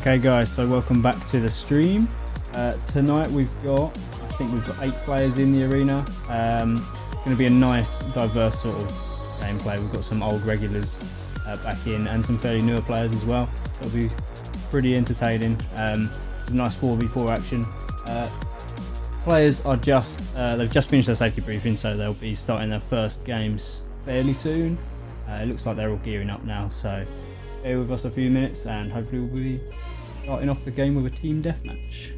Okay guys, so welcome back to the stream. Tonight we've got 8 players in the arena. It's going to be a nice diverse sort of gameplay. We've got some old regulars back in and some fairly newer players as well. It'll be pretty entertaining. Some nice 4v4 action. Players are they've just finished their safety briefing, so they'll be starting their first games fairly soon. It looks like they're all gearing up now, so bear with us a few minutes and hopefully we'll be starting off the game with a team deathmatch.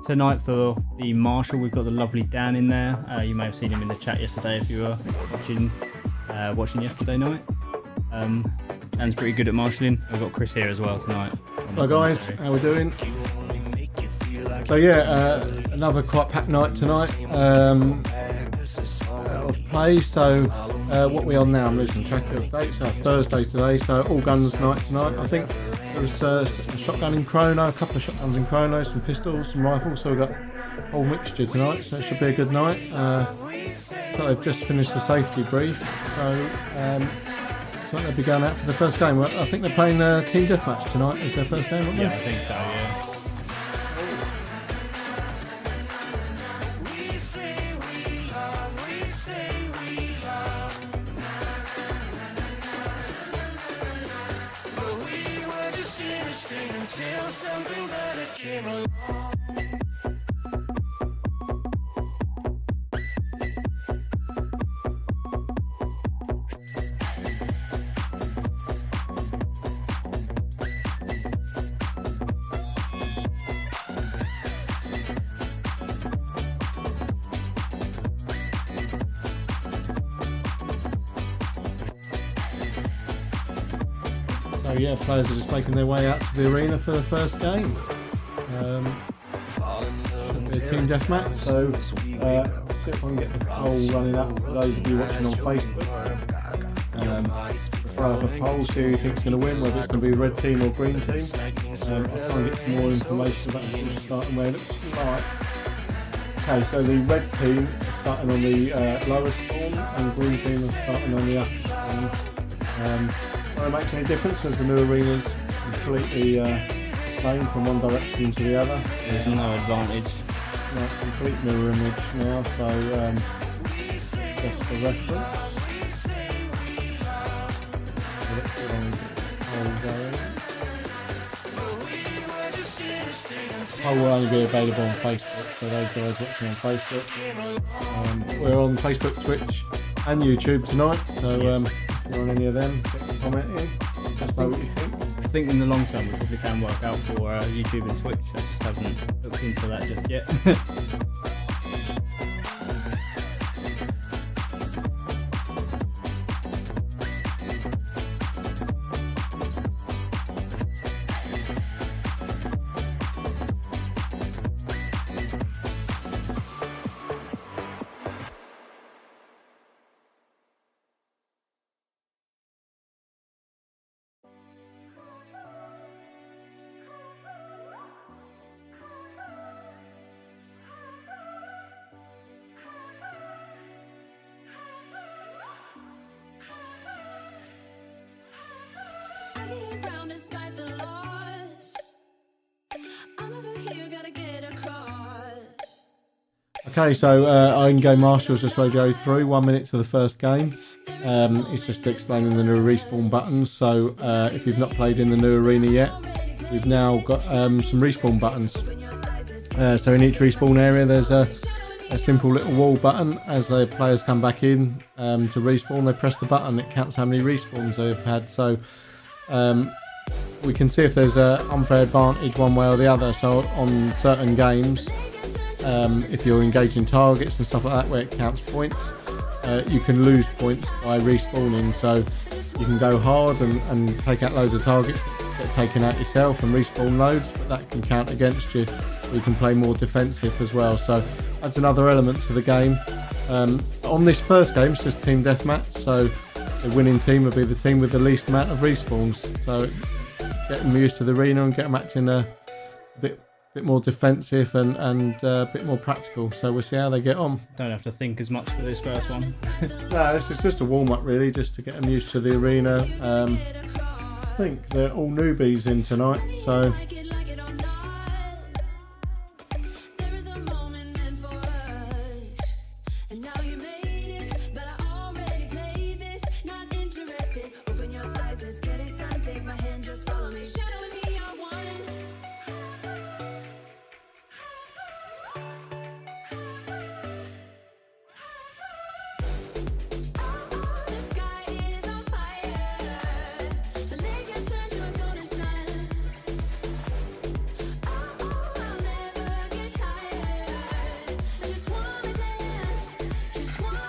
Tonight for the Marshal, we've got the lovely Dan in there. You may have seen him in the chat yesterday if you were watching yesterday night. Dan's pretty good at marshalling. We've got Chris here as well tonight. Hi guys, how we doing? So yeah, another quite packed night tonight of play. So what we on now? I'm losing track of dates. So Thursday today, so all guns night tonight. I think there's a shotgun in chrono, a couple of shotguns in chrono, some pistols, some rifles. So we've got a whole mixture tonight. So it should be a good night. So they've just finished the safety brief. So they'll be going out for the first game. I think they're playing team deathmatch tonight as their first game, aren't they? Yeah, I think so. Yeah. Until something better came along. So yeah, players are just making their way out to the arena for the first game. It'll be a team deathmatch, so see if I can get the poll running up for those of you watching on Facebook. Throw up a poll, see who you think's going to win, whether it's going to be the red team or green team. I'll try and get some more information about who's starting where it looks like. Okay, so the red team are starting on the lowest form and the green team are starting on the upper form. Won't make any difference as the new arena's completely same from one direction to the other. There's no advantage. No, complete mirror image now, so just for reference. Poll will only be available on Facebook, so those guys watching on Facebook. We're on Facebook, Twitch and YouTube tonight, so if you're on any of them, get a comment in. Just know what you think. I think in the long term we probably can work out for YouTube and Twitch. I just haven't looked into that just yet. it round despite the loss. I'm over here, gotta get across. Okay, so our in-game marshals just radioed through 1 minute to the first game. It's just explaining the new respawn buttons. So if you've not played in the new arena yet, we've now got some respawn buttons. So in each respawn area there's a simple little wall button. As the players come back in to respawn, they press the button, it counts how many respawns they've had. So we can see if there's an unfair advantage one way or the other. So on certain games, if you're engaging targets and stuff like that where it counts points, you can lose points by respawning. So you can go hard and take out loads of targets, get taken out yourself and respawn loads, but that can count against you. You can play more defensive as well, so that's another element to the game. On this first game it's just team deathmatch, so the winning team will be the team with the least amount of respawns. So get them used to the arena and get them acting a bit more defensive and a bit more practical. So we'll see how they get on. Don't have to think as much for this first one. No, this is just a warm up really, just to get them used to the arena. I think they're all newbies in tonight, so There is a moment meant for us, and now you made it, but I already played this. Not interested. Open your eyes, let's get it done. Take my hand, just follow me. Shadow with me, you're one. The sky is on fire. The lake has turned to a golden sun. I'll never get tired. I just wanna dance, just wanna.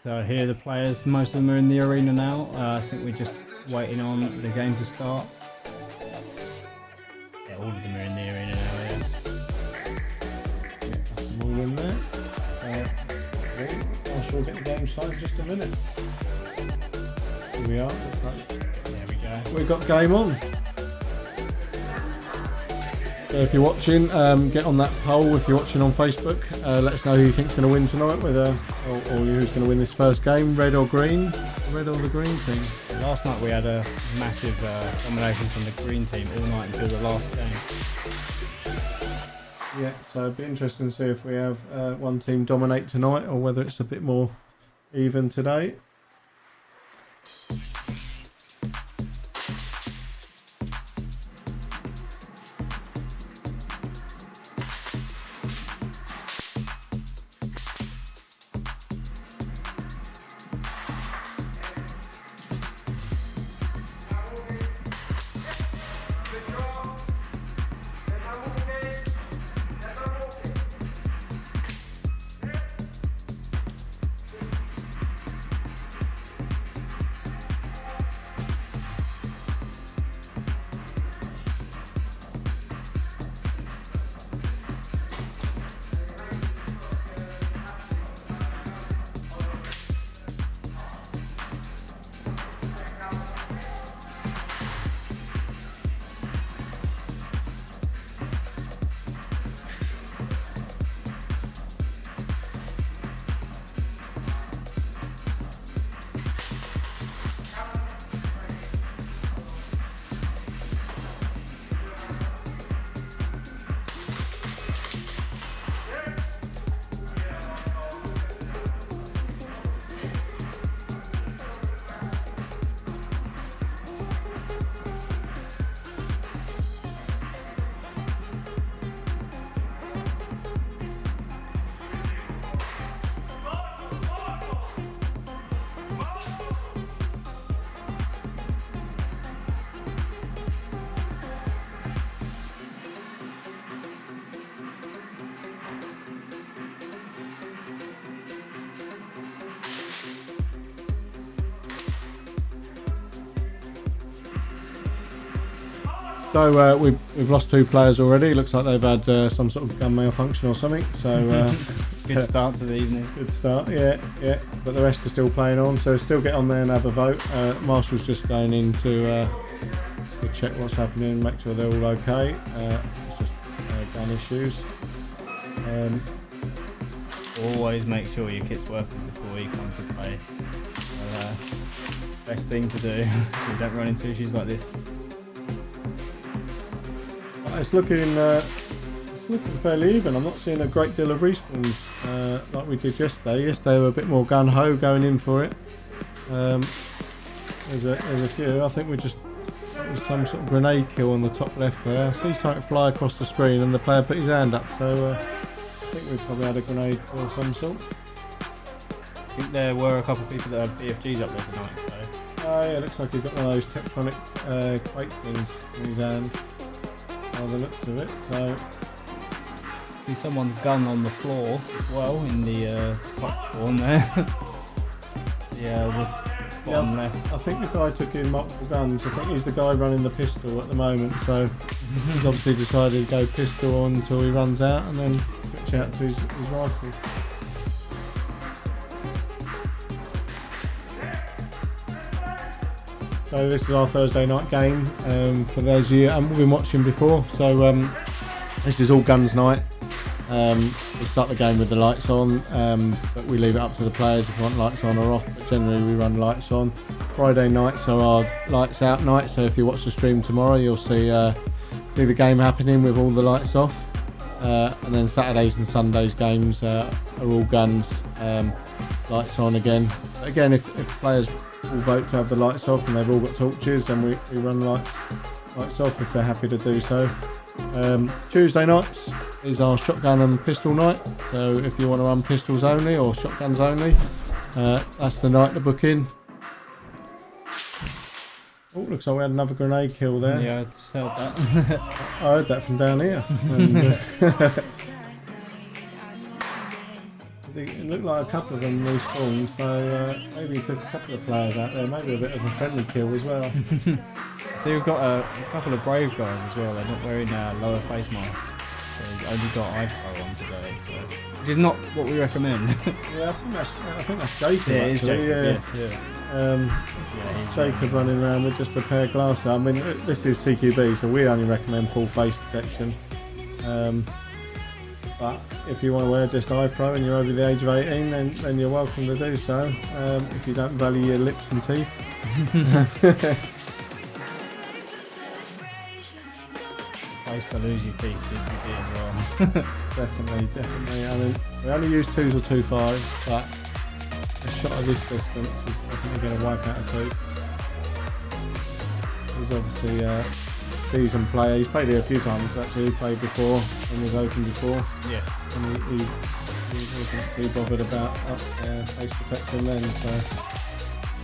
So here the players, most of them are in the arena now. I think we're just waiting on the game to start. Yeah, all of them are in the arena now, yeah. that's all in there. I shall get the game started in just a minute. Here we are. There we go. We've got game on. So if you're watching, get on that poll. If you're watching on Facebook, let us know who you think's going to win tonight, whether or who's going to win this first game, red or green, red or the green team. Last night we had a massive domination from the green team all night until the last game. Yeah, so it'd be interesting to see if we have one team dominate tonight or whether it's a bit more even today. So we've lost 2 players already. Looks like they've had some sort of gun malfunction or something. So Good start to the evening. Good start, yeah. But the rest are still playing on, so still get on there and have a vote. Marshall's just going in to check what's happening, make sure they're all okay. It's just gun issues. Always make sure your kit's working before you come to play. Best thing to do, so you don't run into issues like this. It's looking fairly even. I'm not seeing a great deal of respawns like we did yesterday. Yesterday we were a bit more gun-ho going in for it. There's a few. I think there was some sort of grenade kill on the top left there. I see something fly across the screen and the player put his hand up, so I think we probably had a grenade kill of some sort. I think there were a couple of people that had BFGs up there tonight. So. Oh yeah, looks like he's got one of those tectonic quake things in his hand. By the looks of it, so. See someone's gun on the floor as well in the top spawn there. The bottom left. I think the guy took in multiple guns. I think he's the guy running the pistol at the moment, so he's obviously decided to go pistol on until he runs out and then switch out to his rifle. So this is our Thursday night game for those of you who haven't been watching before. So this is all guns night. We start the game with the lights on, but we leave it up to the players if they want lights on or off, but generally we run lights on. Friday nights are our lights out night, so if you watch the stream tomorrow you'll see the game happening with all the lights off. And then Saturdays and Sundays games are all guns, lights on again. Again, if players all vote to have the lights off and they've all got torches, then we run lights off if they're happy to do so. Tuesday nights is our shotgun and pistol night, so if you want to run pistols only or shotguns only, that's the night to book in. Oh, looks like we had another grenade kill there. Yeah, I just heard that. I heard that from down here. And, it looked like a couple of them respawned, so maybe he took a couple of players out there, maybe a bit of a friendly kill as well. So we've got a couple of brave guys as well. They're not wearing lower face masks, so they've only got iPro on today, so, which is not what we recommend. Yeah, I think that's Jacob. Yeah, it is actually. Jacob, yes. Jacob running around with just a pair of glasses. I mean, this is CQB, so we only recommend full face protection. But if you want to wear just iPro and you're over the age of 18, then you're welcome to do so. If you don't value your lips and teeth. Place to lose your teeth, CQB as well. Definitely. I mean, we only use 2s or 2.5s, but a shot of this distance is definitely going to wipe out a tooth. He's obviously seasoned player. He's played here a few times actually. He played before and was open before. Yeah. And he wasn't too bothered about face protection then, so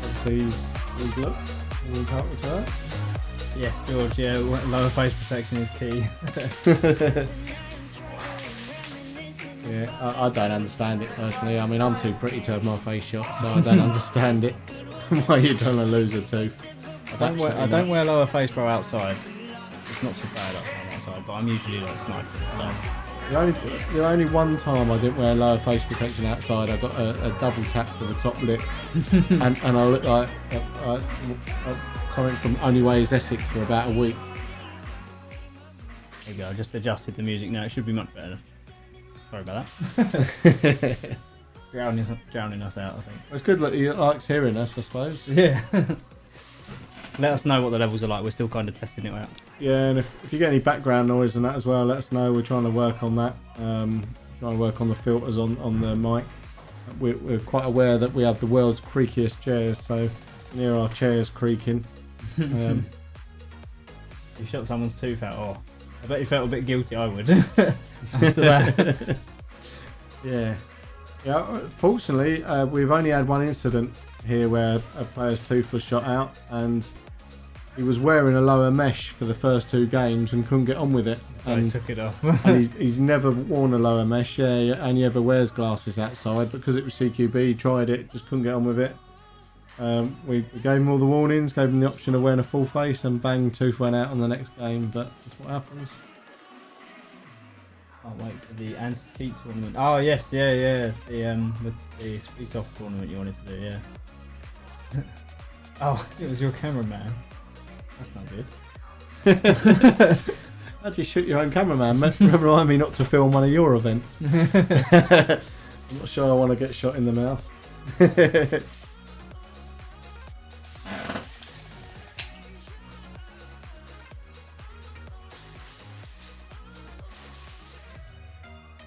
obviously he's looked and he's happy to that. Yes, George, yeah, lower face protection is key. Yeah, I don't understand it personally. I mean, I'm too pretty to have my face shot, so I don't understand it. Why you're trying to lose a tooth. I don't wear lower face pro outside. It's not so bad outside, but I'm usually like sniping. The only one time I didn't wear lower face protection outside, I got a double tap to the top lip, and I looked like something from Only Way is Essex for about a week. There you go, I just adjusted the music now, it should be much better. Sorry about that. Drowning us out, I think. Well, it's good that he likes hearing us, I suppose. Yeah. Let us know what the levels are like, we're still kind of testing it out. Yeah, and if you get any background noise and that as well, let us know. We're trying to work on that. Trying to work on the filters on the mic. We're quite aware that we have the world's creakiest chairs, so you can hear our chairs creaking. You shot someone's tooth out, oh, I bet you felt a bit guilty, I would. After that. Yeah. Fortunately, we've only had one incident here where a player's tooth was shot out, and he was wearing a lower mesh for the first 2 games and couldn't get on with it. So he took it off. And he's never worn a lower mesh, yeah, and he ever wears glasses outside. Because it was CQB, he tried it, just couldn't get on with it. We gave him all the warnings, gave him the option of wearing a full face, and bang, tooth went out on the next game, but that's what happens. Can't wait for the anti-cheat tournament. Oh yes, yeah. The Airsoft tournament you wanted to do, yeah. Oh, it was your cameraman. That's not good. How'd you shoot your own cameraman? Remind me not to film one of your events. I'm not sure I want to get shot in the mouth.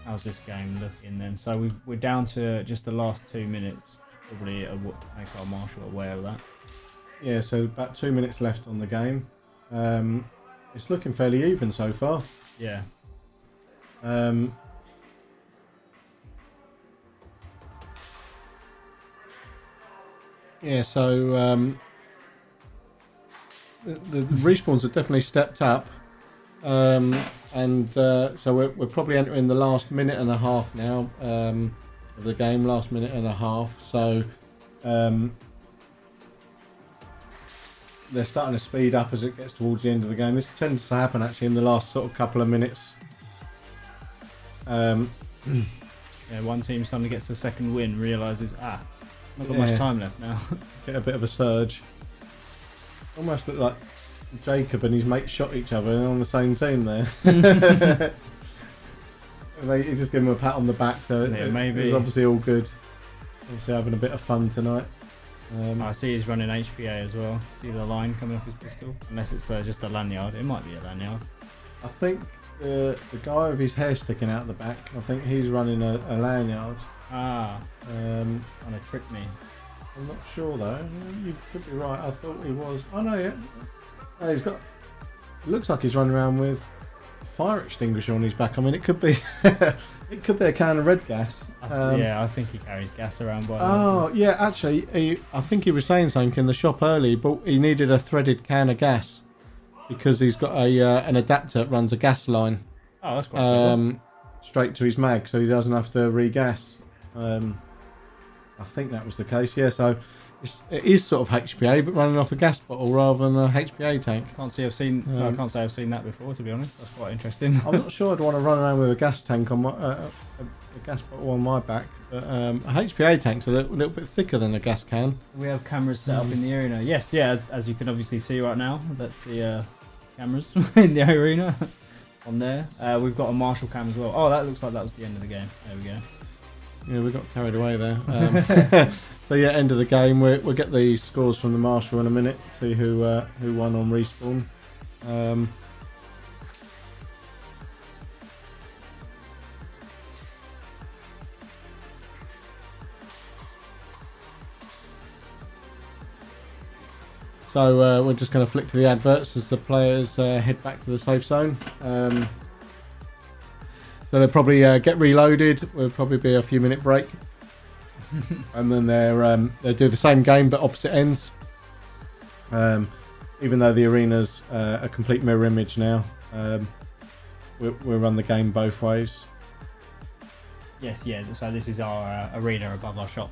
How's this game looking then? So we're down to just the last 2 minutes. Probably make our marshal aware of that. Yeah, so about 2 minutes left on the game. It's looking fairly even so far. Yeah. Yeah, so the respawns have definitely stepped up. So we're probably entering the last minute and a half now of the game, last minute and a half. So they're starting to speed up as it gets towards the end of the game. This tends to happen actually in the last sort of couple of minutes. Yeah, one team suddenly gets the second win, realises, not got much time left now. Get a bit of a surge. Almost look like Jacob and his mate shot each other on the same team there. He just give him a pat on the back, so Yeah, maybe. it's obviously all good. Obviously having a bit of fun tonight. I see he's running HPA as well. See the line coming off his pistol? Unless it's just a lanyard. It might be a lanyard. I think the guy with his hair sticking out the back, I think he's running a lanyard. Trying to trick me. I'm not sure though. You could be right. I thought he was. Oh no, yeah. No, he's got. It looks like he's running around with a fire extinguisher on his back. I mean, it could be. It could be a can of red gas. Yeah, I think he carries gas around by. Oh yeah, actually, I think he was saying something in the shop early, but he needed a threaded can of gas because he's got an adapter that runs a gas line. Oh, that's quite cool. Straight to his mag, so he doesn't have to regas. I think that was the case. Yeah, so it is sort of HPA, but running off a gas bottle rather than a HPA tank. I can't say I've seen that before, to be honest. That's quite interesting. I'm not sure I'd want to run around with a gas tank on my a gas bottle on my back, but a HPA tank's a little bit thicker than a gas can. We have cameras set up in the arena. Yes, yeah, as you can obviously see right now, that's the cameras in the arena on there. We've got a marshal cam as well. Oh, that looks like that was the end of the game. There we go. Yeah, we got carried away there. So yeah, end of the game. We'll get the scores from the marshal in a minute. See who won on respawn. So we're just going to flick to the adverts as the players head back to the safe zone. So they'll probably get reloaded. Will probably be a few minute break, and then they'll do the same game but opposite ends. Even though the arena's a complete mirror image now, we'll run the game both ways. Yes, yeah. So this is our arena above our shop,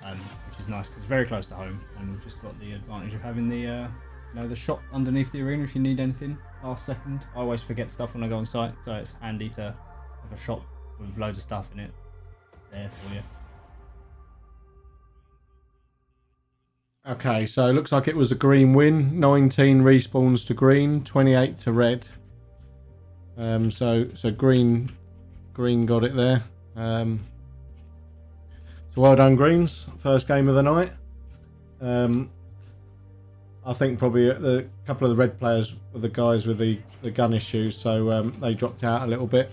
which is nice because it's very close to home, and we've just got the advantage of having the the shop underneath the arena if you need anything last second. I always forget stuff when I go on site, so it's handy to have a shop with loads of stuff in it. It's there for you. Okay, so it looks like it was a green win. 19 respawns to green, 28 to red. So green got it there. So well done, Greens. First game of the night. I think probably a couple of the red players were the guys with the gun issues, so they dropped out a little bit.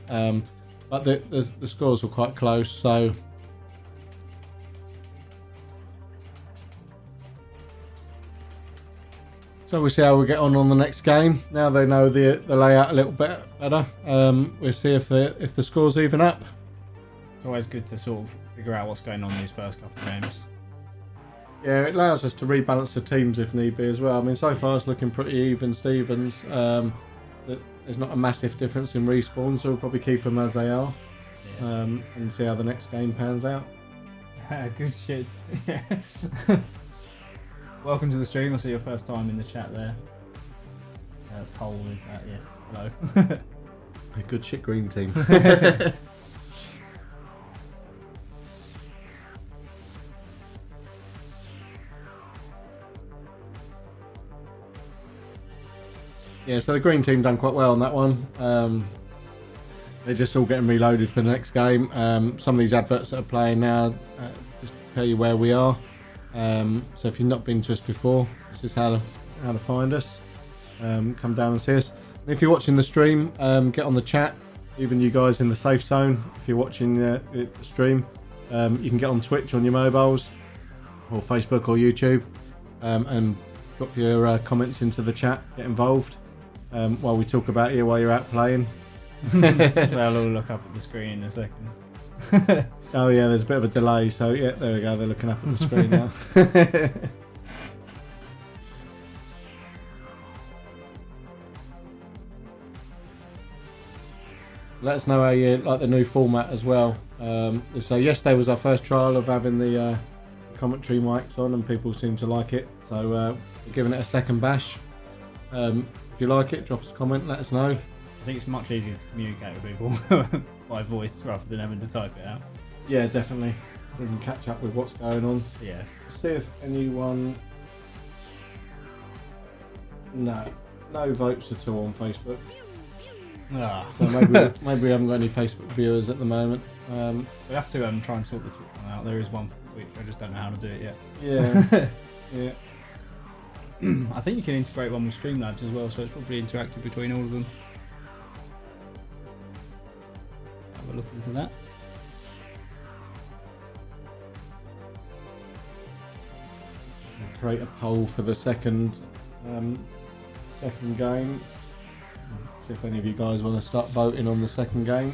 But the scores were quite close, so we'll see how we get on the next game. Now they know the layout a little bit better. We'll see if the scores even up. It's always good to sort of figure out what's going on in these first couple of games. Yeah, it allows us to rebalance the teams if need be as well. I mean, so far it's looking pretty even, Stevens. There's not a massive difference in respawns, so we'll probably keep them as they are, and see how the next game pans out. Good shit. Welcome to the stream. I see your first time in the chat there. Poll is that? Yes. Hello. A good shit green team. Yeah, so the green team done quite well on that one. They're just all getting reloaded for the next game. Some of these adverts that are playing now, just to tell you where we are. So if you've not been to us before, this is how to find us. Come down and see us. And if you're watching the stream, get on the chat. Even you guys in the safe zone, if you're watching the stream, you can get on Twitch on your mobiles, or Facebook or YouTube, and drop your comments into the chat. Get involved while we talk about you while you're out playing. They'll all look up at the screen in a second. Oh yeah, there's a bit of a delay, so yeah, there we go. They're looking up at the screen now. Let us know how you like the new format as well. So yesterday was our first trial of having the commentary mics on, and people seem to like it. So we're giving it a second bash. If you like it, drop us a comment. Let us know. I think it's much easier to communicate with people by voice rather than having to type it out. Yeah, definitely. We can catch up with what's going on. Yeah. See if anyone. No votes at all on Facebook. Ah. So maybe we haven't got any Facebook viewers at the moment. We have to try and sort the Twitch one out. There is one for Twitch. I just don't know how to do it yet. Yeah. Yeah. I think you can integrate one with Streamlabs as well, so it's probably interactive between all of them. Have a look into that. I'll create a poll for the second game. See if any of you guys want to start voting on the second game.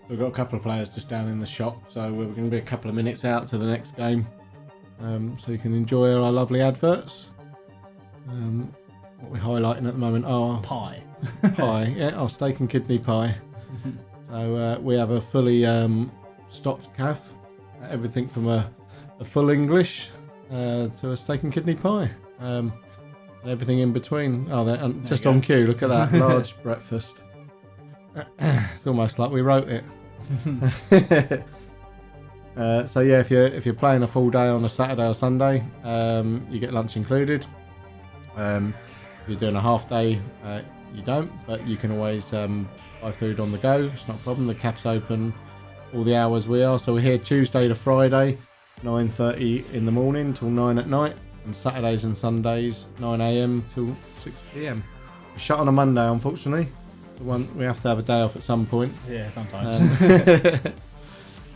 We've got a couple of players just down in the shop, so we're going to be a couple of minutes out to the next game, so you can enjoy our lovely adverts. What we're highlighting at the moment are Pie. pie, yeah, our steak and kidney pie. So we have a fully stocked calf, everything from a full English to a steak and kidney pie, and everything in between. Oh, they're just on cue. Look at that large breakfast. It's almost like we wrote it. So yeah, if you're playing a full day on a Saturday or Sunday, you get lunch included. If you're doing a half day, you don't, but you can always buy food on the go. It's not a problem. The cafe's open all the hours we are. So we're here Tuesday to Friday, 9:30 in the morning till 9 at night, and Saturdays and Sundays 9 a.m. till 6 p.m. We're shut on a Monday, unfortunately. The one we have to have a day off at some point. Yeah, sometimes.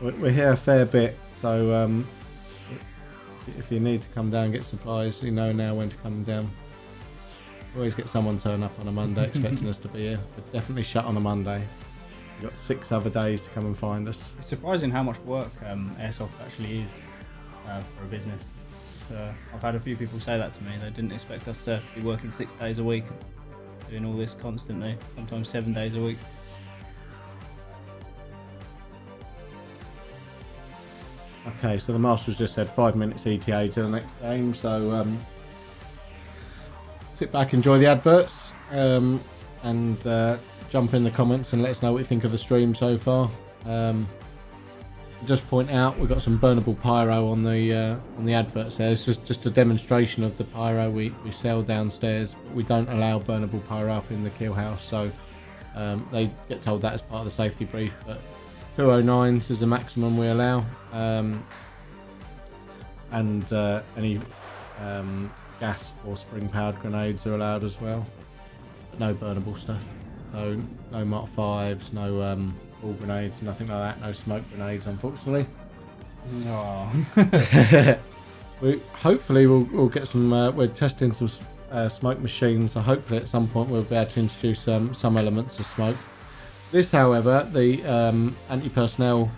We're here a fair bit, so if you need to come down and get supplies, you know now when to come down. Always get someone turn up on a Monday expecting us to be here. We're definitely shut on a Monday. We've got 6 other days to come and find us. It's surprising how much work Airsoft actually is for a business. I've had a few people say that to me. They didn't expect us to be working 6 days a week, doing all this constantly, sometimes 7 days a week. Okay, so the Masters just said 5 minutes ETA to the next game, so sit back, enjoy the adverts, and jump in the comments and let us know what you think of the stream so far. Just point out we've got some burnable pyro on the adverts there. It's just a demonstration of the pyro we sell downstairs, but we don't allow burnable pyro up in the kill house, so they get told that as part of the safety brief, but 209s is the maximum we allow, and any gas or spring powered grenades are allowed as well, but no burnable stuff. So no Mark 5s, no ball grenades, nothing like that, no smoke grenades, unfortunately. Oh. Hopefully we'll get some, we're testing some smoke machines, so hopefully at some point we'll be able to introduce some elements of smoke. This, however, the anti-personnel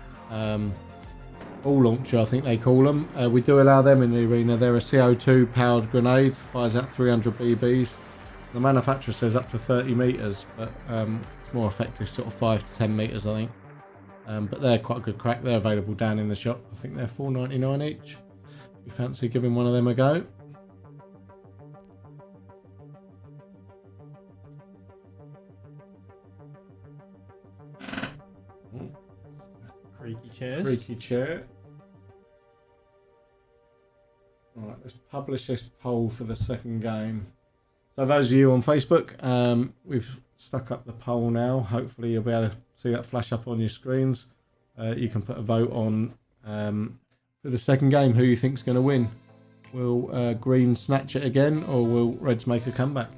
ball launcher, I think they call them, we do allow them in the arena. They're a CO2 powered grenade, fires out 300 BBs. The manufacturer says up to 30 metres, but it's more effective, sort of 5 to 10 metres, I think. but they're quite a good crack. They're available down in the shop. I think they're $4.99 each. If you fancy giving one of them a go. Creaky chairs. Creaky chair. Right, let's publish this poll for the second game. So those of you on Facebook, we've stuck up the poll now. Hopefully you'll be able to see that flash up on your screens. You can put a vote on for the second game, who you think's going to win. Will Green snatch it again, or will Reds make a comeback?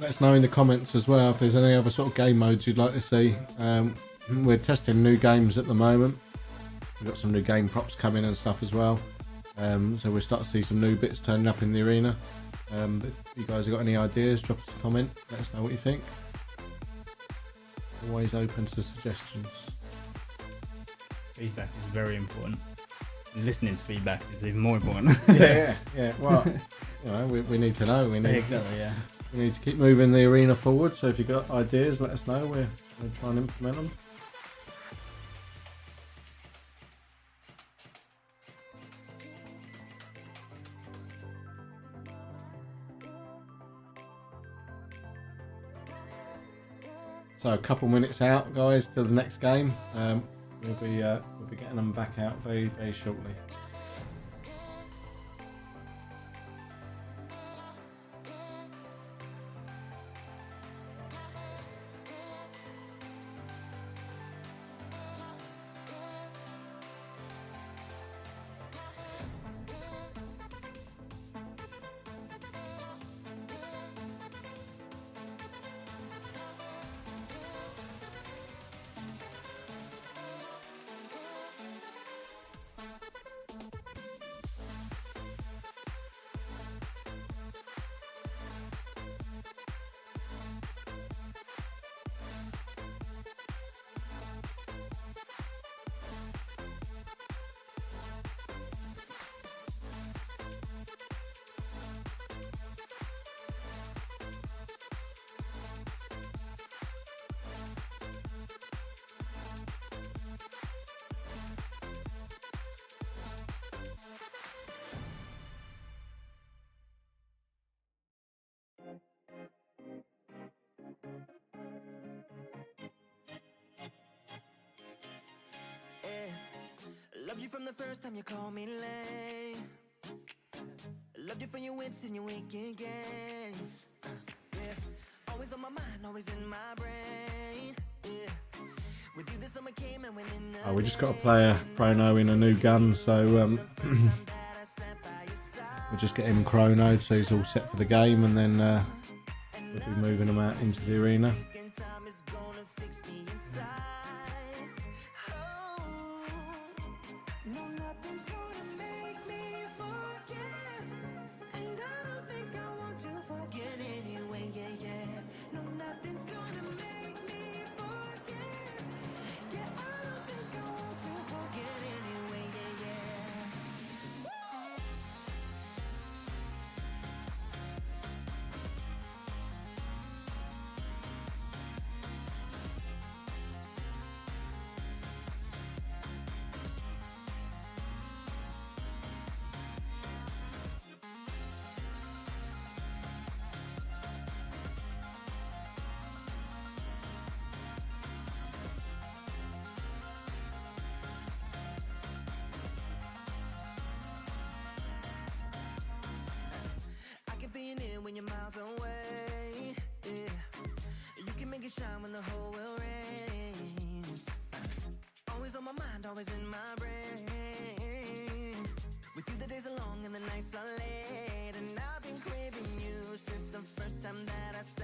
Let us know in the comments as well if there's any other sort of game modes you'd like to see. We're testing new games at the moment. We've got some new game props coming and stuff as well. So we'll start to see some new bits turning up in the arena. If you guys have got any ideas, drop us a comment. Let us know what you think. Always open to suggestions. Feedback is very important. And listening to feedback is even more important. Yeah. Well, we need to know. Exactly, yeah. We need to keep moving the arena forward, so if you've got ideas, let us know. We'll try and implement them. So a couple minutes out, guys, till the next game. We'll be getting them back out very, very shortly. Loved you from the first time you called me lame. Loved you for your wits and your wicked games. Yeah, always on my mind, always in my brain. Yeah, with you the summer came and went in. We just got a player chrono in a new gun, so we'll just get him chronoed so he's all set for the game, and then we'll be moving him out into the arena. When you're miles away, yeah, you can make it shine when the whole world rains. Always on my mind, always in my brain. With you the days are long and the nights are late, and I've been craving you since the first time that I saw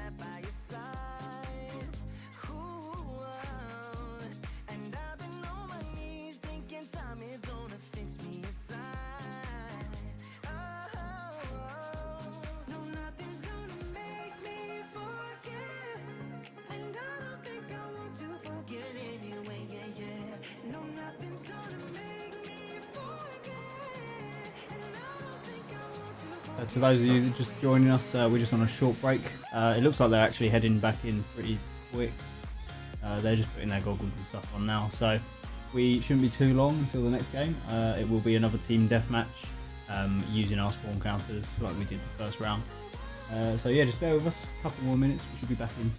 to those of you that are just joining us, we're just on a short break. It looks like they're actually heading back in pretty quick. They're just putting their goggles and stuff on now, so we shouldn't be too long until the next game. It will be another team deathmatch using our spawn counters like we did the first round. So yeah, just bear with us, a couple more minutes, we should be back in.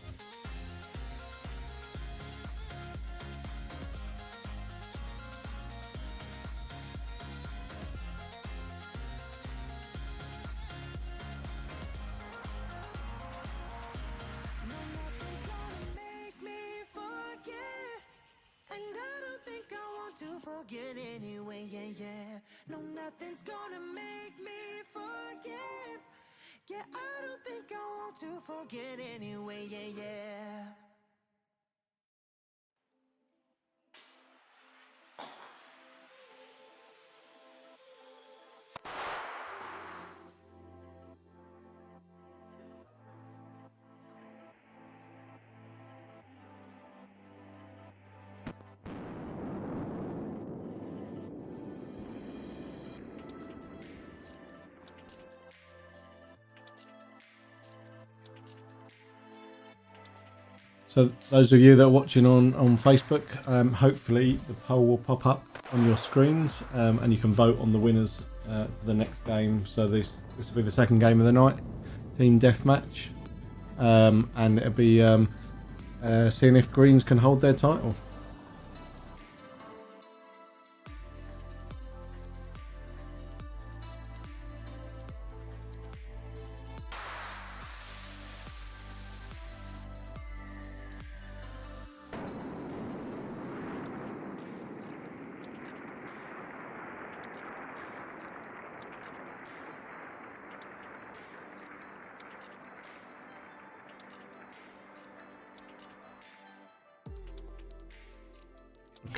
Forget anyway, yeah, yeah. No, nothing's gonna make me forget. Yeah, I don't think I want to forget anyway, yeah, yeah. So those of you that are watching on Facebook, hopefully the poll will pop up on your screens, and you can vote on the winners for the next game. So this will be the second game of the night, team deathmatch, and it'll be seeing if Greens can hold their title.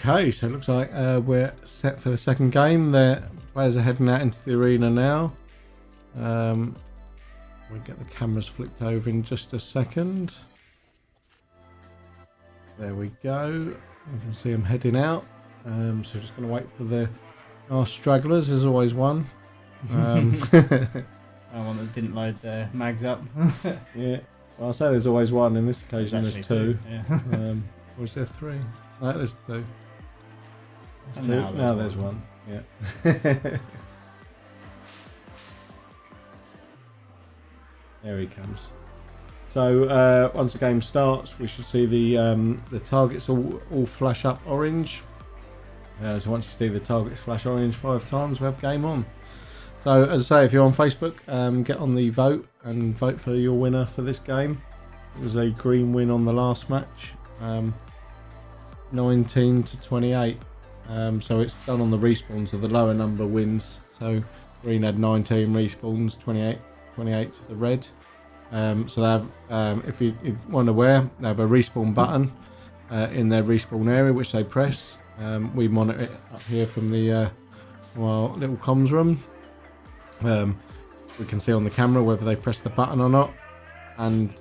Okay, so it looks like we're set for the second game. The players are heading out into the arena now. We'll get the cameras flicked over in just a second. There we go. You can see them heading out. So we're just going to wait for the last stragglers. There's always one. One that didn't load their mags up. Yeah, well, I say there's always one. In this occasion, there's two. Yeah. Or is there three? No, there's two. And Two. now Now there's there's one. Yeah. There he comes. So once the game starts, we should see the targets all flash up orange. So once you see the targets flash orange 5 times, we have game on. So as I say, if you're on Facebook, get on the vote and vote for your winner for this game. It was a green win on the last match, 19 to 28. So it's done on the respawn, so the lower number wins. So green had 19 respawns, 28 to the red. So they have, if you want to wear, they have a respawn button in their respawn area, which they press. We monitor it up here from the little comms room. We can see on the camera whether they've pressed the button or not, and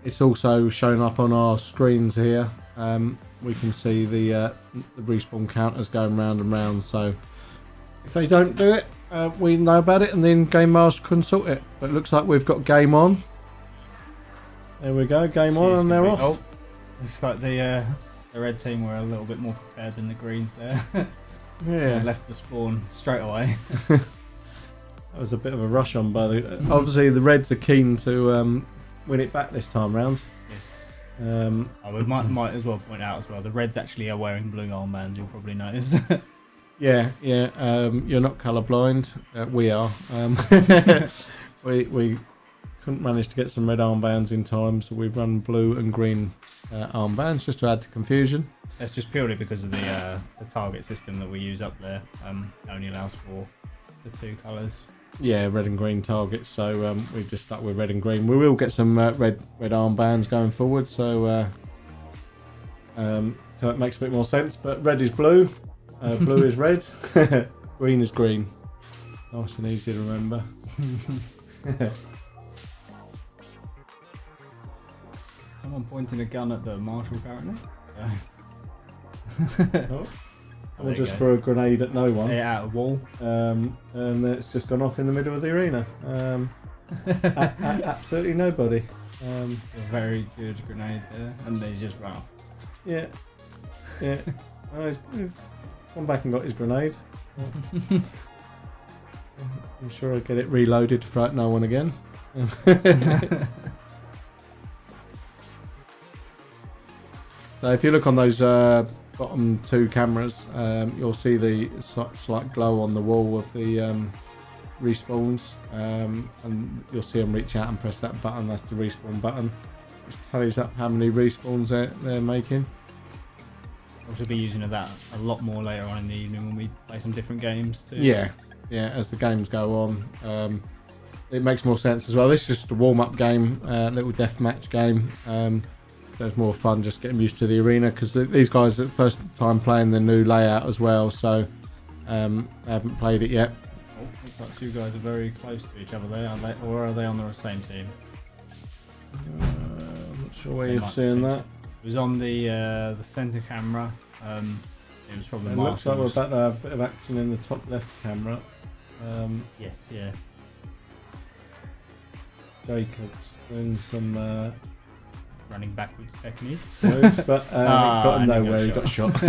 it's also shown up on our screens here. We can see the respawn counters going round and round, so if they don't do it, we know about it and then Game Master can sort it. But it looks like we've got game on. There we go, game on, and they're off. Oh, looks like the red team were a little bit more prepared than the greens there. Yeah, Left the spawn straight away. that was a bit of a rush on by the. Obviously, the Reds are keen to win it back this time round. We might as well point out as well, the Reds actually are wearing blue armbands, you'll probably notice. Yeah. You're not colourblind. We are. We couldn't manage to get some red armbands in time, so we've run blue and green armbands just to add to confusion. That's just purely because of the target system that we use up there. Only allows for the 2 colours. Yeah, red and green targets. So we've just stuck with red and green. We will get some red armbands going forward. So it makes a bit more sense. But red is blue, blue is red, green is green. Nice and easy to remember. Someone pointing a gun at the marshal currently. Oh. Or just throw a grenade at no one. Yeah, out of wall. And then it's just gone off in the middle of the arena. Absolutely nobody. A very good grenade there, and they just run off. Yeah. Oh, he's gone back and got his grenade. I'm sure I'll get it reloaded to frighten no one again. So if you look on those bottom two cameras, you'll see the slight glow on the wall of the respawns, and you'll see them reach out and press that button. That's the respawn button, which tallies up how many respawns they're making. I should be using that a lot more later on in the evening when we play some different games too. Yeah, as the games go on, it makes more sense as well. This is just a warm-up game, little deathmatch game. There's more fun just getting used to the arena, because these guys are the first time playing the new layout as well, so they haven't played it yet. Oh, looks like two guys are very close to each other there, or are they on the same team? I'm not sure where They you're might seeing be that. It was on the centre camera. It was probably It looks like we're Marshall's. about to have a bit of action in the top left camera. Yes, yeah. Jacob's doing some Running backwards technique. moves, but it got him and he nowhere. He got got shot.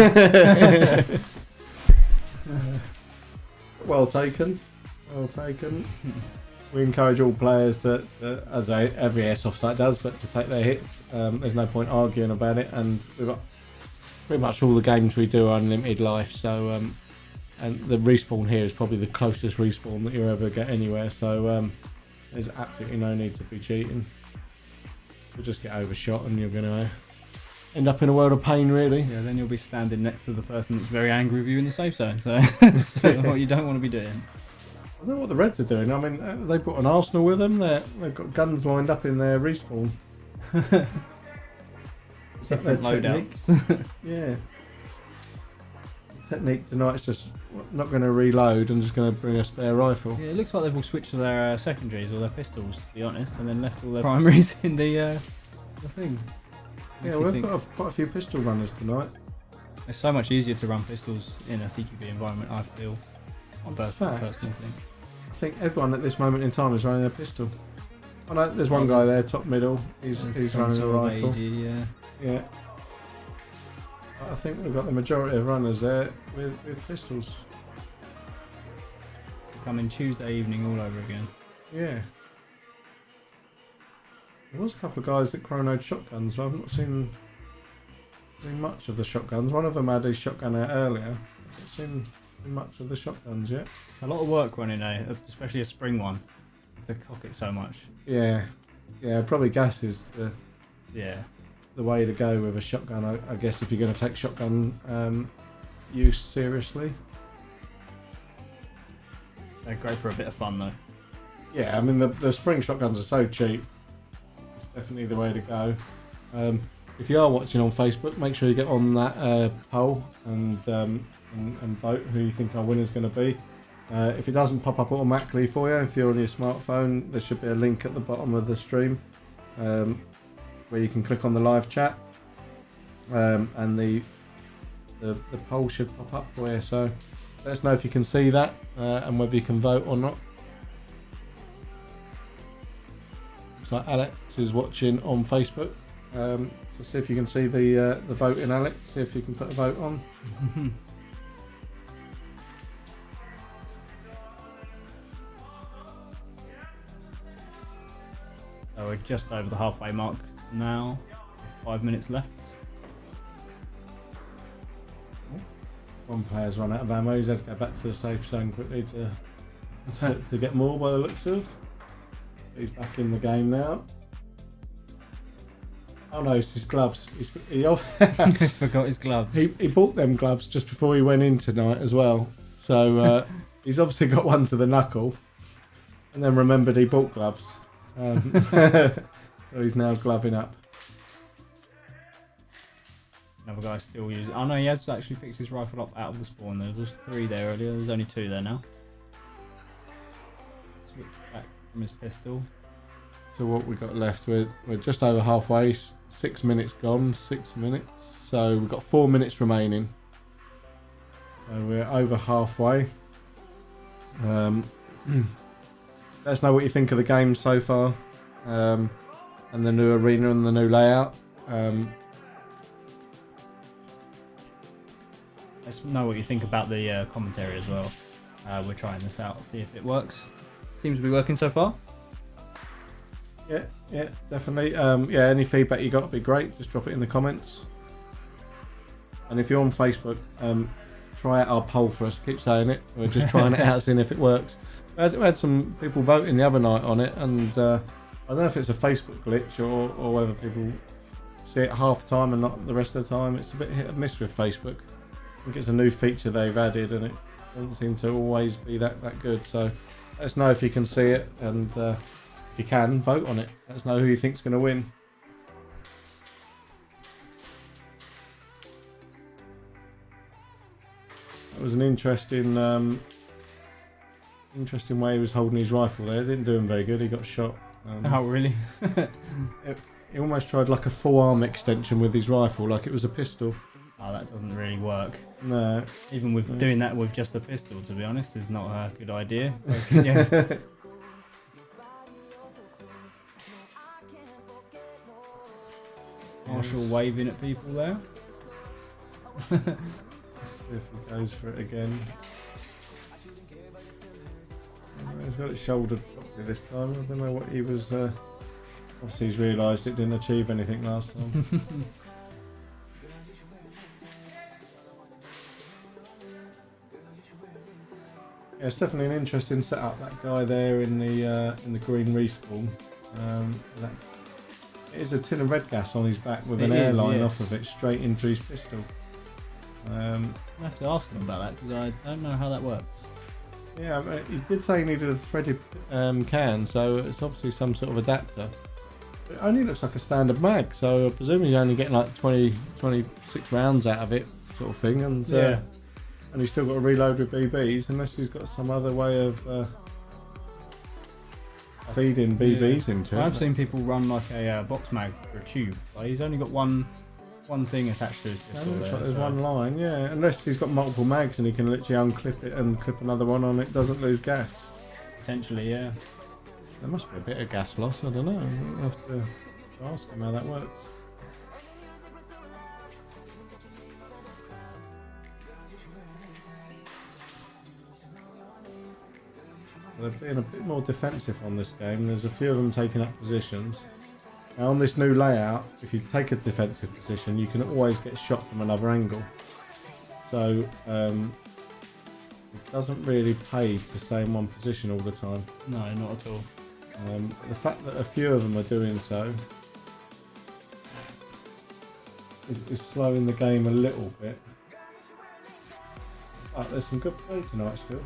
Well taken. Well taken. We encourage all players to, as every airsoft site does, but to take their hits. There's no point arguing about it, and we've got pretty much all the games we do are unlimited life. So, and the respawn here is probably the closest respawn that you'll ever get anywhere. So, there's absolutely no need to be cheating. You'll just get overshot, and you're going to end up in a world of pain, really. Yeah, then you'll be standing next to the person that's very angry with you in the safe zone. So that's what you don't want to be doing. I don't know what the Reds are doing. I mean, they brought an Arsenal with them. They've got guns lined up in their respawn. Is that their Different technique? loadouts. Yeah. The technique tonight's just not going to reload and just going to bring a spare rifle. Yeah, it looks like they've all switched to their secondaries or their pistols, to be honest, and then left all their primaries in the thing. Yeah, Makes you we've think. got quite a few pistol runners tonight. It's so much easier to run pistols in a CQB environment, I feel. My Fact. personal thing. I think everyone at this moment in time is running a pistol. I know there's one guy there, top middle. He's Some running a sort of rifle. AG, yeah. Yeah. I think we've got the majority of runners there with pistols. Coming Tuesday evening all over again. Yeah. There was a couple of guys that chronoed shotguns, but I've not seen much of the shotguns. One of them had his shotgun out earlier. I've not seen much of the shotguns yet. A lot of work running especially a spring one, to cock it so much. Yeah. Yeah, probably gas is Yeah. the way to go with a shotgun, I guess, if you're going to take shotgun use seriously. They're great for a bit of fun though. Yeah, I mean, the spring shotguns are so cheap. It's definitely the way to go. If you are watching on Facebook, make sure you get on that poll and vote who you think our winner's going to be. If it doesn't pop up automatically for you, if you're on your smartphone, there should be a link at the bottom of the stream where you can click on the live chat, and the poll should pop up for you. So let us know if you can see that and whether you can vote or not. So Alex is watching on Facebook. So see if you can see the voting, Alex. See if you can put a vote on. So we're just over the halfway mark now. 5 minutes left. One player's run out of ammo. He's had to go back to the safe zone quickly to get more by the looks of. He's back in the game now. Oh no, it's his gloves. He Forgot his gloves. He bought them gloves just before he went in tonight as well. So he's obviously got one to the knuckle, and then remembered he bought gloves. So he's now gloving up. Another guy still using. Oh no, he has actually picked his rifle up out of the spawn. There was 3 there earlier. There's only 2 there now. Switch back from his pistol. So what we got left, we're just over halfway. 6 minutes gone. 6 minutes. So we've got 4 minutes remaining. So we're over halfway. Let us know what you think of the game so far, and the new arena and the new layout. Let's know what you think about the commentary as well. We're trying this out, see if it works. Seems to be working so far. Yeah, definitely. Yeah, any feedback you got would be great. Just drop it in the comments. And if you're on Facebook, try out our poll for us. Keep saying it. We're just trying it out, seeing if it works. We had some people voting the other night on it, and I don't know if it's a Facebook glitch or whether people see it half the time and not the rest of the time. It's a bit hit and miss with Facebook. I think it's a new feature they've added, and it doesn't seem to always be that good. So let us know if you can see it, and if you can, vote on it. Let us know who you think's going to win. That was an interesting way he was holding his rifle there. Didn't do him very good. He got shot. Oh, really? He almost tried like a full arm extension with his rifle, like it was a pistol. Oh, that doesn't really work. No. Even with doing that with just a pistol, to be honest, is not a good idea. Like, yeah. Marshall waving at people there. See if he goes for it again. He's got it shouldered properly this time. I don't know what he was. Obviously, he's realised it didn't achieve anything last time. Yeah, it's definitely an interesting setup. That guy there in the green respawn. It is a tin of red gas on his back with an airline off of it straight into his pistol. I have to ask him about that because I don't know how that works. Yeah, he did say he needed a threaded can, so it's obviously some sort of adapter. It only looks like a standard mag, so I presume he's only getting like 26 rounds out of it, sort of thing. And and he's still got to reload with BBs, unless he's got some other way of feeding BBs into it. I've seen people run like a box mag for a tube. Like he's only got one thing attached to his pistol there. Like there's one line, yeah. Unless he's got multiple mags and he can literally unclip it and clip another one on it, doesn't lose gas. Potentially, yeah. There must be a bit of gas loss, I don't know. We'll have to ask him how that works. They're being a bit more defensive on this game. There's a few of them taking up positions. Now on this new layout, if you take a defensive position, you can always get shot from another angle. So it doesn't really pay to stay in one position all the time. No, not at all. The fact that a few of them are doing so is slowing the game a little bit. But there's some good play tonight still.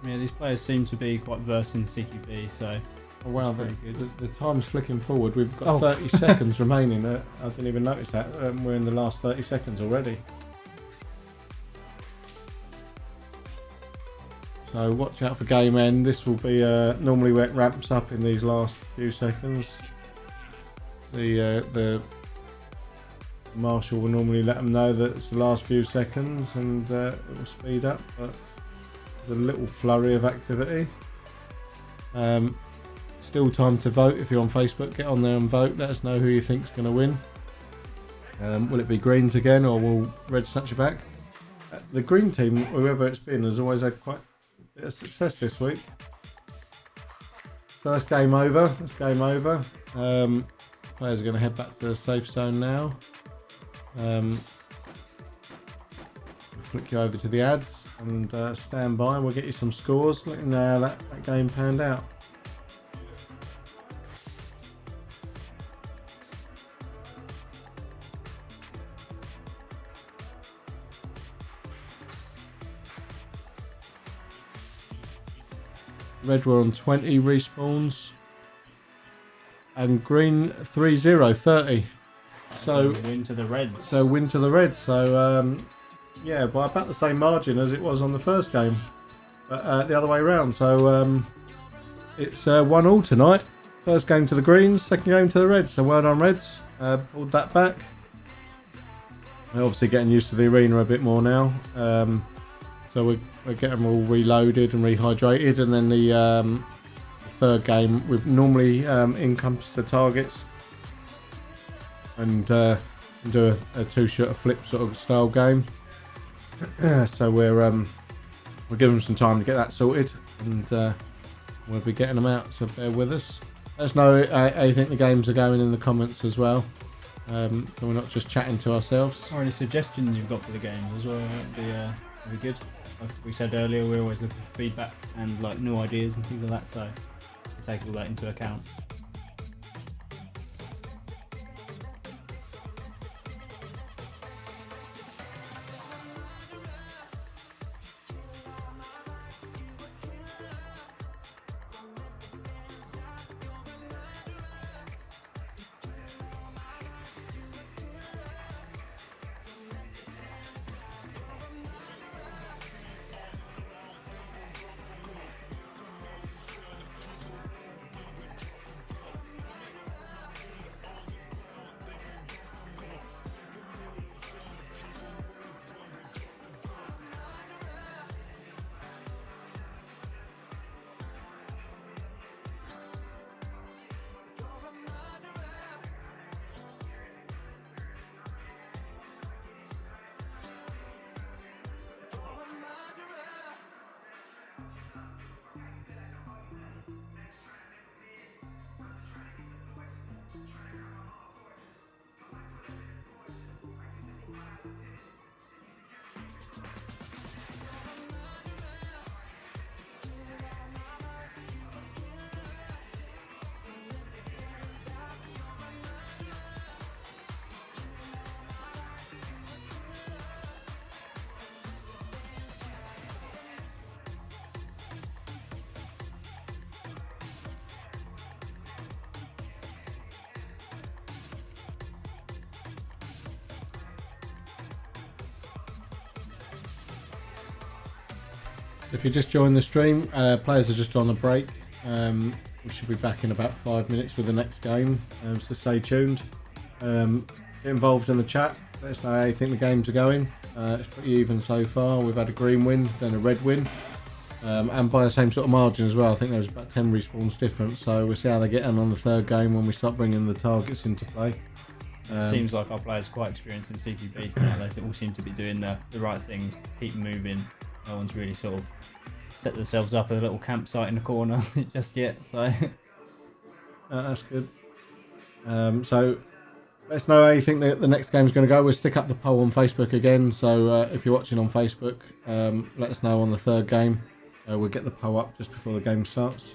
Yeah, these players seem to be quite versed in CQB, so Oh wow, pretty good. the time's flicking forward. We've got 30 seconds remaining. I didn't even notice that. We're in the last 30 seconds already. So watch out for game end. This will be normally where it ramps up in these last few seconds. The marshal will normally let them know that it's the last few seconds, and it will speed up. But there's a little flurry of activity. Still time to vote. If you're on Facebook, get on there and vote. Let us know who you think's going to win. Will it be Greens again, or will Red snatch it back? The green team, whoever it's been, has always had quite a bit of success this week. So that's game over. That's game over. Players are going to head back to the safe zone now. Flick you over to the ads and stand by. We'll get you some scores. Let you know how that game panned out. Red were on 20 respawns and green 30. So win to the Reds. So win to the Reds. So yeah, by about the same margin as it was on the first game, but the other way around. So it's 1-1 tonight. First game to the Greens, second game to the Reds. So well done Reds. Pulled that back. We're obviously getting used to the arena a bit more now. So we're getting them all reloaded and rehydrated, and then the third game we normally encompass the targets and do a two-shooter flip sort of style game. So we're giving them some time to get that sorted, and we'll be getting them out. So bear with us. Let us know how you think the games are going in the comments as well. So we're not just chatting to ourselves. Or any suggestions you've got for the games as well, that'd be good. Like we said earlier, we're always looking for feedback and like new ideas and things like that, so we take all that into account. If you just joined the stream, players are just on a break. We should be back in about 5 minutes with the next game, so stay tuned. Get involved in the chat. Let us know how you think the games are going. It's pretty even so far. We've had a green win, then a red win, and by the same sort of margin as well. I think there's about 10 respawns difference, so we'll see how they get on the third game when we start bringing the targets into play. Seems like our players are quite experienced in CQB tonight. They all seem to be doing the right things, keep moving. No one's really sort of set themselves up a little campsite in the corner just yet, so that's good. So let us know how you think the next game is going to go. We'll stick up the poll on Facebook again, so if you're watching on Facebook, let us know on the third game. We'll get the poll up just before the game starts.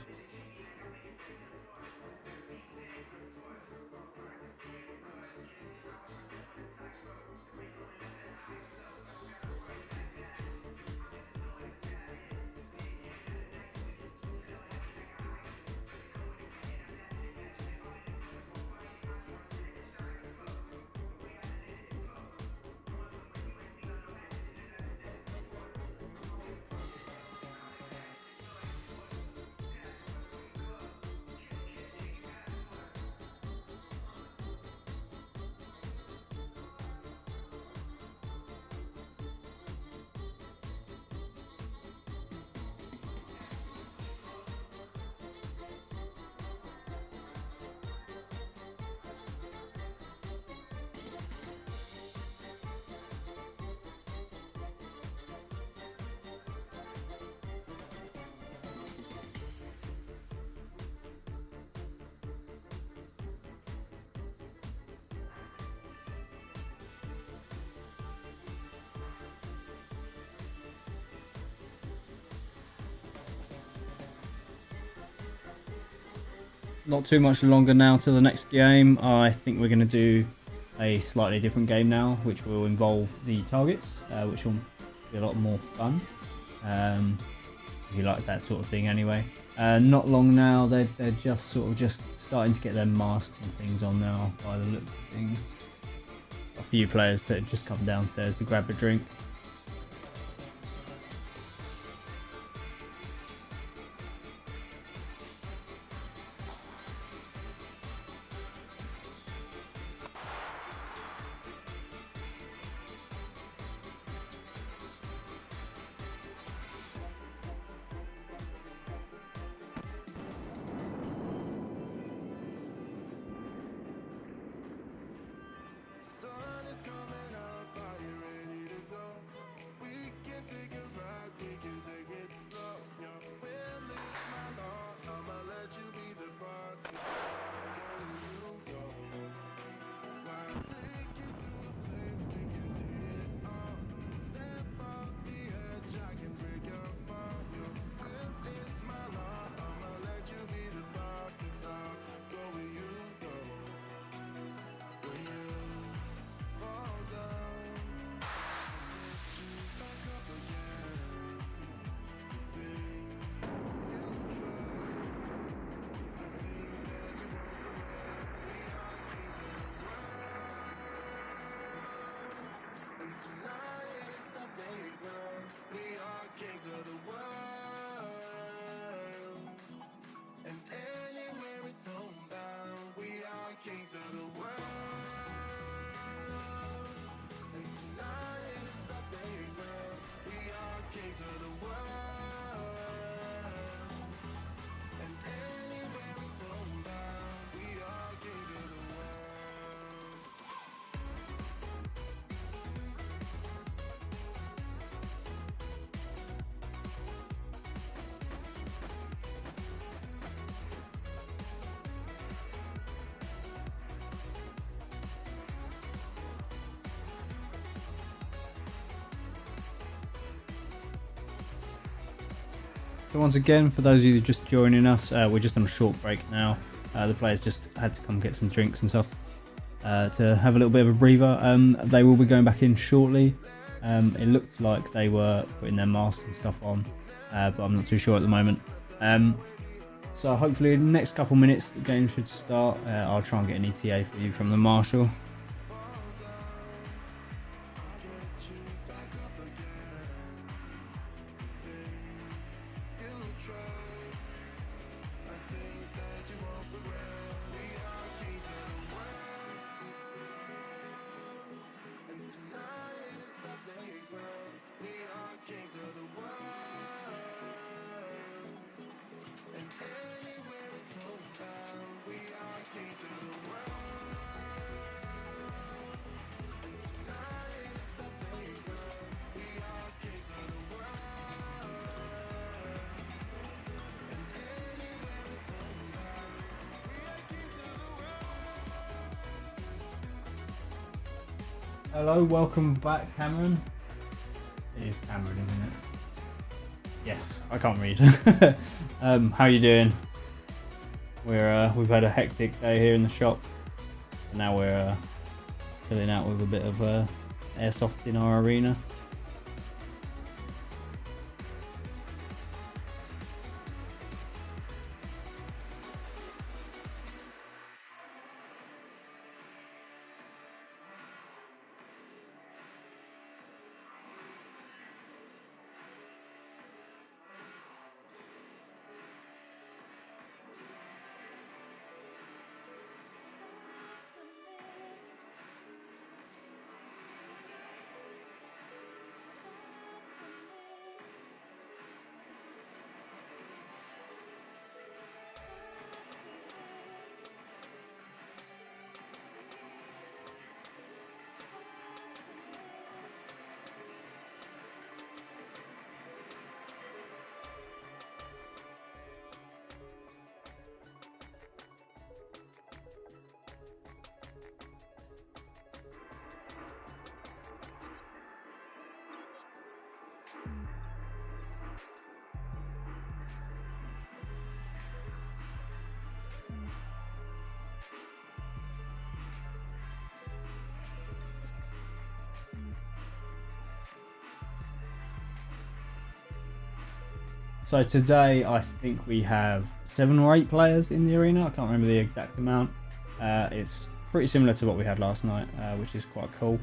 not too much longer now till the next game. I think we're going to do a slightly different game now, which will involve the targets, which will be a lot more fun. If you like that sort of thing anyway. Not long now, they're just sort of just starting to get their masks and things on now by the look of things. A few players that have just come downstairs to grab a drink. So once again, for those of you just joining us, we're just on a short break now. The players just had to come get some drinks and stuff to have a little bit of a breather. They will be going back in shortly. It looked like they were putting their masks and stuff on, but I'm not too sure at the moment. So hopefully in the next couple minutes the game should start. I'll try and get an ETA for you from the marshal. Hello, welcome back, Cameron. It is Cameron, isn't it? Yes, I can't read. How you doing? We've had a hectic day here in the shop, and now we're chilling out with a bit of airsoft in our arena. So today I think we have 7 or 8 players in the arena. I can't remember the exact amount. It's pretty similar to what we had last night, which is quite cool.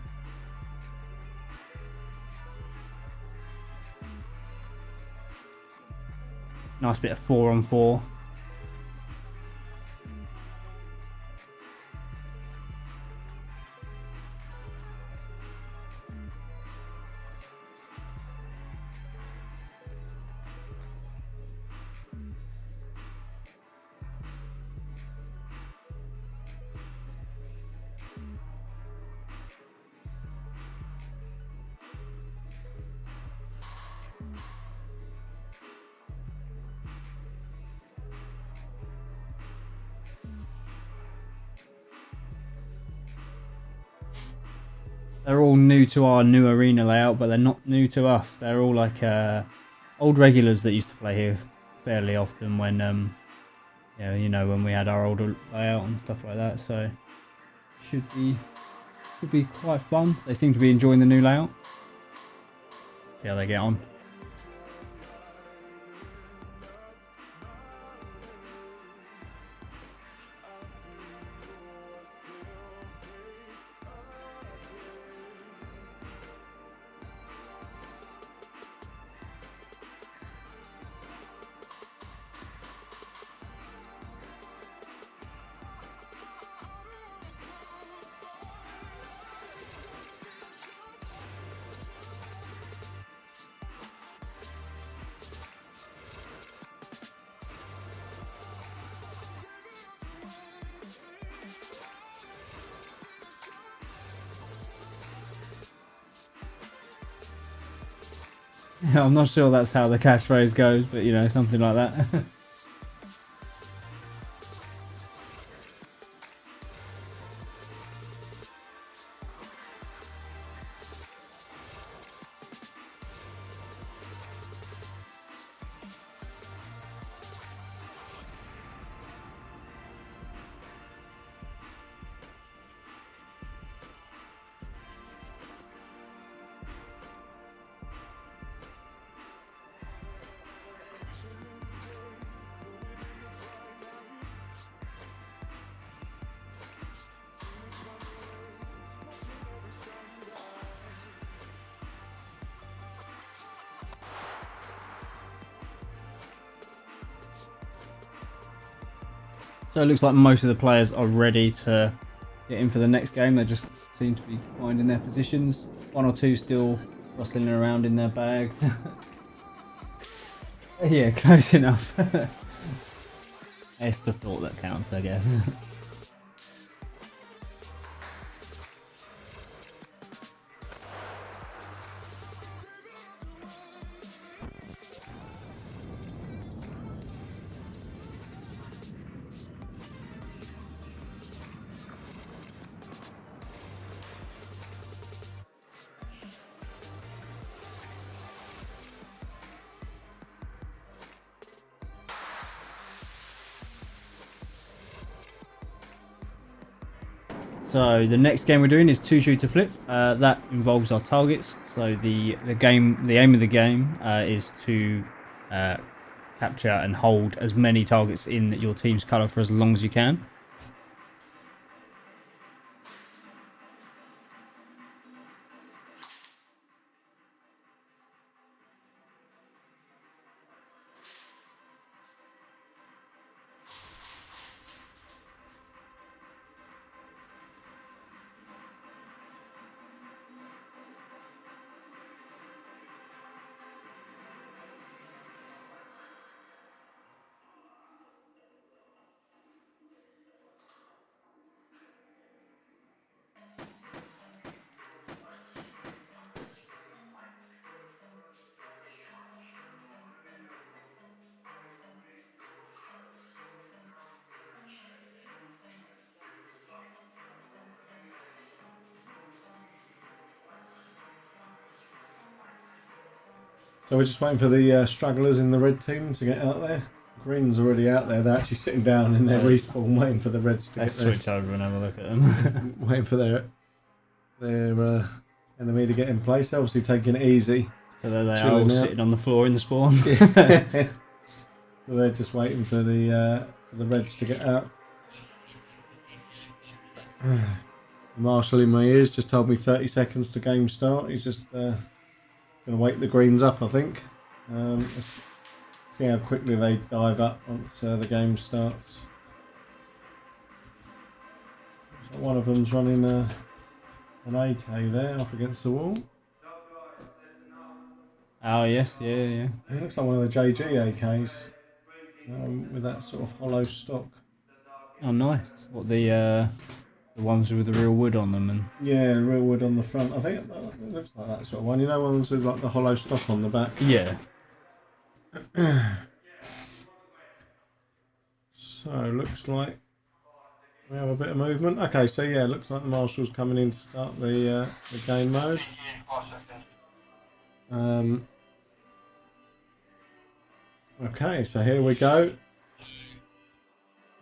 Nice bit of 4-on-4. They're all new to our new arena layout, but they're not new to us. They're all like old regulars that used to play here fairly often when, yeah, you know, when we had our older layout and stuff like that. So should be quite fun. They seem to be enjoying the new layout. See how they get on. I'm not sure that's how the catchphrase goes, but you know, something like that. So it looks like most of the players are ready to get in for the next game. They just seem to be finding their positions. One or two still rustling around in their bags. Yeah, close enough. It's the thought that counts, I guess. So the next game we're doing is 2-shooter flip. That involves our targets. So the aim of the game is to capture and hold as many targets in your team's colour for as long as you can. So we're just waiting for the stragglers in the red team to get out there. Green's already out there. They're actually sitting down in their respawn, waiting for the reds to Let's get there. switch over and have a look at them. Waiting for their enemy to get in place. They're obviously taking it easy. So there they are, Chilling all out. sitting on the floor in the spawn. So they're just waiting for the reds to get out. The marshal in my ears just told me 30 seconds to game start. He's just going to wake the greens up, I think. Let's see how quickly they dive up once the game starts. So one of them's running an AK there up against the wall. Oh yes, yeah. It looks like one of the JG AKs with that sort of hollow stock. Oh nice. What the ones with the real wood on them and Yeah, real wood on the front. I think it looks like that sort of one. You know, ones with like the hollow stock on the back. yeah. So looks like we have a bit of movement. Okay, so yeah, looks like the marshal's coming in to start the game mode. Okay, so here we go.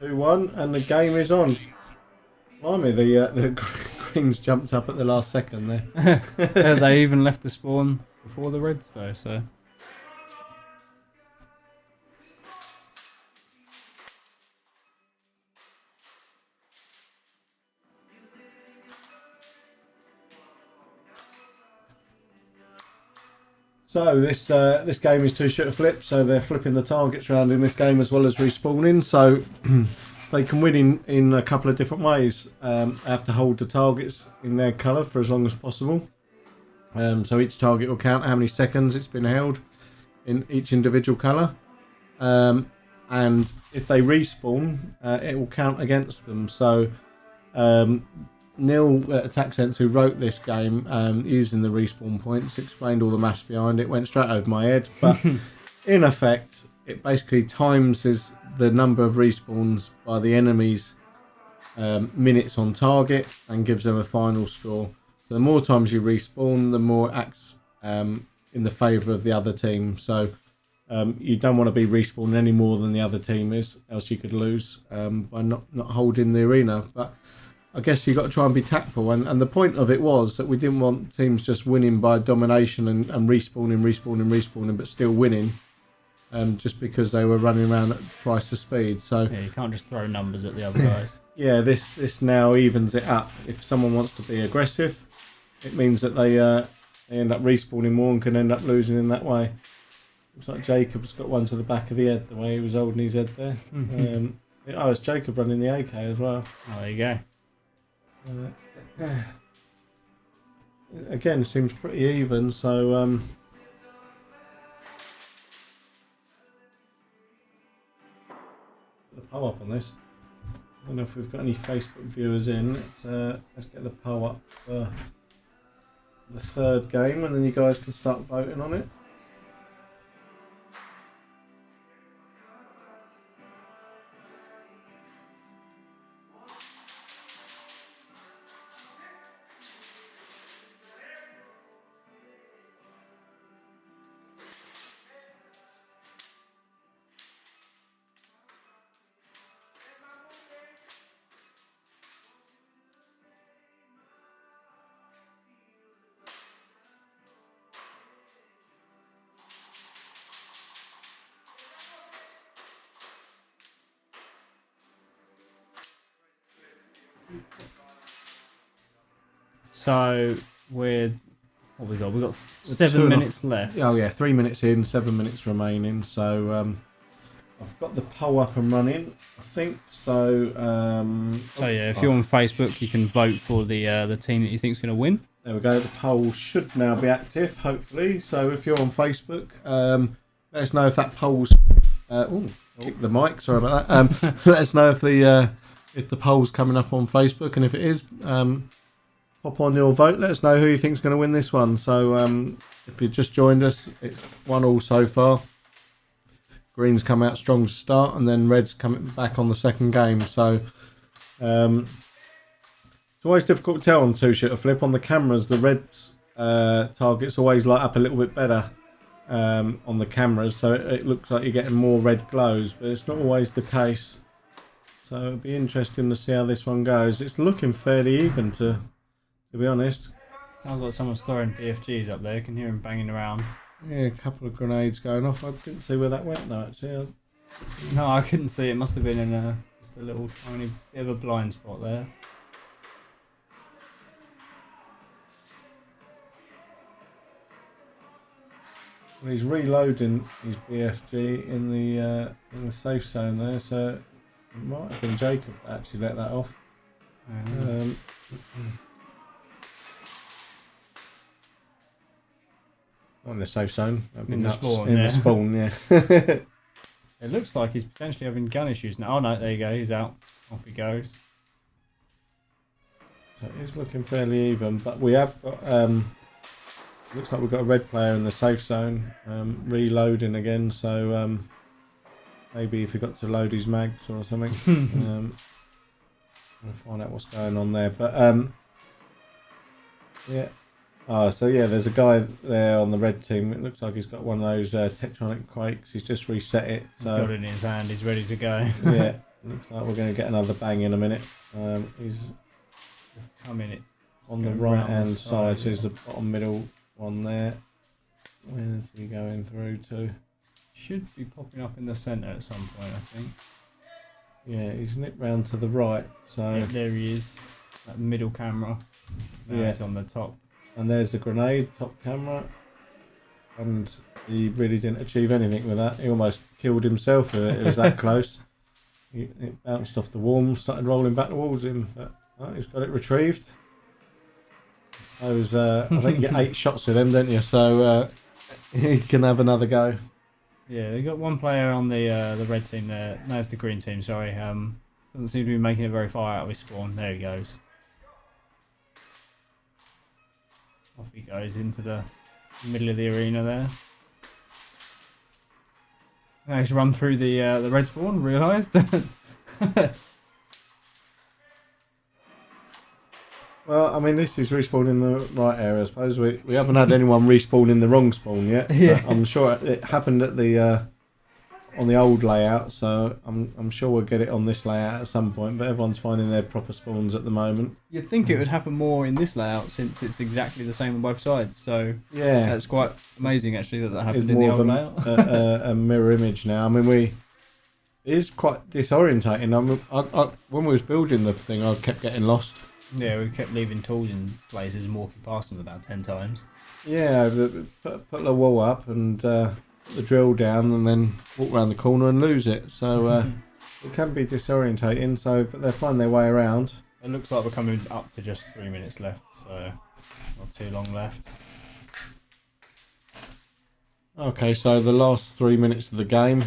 2-1, and the game is on. Blimey, the greens jumped up at the last second there. Yeah, they even left the spawn before the reds though, so. So this game is 2-shooter flip, so they're flipping the targets around in this game as well as respawning. So they can win in a couple of different ways. They have to hold the targets in their colour for as long as possible. So each target will count how many seconds it's been held in each individual colour. And if they respawn, it will count against them. So Neil Attack Sense, who wrote this game using the respawn points, explained all the maths behind it, went straight over my head. But in effect, it basically times the number of respawns by the enemy's minutes on target and gives them a final score. So the more times you respawn, the more it acts in the favour of the other team. So you don't want to be respawning any more than the other team is, else you could lose by not holding the arena. But I guess you've got to try and be tactful, and the point of it was that we didn't want teams just winning by domination and respawning, but still winning, just because they were running around at twice the speed. So Yeah, you can't just throw numbers at the other guys. yeah, this now evens it up. If someone wants to be aggressive, it means that they end up respawning more and can end up losing in that way. Looks like Jacob's got one to the back of the head, the way he was holding his head there. Oh, it's Jacob running the AK as well. Oh, there you go. Again, seems pretty even, so put the poll up on this. I don't know if we've got any Facebook viewers in. Let's get the poll up for the third game, and then you guys can start voting on it. So we're what we got? We got 7 minutes left. Oh yeah, 3 minutes in, 7 minutes remaining. So I've got the poll up and running, I think. So So yeah, if you're on Facebook, you can vote for the team that you think is going to win. there we go. The poll should now be active, hopefully. So if you're on Facebook, let us know if that poll's. Kick the mic. Sorry about that. Let us know if the poll's coming up on Facebook, and if it is, pop on your vote. Let us know who you think's going to win this one. So if you just joined us, it's 1-1 so far. Green's come out strong to start, and then Red's coming back on the second game. So it's always difficult to tell on two-shooter flip. On the cameras, the Red's targets always light up a little bit better on the cameras, so it looks like you're getting more red glows, but it's not always the case. So it'll be interesting to see how this one goes. It's looking fairly even, to be honest. Sounds like someone's throwing BFGs up there. You can hear them banging around. Yeah, a couple of grenades going off. I didn't see where that went though, actually. No, I couldn't see. It must have been in just a little tiny bit of a blind spot there. Well, he's reloading his BFG in the safe zone there, so it might have been Jacob that actually let that off. Not in the safe zone. In the spawn, in yeah. the spawn, yeah. It looks like he's potentially having gun issues now. Oh no, there you go. He's out. Off he goes. So it's looking fairly even, but we have got. Looks like we've got a red player in the safe zone, reloading again. So maybe if he got to load his mags or something, we'll find out what's going on there. But yeah. Oh, so yeah, there's a guy there on the red team. It looks like he's got one of those Tectonic Quakes. He's just reset it. So He's got it in his hand. He's ready to go. yeah, looks like we're going to get another bang in a minute. He's Just come in it. on the right hand side, so he's the bottom middle one there. Where's he going through to? Should be popping up in the centre at some point, I think. Yeah, he's nipped round to the right. So Yeah, there he is. That middle camera. Now Yeah. he's on the top. and there's the grenade top camera, and he really didn't achieve anything with that. He almost killed himself. It was that close. It bounced off the wall and started rolling back towards him, but he's got it retrieved. I think you get 8 shots with him, don't you? So he can have another go. Yeah, they got one player on the red team there. No, it's the green team. Sorry. Doesn't seem to be making it very far out of his spawn. There he goes. Off he goes into the middle of the arena there. Now he's run through the red spawn. Realised. Well, I mean, this is respawn in the right area, I suppose. We haven't had anyone respawn in the wrong spawn yet. Yeah. I'm sure it happened at the on the old layout, so I'm sure we'll get it on this layout at some point. But everyone's finding their proper spawns at the moment. You'd think it would happen more in this layout since it's exactly the same on both sides. So Yeah, that's quite amazing actually that it's happened in the more of old layout. a mirror image now. I mean, it is quite disorientating. I when we was building the thing, I kept getting lost. Yeah, we kept leaving tools in places and walking past them about 10 times. Yeah, put the wall up and put the drill down, and then walk around the corner and lose it. So It can be disorientating, so but they'll find their way around. It looks like we're coming up to just 3 minutes left, so not too long left. Okay, so the last 3 minutes of the game.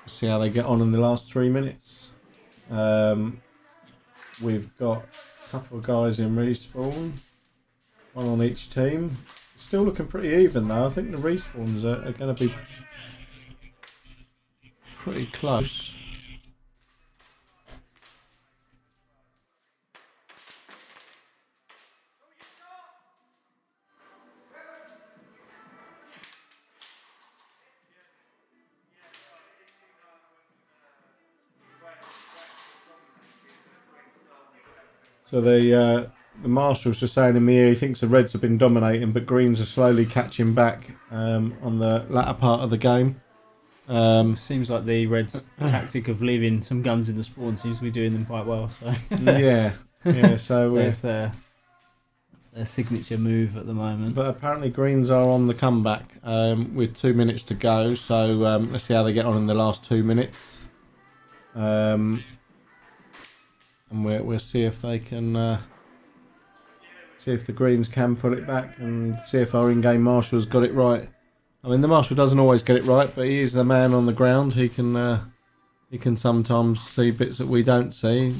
See how they get on in the last 3 minutes. We've got a couple of guys in respawn, one on each team. Still looking pretty even though. I think the respawns are going to be pretty close. So the marshal's just saying in the ear he thinks the Reds have been dominating, but Greens are slowly catching back on the latter part of the game. Seems like the Reds' tactic of leaving some guns in the spawn seems to be doing them quite well. So yeah. So that's their signature move at the moment. But apparently Greens are on the comeback with 2 minutes to go. So let's see how they get on in the last 2 minutes. And we'll see if they can see if the Greens can pull it back and see if our in-game marshal's got it right. I mean, the marshal doesn't always get it right, but he is the man on the ground. He can sometimes see bits that we don't see.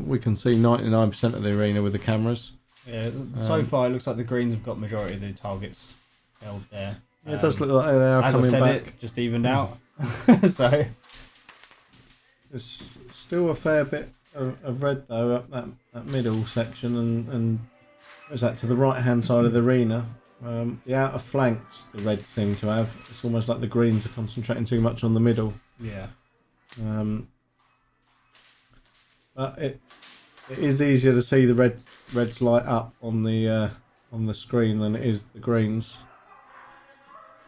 We can see 99% of the arena with the cameras. Yeah, so far it looks like the Greens have got majority of the targets held there. It does look like they are as coming I said, back. it just evened out. So there's still a fair bit of red though up that middle section, and where's that, to the right hand side of the arena. The outer flanks the Reds seem to have. It's almost like the Greens are concentrating too much on the middle. yeah. But it is easier to see the Reds light up on the screen than it is the Greens.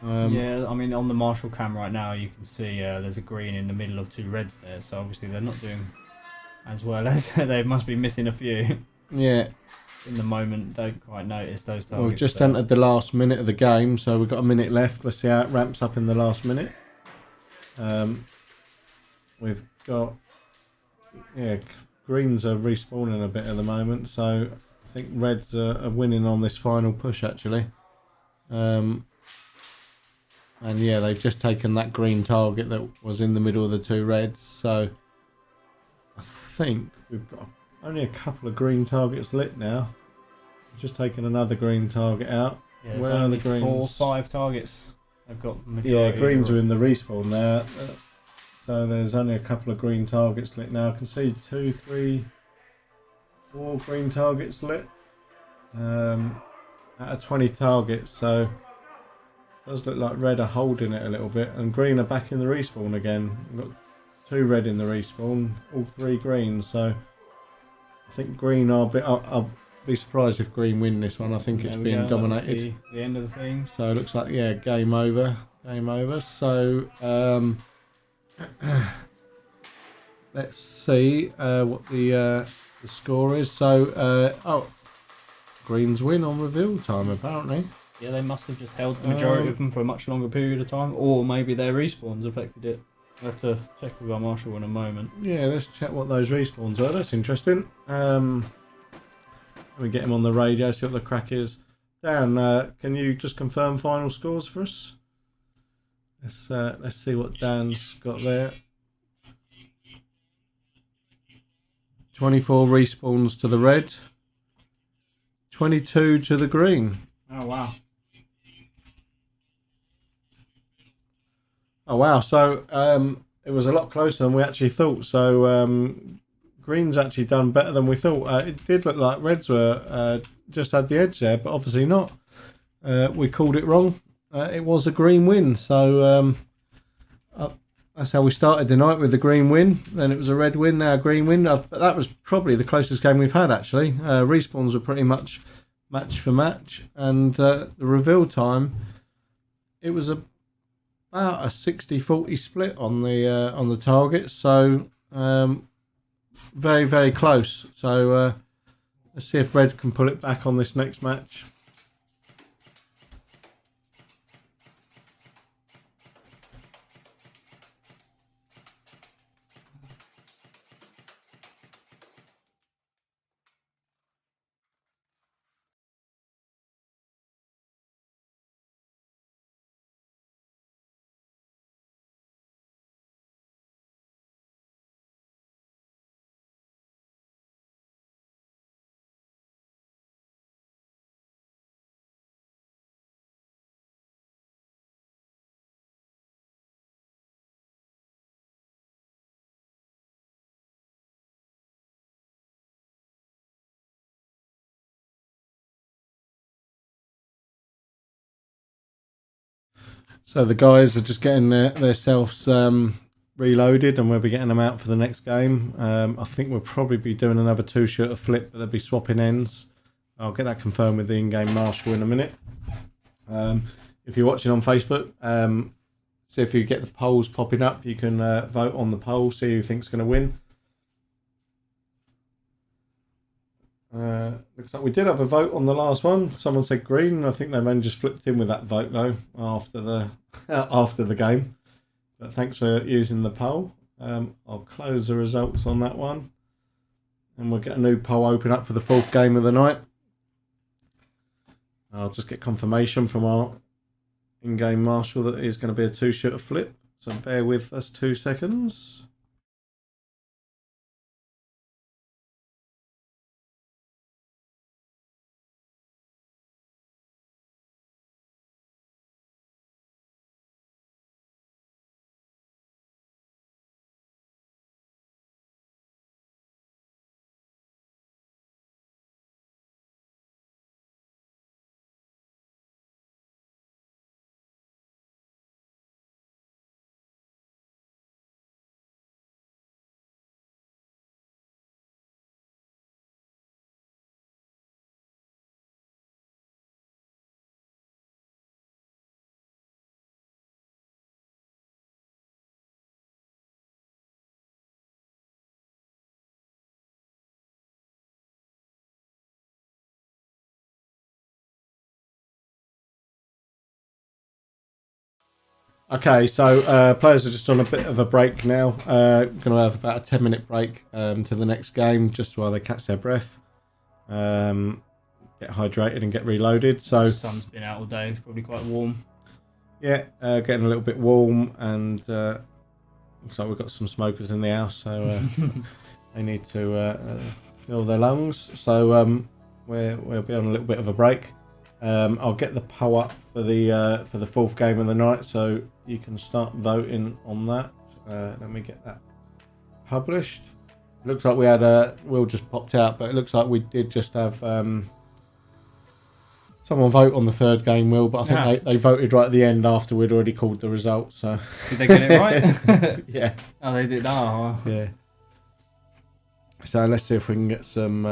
Yeah, I mean on the Marshall cam right now you can see there's a green in the middle of two Reds there, so obviously they're not doing as well as they must be missing a few. Yeah. In the moment, don't quite notice those targets. Well, we've just entered the last minute of the game, so we've got a minute left. Let's see how it ramps up in the last minute. We've got, Greens are respawning a bit at the moment, so I think Reds are winning on this final push actually. And yeah, they've just taken that green target that was in the middle of the two Reds, so I think we've got only a couple of green targets lit now. Just taken another green target out. Yeah, where are the Greens? 4 or 5 targets. They've got majority. Yeah, Greens are in the respawn now. So there's only a couple of green targets lit now. I can see 2, 3, 4 green targets lit. Out of 20 targets, so it does look like Red are holding it a little bit, and Green are back in the respawn again. We've got 2 Red in the respawn, all 3 Greens, so I think Green are a bit. I'll be surprised if Green win this one. I think it's being dominated. The end of the thing. So it looks like, yeah, game over. Game over. So let's see what the score is. So Greens win on reveal time apparently. Yeah, they must have just held the majority of them for a much longer period of time, or maybe their respawns affected it. We'll have to check with our marshal in a moment. Yeah, let's check what those respawns are. That's interesting. We get him on the radio, see what the crack is. Dan, can you just confirm final scores for us? Let's see what Dan's got there. 24 respawns to the red, 22 to the green. Oh wow! Oh wow! So it was a lot closer than we actually thought. So Green's actually done better than we thought. It did look like Reds were just had the edge there, but obviously not. We called it wrong. It was a green win. So that's how we started the night, with the green win. Then it was a red win, now a green win. But that was probably the closest game we've had actually. Respawns were pretty much match for match, and the reveal time, it was about a 60-40 split on the targets. So very, very close. So let's see if Red can pull it back on this next match. So the guys are just getting their selves reloaded, and we'll be getting them out for the next game. I think we'll probably be doing another 2-shooter flip, but they'll be swapping ends. I'll get that confirmed with the in-game marshal in a minute. If you're watching on Facebook, see if you get the polls popping up. You can vote on the poll, see who you think's going to win. Looks like we did have a vote on the last one. Someone said green. I think they've only just flipped in with that vote though after the game. But thanks for using the poll. I'll close the results on that one, and we'll get a new poll open up for the 4th game of the night. I'll just get confirmation from our in-game marshal that it is going to be a 2-shooter flip. So bear with us 2 seconds. Okay, so players are just on a bit of a break now. Going to have about a 10-minute break to the next game, just while they catch their breath, get hydrated and get reloaded. So The sun's been out all day. It's probably quite warm. yeah, getting a little bit warm, and looks like we've got some smokers in the house, so they need to fill their lungs. So we'll be on a little bit of a break. I'll get the poll up for the 4th game of the night, so you can start voting on that. Let me get that published. It looks like we had Will just popped out, but it looks like we did just have someone vote on the 3rd game, Will. But I think they voted right at the end after we'd already called the results. So Did they get it right? yeah, Oh, they did. Oh, yeah. So let's see if we can get some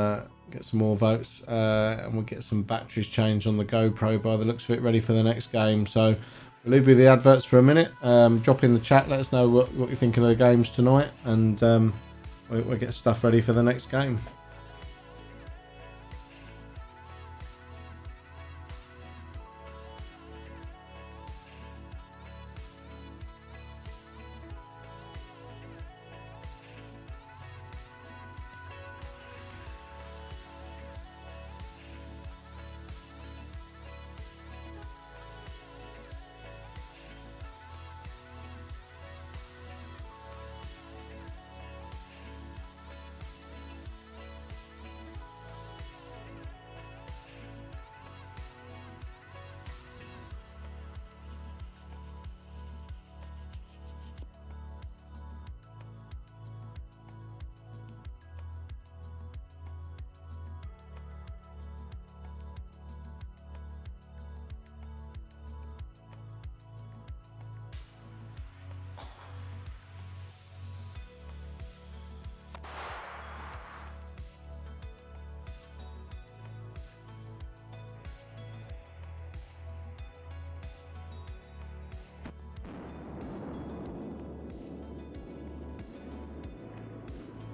more votes, and we'll get some batteries changed on the GoPro by the looks of it, ready for the next game. So we'll leave you the adverts for a minute. Drop in the chat, let us know what you're thinking of the games tonight, and we'll get stuff ready for the next game.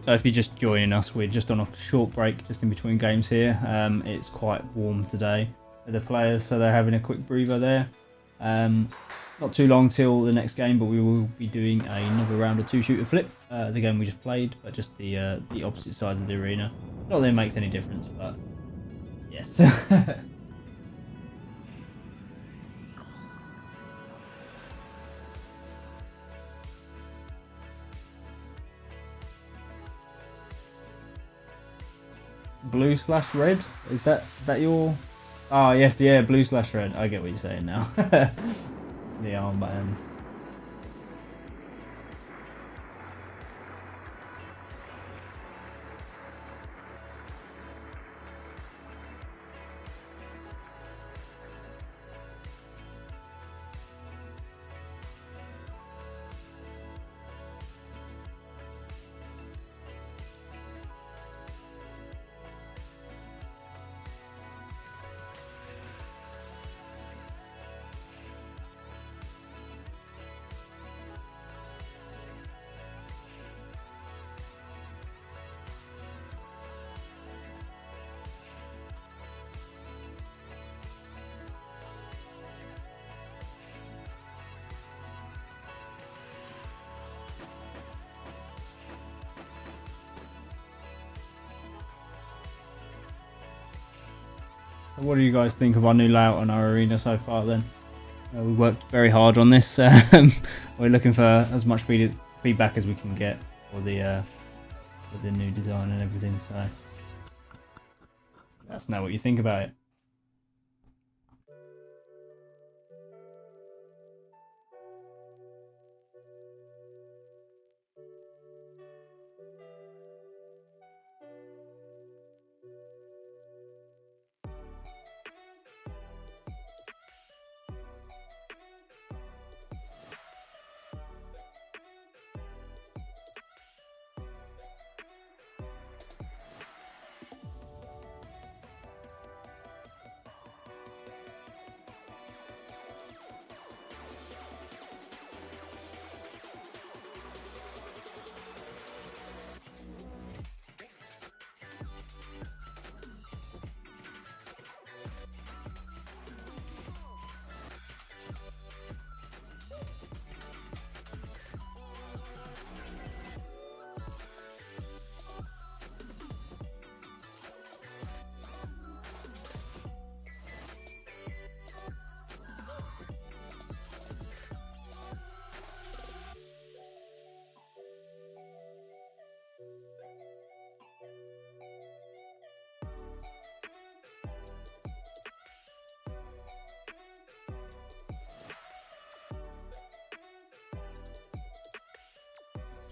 So if you're just joining us, we're just on a short break just in between games here. It's quite warm today for the players, so they're having a quick breather there. Not too long till the next game, but we will be doing another round of 2-shooter flip. The game we just played, but just the opposite sides of the arena. Not that it makes any difference, but yes. Blue/red? Is that your... Oh yes, yeah, blue/red. I get what you're saying now. The arm buttons. what do you guys think of our new layout on our arena so far then? We worked very hard on this. We're looking for as much feedback as we can get for the new design and everything, so let us know what you think about it.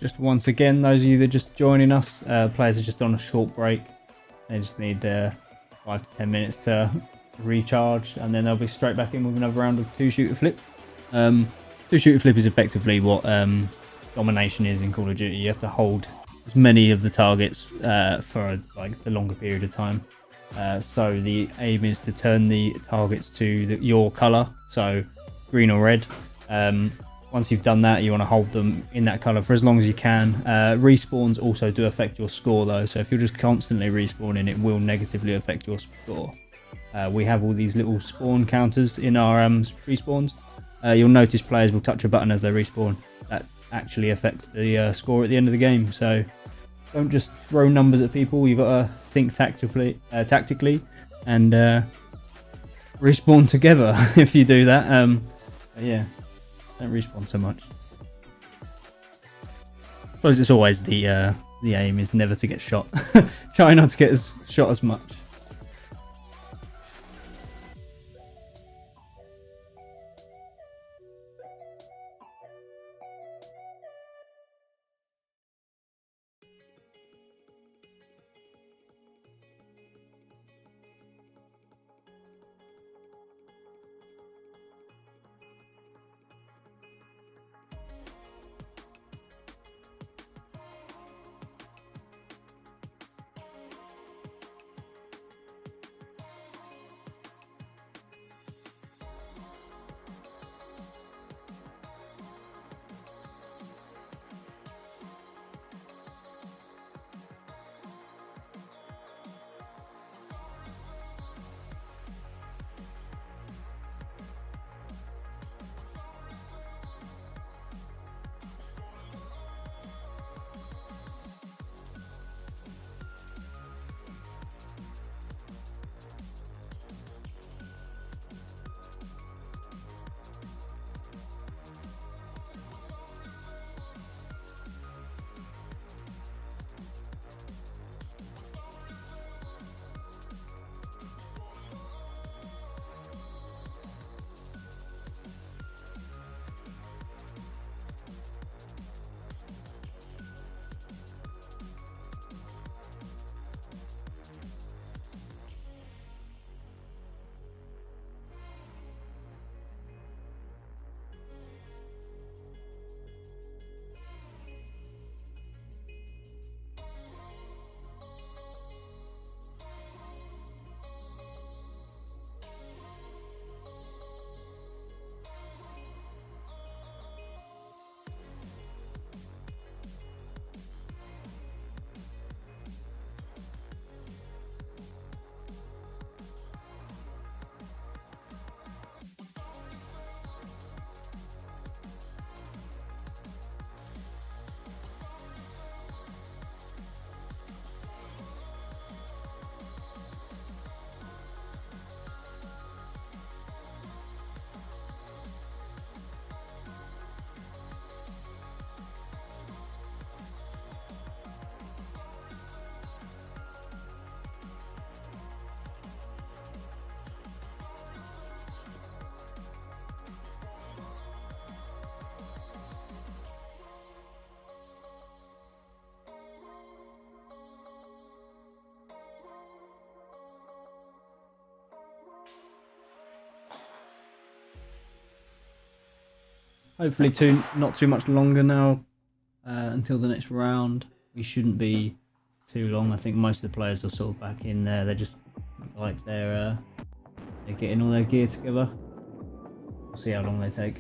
Just once again, those of you that are just joining us, players are just on a short break. They just need 5 to 10 minutes to recharge, and then they'll be straight back in with another round of 2-shooter flip. 2-shooter flip is effectively what domination is in Call of Duty. You have to hold as many of the targets for like the longer period of time. So the aim is to turn the targets to your colour, so green or red. Once you've done that, you want to hold them in that colour for as long as you can. Respawns also do affect your score though, so if you're just constantly respawning, it will negatively affect your score. We have all these little spawn counters in our respawns. You'll notice players will touch a button as they respawn. That actually affects the score at the end of the game, so don't just throw numbers at people. You've got to think tactically and respawn together if you do that. Yeah. Don't respawn so much. I suppose it's always the aim is never to get shot. Try not to get shot as much. hopefully not too much longer now until the next round. We shouldn't be too long. I think most of the players are sort of back in there. They're just like they're getting all their gear together. We'll see how long they take.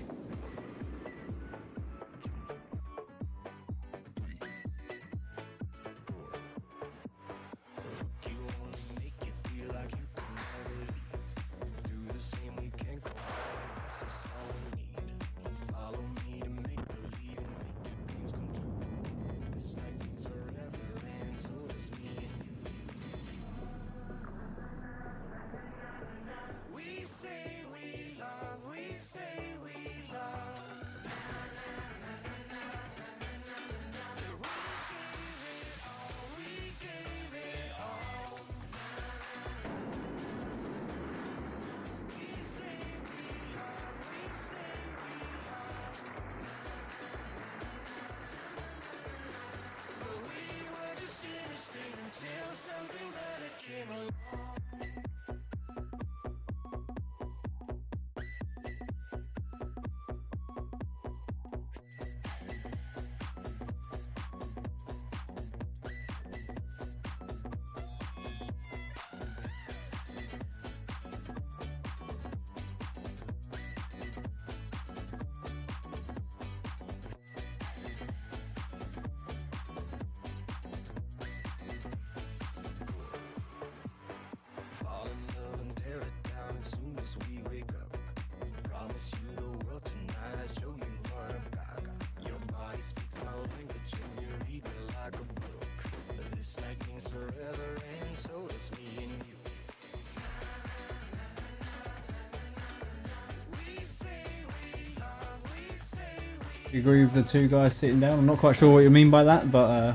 You agree with the two guys sitting down? I'm not quite sure what you mean by that, but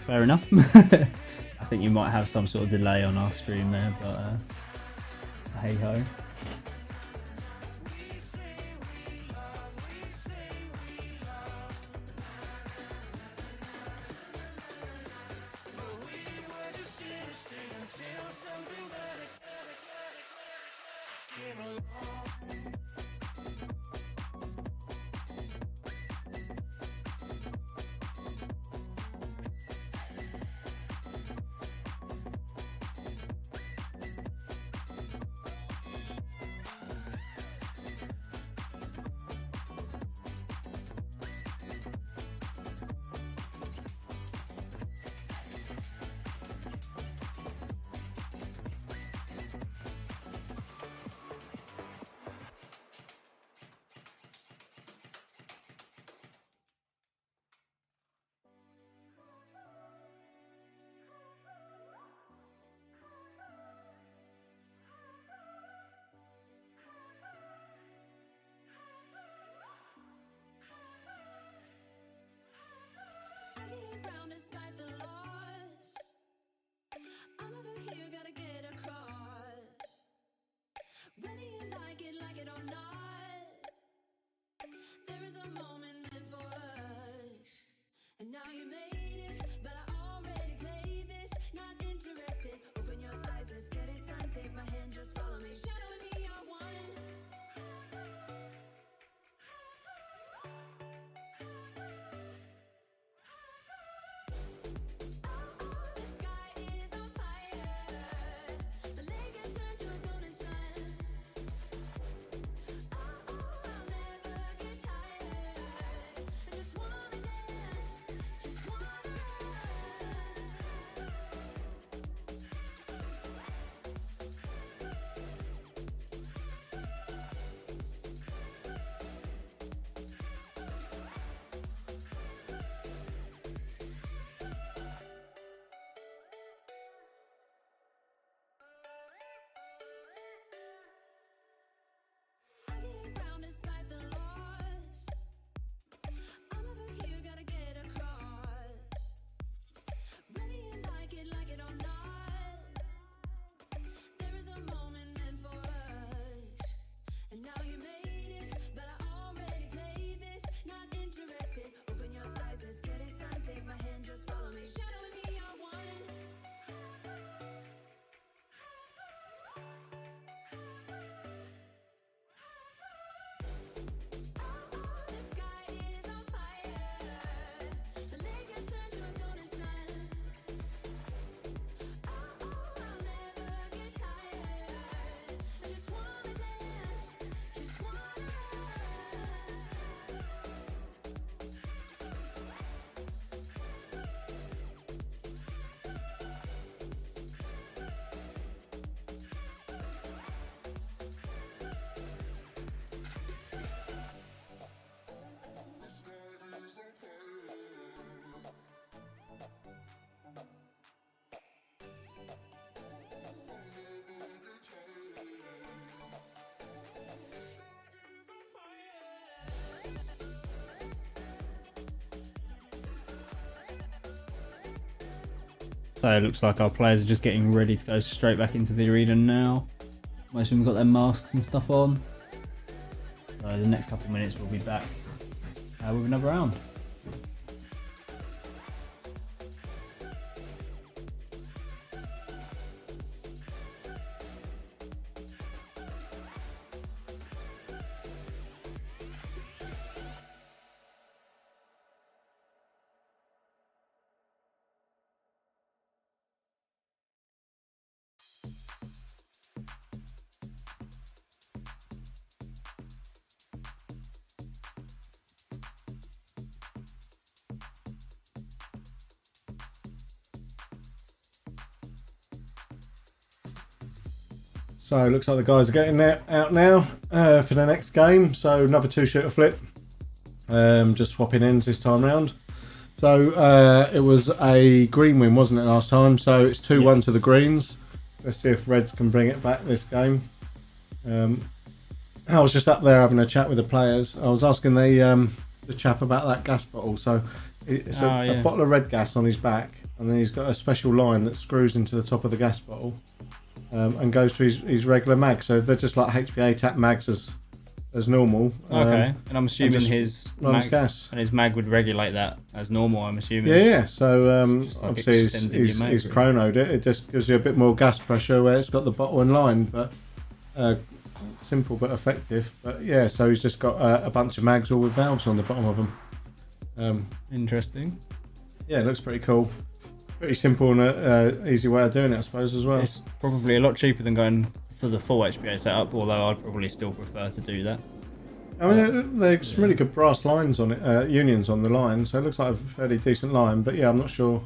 fair enough. I think you might have some sort of delay on our stream there, but hey ho. So it looks like our players are just getting ready to go straight back into the arena now. Most of them got their masks and stuff on. So the next couple of minutes we'll be back with another round. So it looks like the guys are getting out now for the next game. So another 2-shooter flip. Just swapping ends this time round. So it was a green win, wasn't it, last time? So it's 2-1 Yes. to the greens. Let's see if Reds can bring it back this game. I was just up there having a chat with the players. I was asking the chap about that gas bottle. So it's a bottle of red gas on his back, and then he's got a special line that screws into the top of the gas bottle. And goes to his regular mag, so they're just like HPA tap mags as normal. Okay, and I'm assuming his runs mag, gas. and his mag would regulate that as normal. I'm assuming. Yeah. So Just like obviously extending your mag, he's really. chronoed it. It just gives you a bit more gas pressure where it's got the bottle in line, but simple but effective. But yeah, so he's just got a bunch of mags all with valves on the bottom of them. Interesting. Yeah, it looks pretty cool. Pretty simple and easy way of doing it, I suppose, as well. It's probably a lot cheaper than going for the full HPA setup, although I'd probably still prefer to do that. I mean, there's some really good brass lines on it, unions on the line, so it looks like a fairly decent line. But yeah, I'm not sure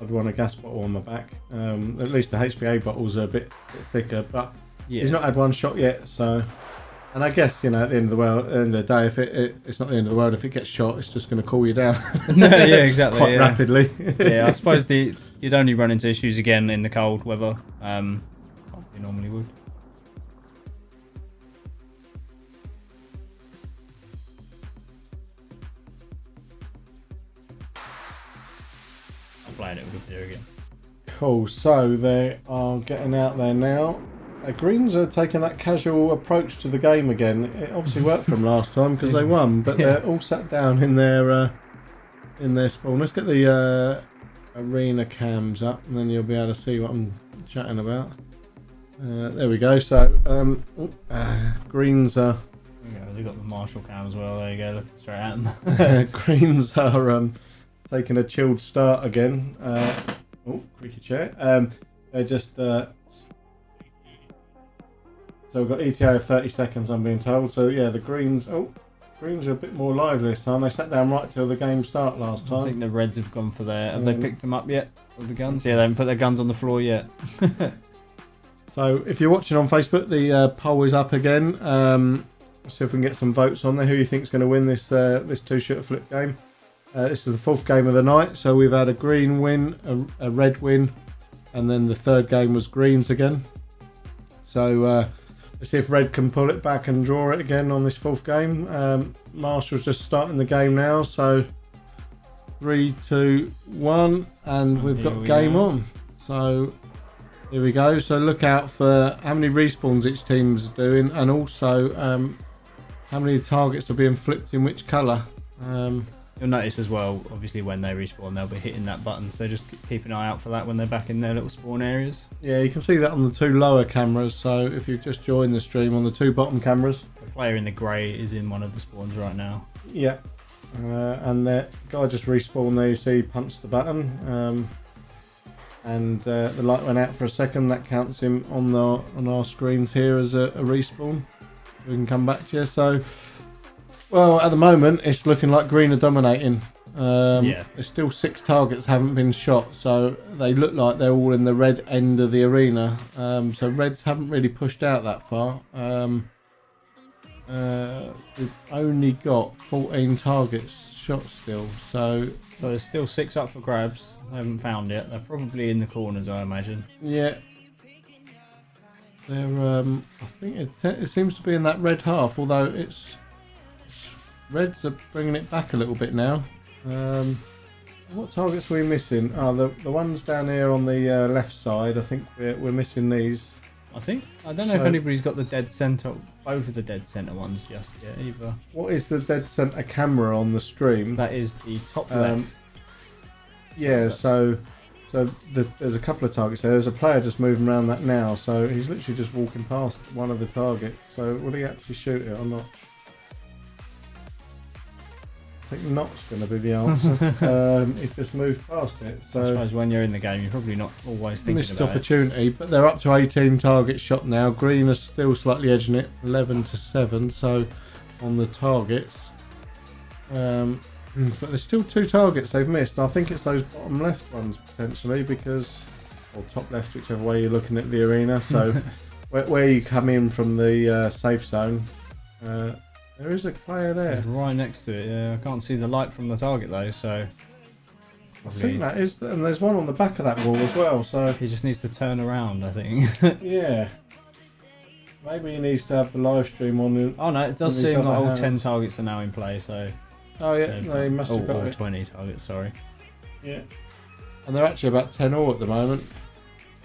I'd want a gas bottle on my back. At least the HPA bottles are a bit thicker, but Yeah. he's not had one shot yet. So, and I guess at the end of the world, end of the day, if it's not the end of the world if it gets shot, it's just going to cool you down. Yeah, exactly. quite yeah. rapidly. Yeah, I suppose you'd only run into issues again in the cold weather. You normally would. I'm playing it with you again. Cool. So they are getting out there now. Greens are taking that casual approach to the game again. It obviously worked for them last time because they won, but they're all sat down in their spawn. Let's get the arena cams up, and then you'll be able to see what I'm chatting about. There we go. So greens are Yeah, they've got the Marshall cam as well. There you go, looking straight at them. greens are taking a chilled start again. Creaky chair. They're just so we've got ETA of 30 seconds, I'm being told. So yeah, the greens are a bit more lively this time. They sat down right till the game start last I time. think the Reds have gone for their. Have they picked them up yet with the guns? Yeah, they haven't put their guns on the floor yet. So if you're watching on Facebook, the poll is up again. See if we can get some votes on there. Who you think's going to win this 2-shooter flip game? This is the fourth game of the night. So we've had a green win, a red win, and then the third game was greens again. So let's see if red can pull it back and draw it again on this fourth game. Marshall's just starting the game now. So 3, 2, 1, and we've got game on. So here we go. So look out for how many respawns each team's doing, and also how many targets are being flipped in which colour. You'll notice as well, obviously, when they respawn, they'll be hitting that button. So just keep an eye out for that when they're back in their little spawn areas. Yeah, you can see that on the 2 lower cameras. So if you've just joined the stream, on the 2 bottom cameras. The player in the grey is in one of the spawns right now. Yeah. And the guy just respawned there, you see, punched the button. And the light went out for a second. That counts him on our screens here as a respawn. We can come back to you. So, well, at the moment, it's looking like green are dominating. There's still 6 targets haven't been shot, so they look like they're all in the red end of the arena. So Reds haven't really pushed out that far. We've only got 14 targets shot still, so there's still 6 up for grabs. I haven't found yet. They're probably in the corners, I imagine. yeah. They're I think it seems to be in that red half, although it's Reds are bringing it back a little bit now. What targets are we missing? Oh, the ones down here on the left side. I think we're missing these. I think. I don't know if anybody's got the dead centre, both of the dead centre ones just yet either. What is the dead centre camera on the stream? That is the top left. Yeah, so there's a couple of targets there. There's a player just moving around that now, so he's literally just walking past one of the targets. So will he actually shoot it or not? I think not's going to be the answer. He just moved past it. So I suppose when you're in the game, you're probably not always thinking missed about opportunity, but they're up to 18 targets shot now. Green are still slightly edging it, 11-7. So on the targets, but there's still 2 targets they've missed. And I think it's those bottom left ones potentially, because or top left, whichever way you're looking at the arena. So where you come in from the safe zone. There is a player there. it. Right next to it. Yeah, I can't see the light from the target though, so I think that is, and there's one on the back of that wall as well. So he just needs to turn around, I think. yeah, maybe he needs to have the live stream on. Oh no, it does on his seem like other all 10 hands. targets are now in play. So Oh yeah, no, he must have got all it. 20 targets. Sorry. Yeah, and they're actually about 10 all at the moment.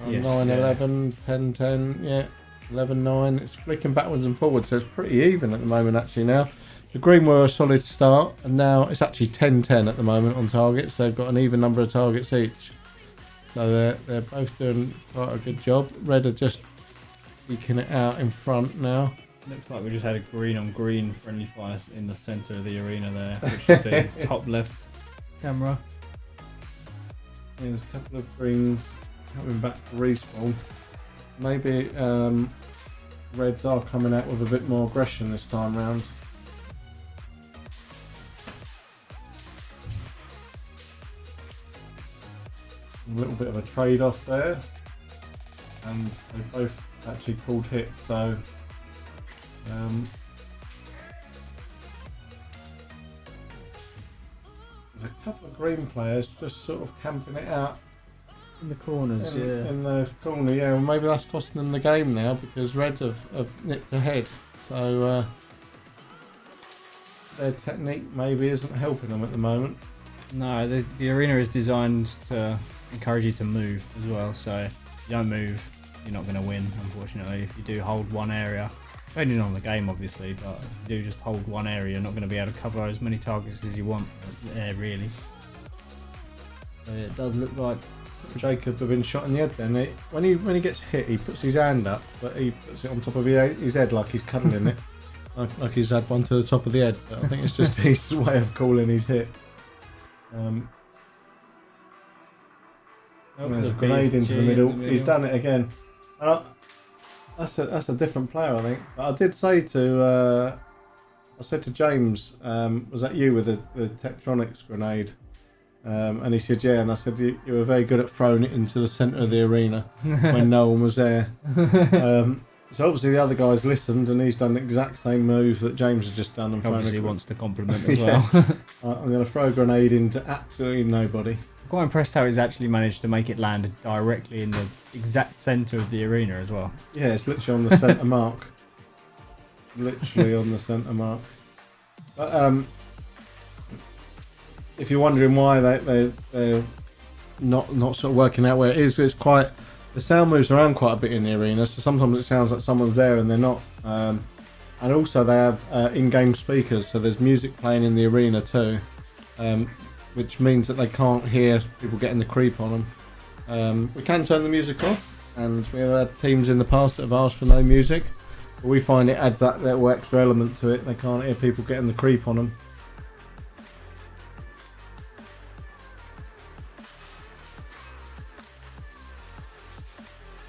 Yes, 9, yeah. 11, 10, 10, yeah, 11, 9. It's flicking backwards and forwards, so it's pretty even at the moment actually now. The green were a solid start, and now it's actually 10-10 at the moment on targets. They've got an even number of targets each. So they're both doing quite a good job. Red are just eking it out in front now. Looks like we just had a green on green friendly fire in the centre of the arena there, which is the top left camera. There's a couple of greens coming back to respawn. Maybe Reds are coming out with a bit more aggression this time round. A little bit of a trade-off there, and they both actually called hit. So there's a couple of green players just sort of camping it out In the corners, in the corner. Yeah, well, maybe that's costing them the game now because Red have nipped ahead. So their technique maybe isn't helping them at the moment. No, the arena is designed to encourage you to move as well. So if you don't move, you're not going to win, unfortunately. If you do hold one area, depending on the game, obviously, but if you do just hold one area, you're not going to be able to cover as many targets as you want there, really. So it does look like Jacob have been shot in the head. Then when he gets hit, he puts his hand up, but he puts it on top of his head like he's cuddling it, like he's had one to the top of the head. But I think it's just his way of calling his hit. There's a grenade into the middle. He's done it again. And that's a different player, I think. But I did say to James, was that you with the Tektronix grenade? And he said, yeah. And I said, you were very good at throwing it into the centre of the arena when no one was there. So obviously the other guy's listened, and he's done the exact same move that James has just done. And obviously wants the compliment as well. I'm going to throw a grenade into absolutely nobody. Quite impressed how he's actually managed to make it land directly in the exact centre of the arena as well. Yeah, it's literally on the centre mark. Literally on the centre mark. But if you're wondering why they're not sort of working out where it is, it's quite, the sound moves around quite a bit in the arena, so sometimes it sounds like someone's there and they're not. And also they have in-game speakers, so there's music playing in the arena too, which means that they can't hear people getting the creep on them. We can turn the music off, and we have had teams in the past that have asked for no music, but we find it adds that little extra element to it. They can't hear people getting the creep on them.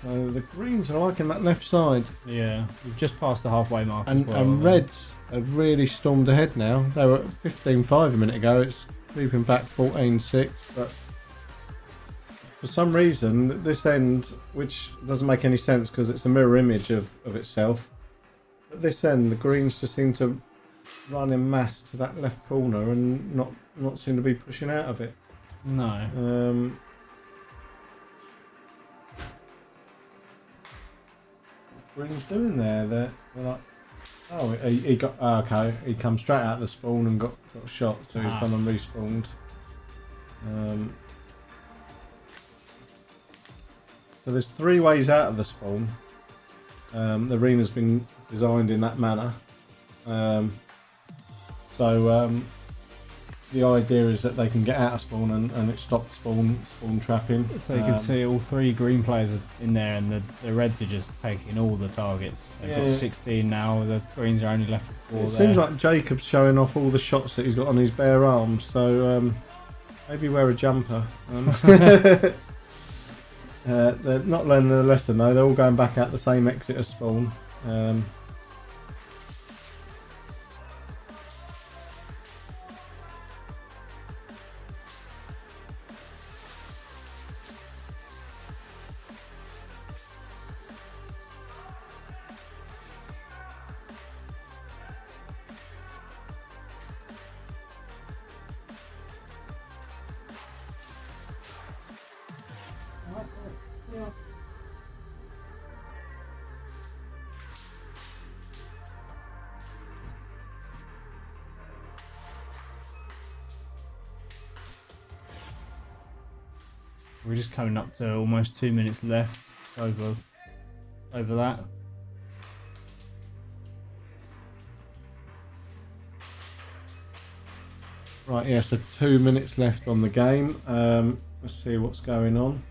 So the Greens are liking that left side. Yeah, we've just passed the halfway mark. And, as well, and Reds have really stormed ahead now. They were at 15-5 a minute ago. It's creeping back 14-6. But for some reason, this end, which doesn't make any sense because it's a mirror image of itself, at this end, the Greens just seem to run en masse to that left corner and not seem to be pushing out of it. No. Green's doing there? They're like, oh, he got okay. He come straight out of the spawn and got shot, so he's gone and respawned. So there's 3 ways out of the spawn. The arena's been designed in that manner. The idea is that they can get out of spawn and it stops spawn trapping. So you can see all 3 green players are in there, and the reds are just taking all the targets. They've got 16 now. The greens are only left with 4. It seems like Jacob's showing off all the shots that he's got on his bare arms. So maybe wear a jumper. They're not learning the lesson though. They're all going back out the same exit as spawn. We're just coming up to almost 2 minutes left over that. Right, yeah, so 2 minutes left on the game. Let's see what's going on.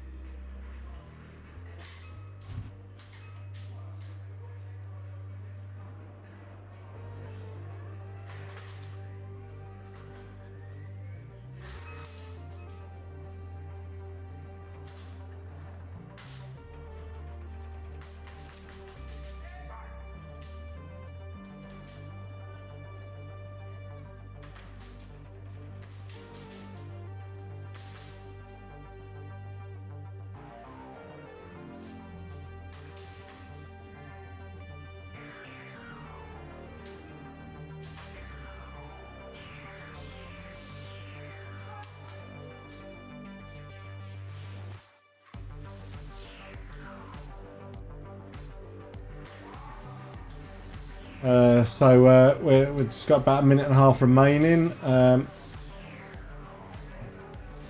We've just got about 1.5 minutes remaining.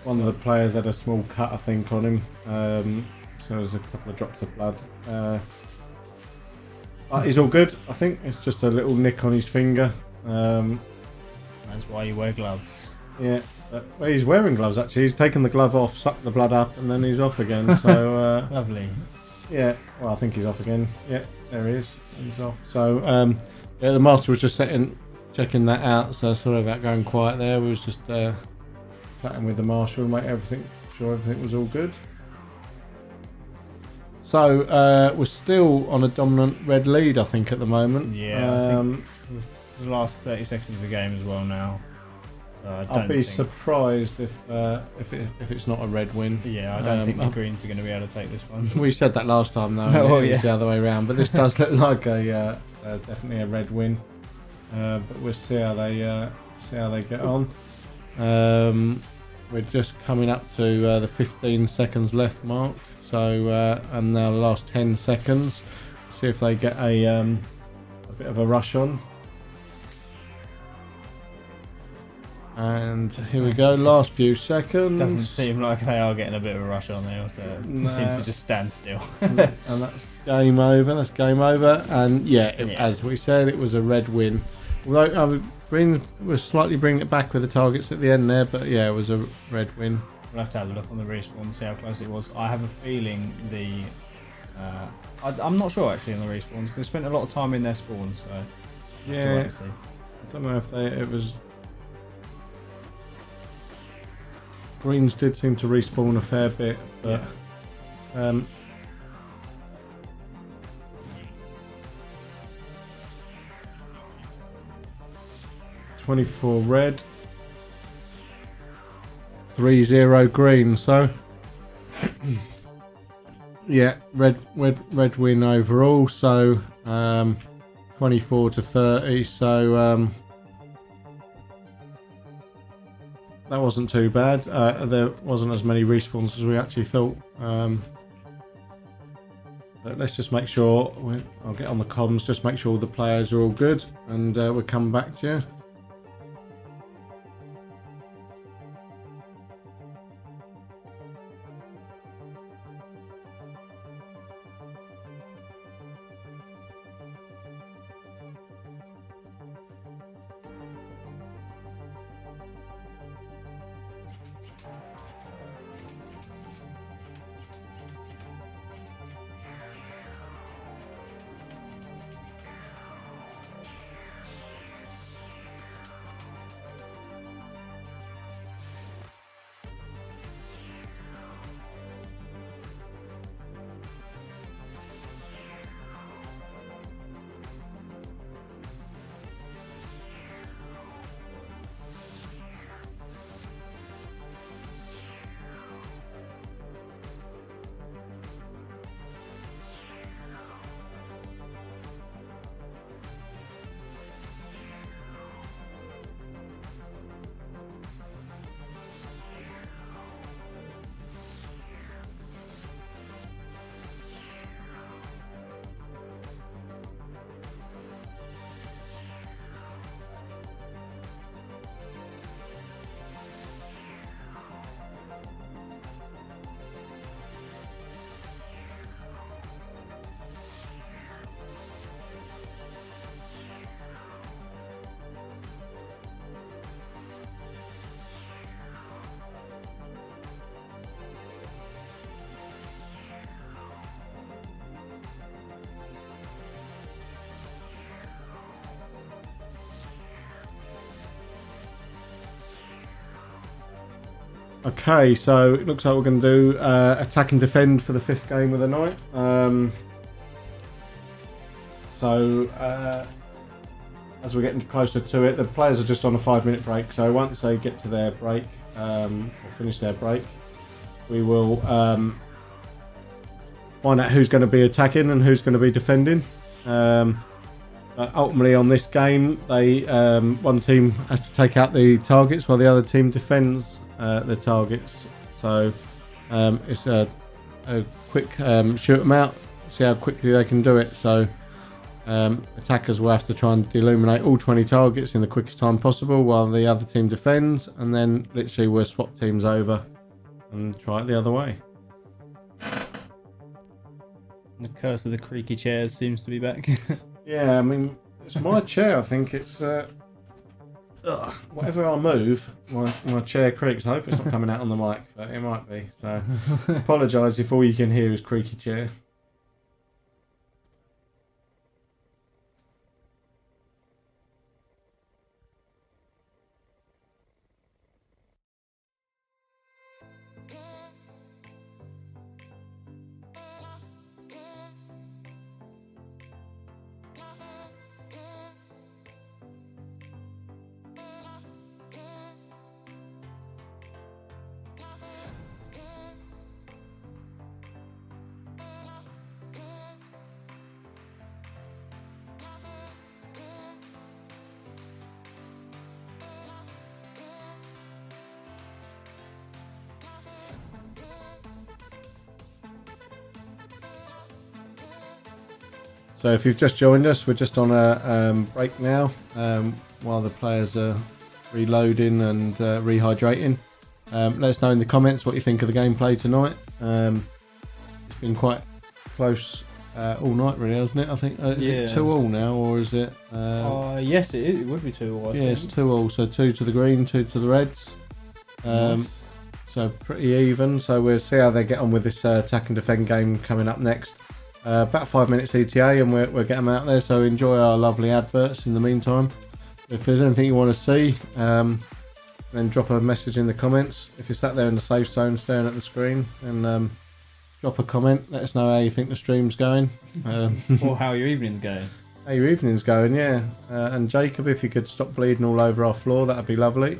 One of the players had a small cut, I think, on him. So there's a couple of drops of blood. But he's all good, I think. It's just a little nick on his finger. That's why you wear gloves. Yeah, well, he's wearing gloves actually. He's taken the glove off, sucked the blood up, and then he's off again. So Lovely. yeah, well, I think he's off again. Yeah, there he is. He's off. So yeah, the master was just checking that out. So sorry about going quiet there. We was just chatting with the marshal, make sure everything was all good. So we're still on a dominant red lead, I think, at the moment. Yeah, I think the last 30 seconds of the game as well now. I'll be surprised if it's not a red win. Yeah, I don't think the Greens are going to be able to take this one. We said that last time though. Oh, it yeah. was the other way around, but this does look like definitely a red win. But we'll see how they get on. We're just coming up to the 15 seconds left mark. So and now the last 10 seconds. See if they get a bit of a rush on. And here we go, last few seconds. Doesn't seem like they are getting a bit of a rush on there, so it seems to just stand still. And that's game over. And yeah, as we said, it was a red win. Although Greens was slightly bringing it back with the targets at the end there, but yeah, it was a red win. We'll have to have a look on the respawn and see how close it was. I have a feeling I'm not sure actually on the respawns, because they spent a lot of time in their spawns, so yeah, wait and see. I don't know if it was. Greens did seem to respawn a fair bit, but yeah. 24 red, 3-0 green. So yeah, red win overall. So 24-30. So that wasn't too bad. There wasn't as many respawns as we actually thought. But let's just make sure, I'll get on the comms, just make sure all the players are all good, and we'll come back to you. Okay, so it looks like we're going to do attack and defend for the 5th game of the night. As we're getting closer to it, the players are just on a 5-minute break. So once they get to their break or finish their break, we will find out who's going to be attacking and who's going to be defending. Ultimately, on this game, one team has to take out the targets while the other team defends the targets. So it's a quick shoot them out, see how quickly they can do it. So attackers will have to try and illuminate all 20 targets in the quickest time possible while the other team defends, and then literally we'll swap teams over and try it the other way. The curse of the creaky chairs seems to be back. Yeah, I mean, it's my chair. I think it's whatever I move, my chair creaks. I hope it's not coming out on the mic, but it might be. So apologise if all you can hear is creaky chair. So if you've just joined us, we're just on a break now while the players are reloading and rehydrating. Let us know in the comments what you think of the gameplay tonight. It's been quite close all night, really, hasn't it? I think is it 2-2 now, or is it? Yes, it is. It would be 2-2. Yeah, it's 2-2. So 2 to the green, 2 to the reds. Nice. So pretty even. So we'll see how they get on with this attack and defend game coming up next. About 5 minutes ETA, and we'll get them out there. So enjoy our lovely adverts in the meantime. If there's anything you want to see, then drop a message in the comments. If you're sat there in the safe zone staring at the screen, then drop a comment. Let us know how you think the stream's going. Or how your evening's going. How your evening's going, yeah. And Jacob, if you could stop bleeding all over our floor, that'd be lovely.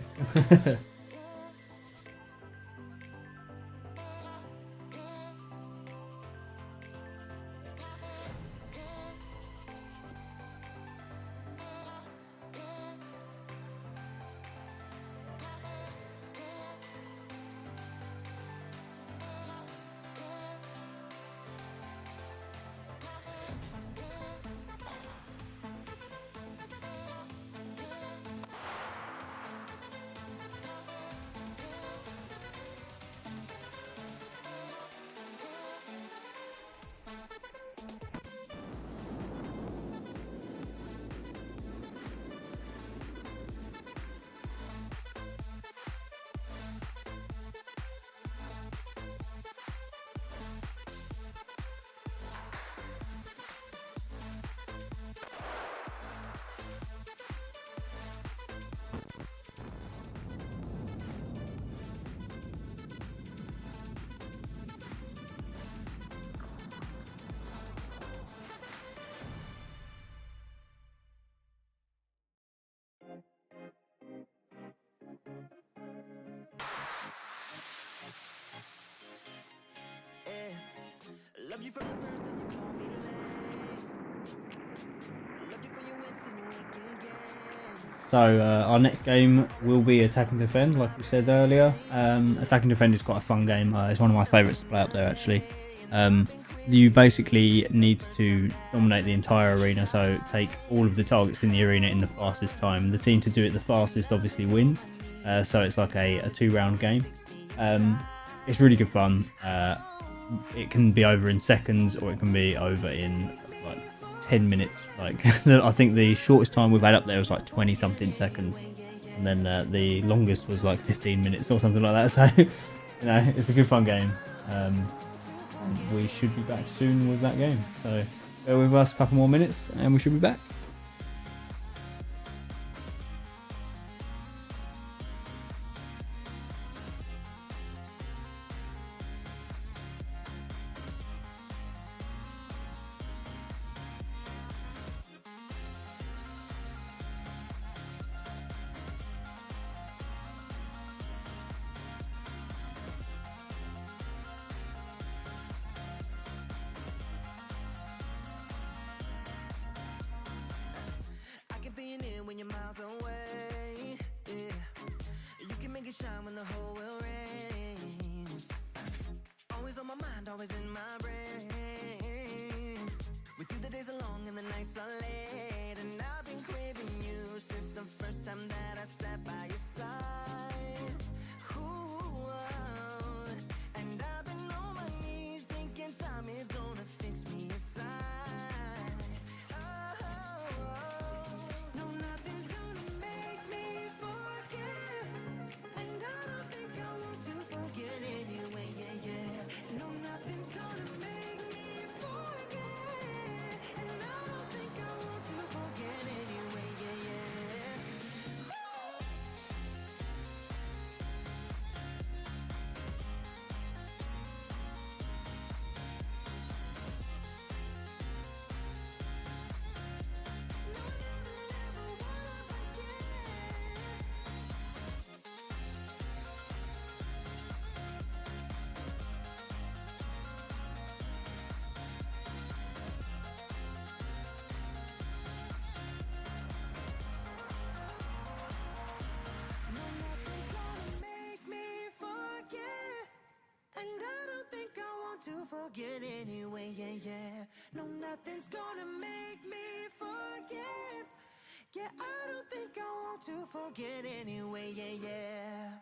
Love you from the first time you called me late. Loved you for your wins and your wicked games. So our next game will be attack and defend, like we said earlier. Attack and defend is quite a fun game. It's one of my favourites to play up there, actually. You basically need to dominate the entire arena, so take all of the targets in the arena in the fastest time. The team to do it the fastest obviously wins, so it's like a 2-round game. It's really good fun. It can be over in seconds, or it can be over in like 10 minutes. Like I think the shortest time we've had up there was like 20 something seconds, and then the longest was like 15 minutes or something like that. So you know, it's a good fun game. We should be back soon with that game, so bear with us a couple more minutes and we should be back. always in my brain. With you the days are long and the nights are late, and I've been craving you since the first time that I sat by your side. Ooh, oh, and I've been on my knees thinking time is gonna fix me inside. Oh, oh, oh. No, nothing's gonna make me forget, and I don't think I want to forget anyway, yeah, yeah. No, nothing's gonna make me forget, and I don't think I want to forget anyway, yeah, yeah. Make me forget, and I don't think I want to forget anyway, yeah, yeah. No, nothing's gonna make me forget. Yeah, I don't think I want to forget anyway, yeah, yeah.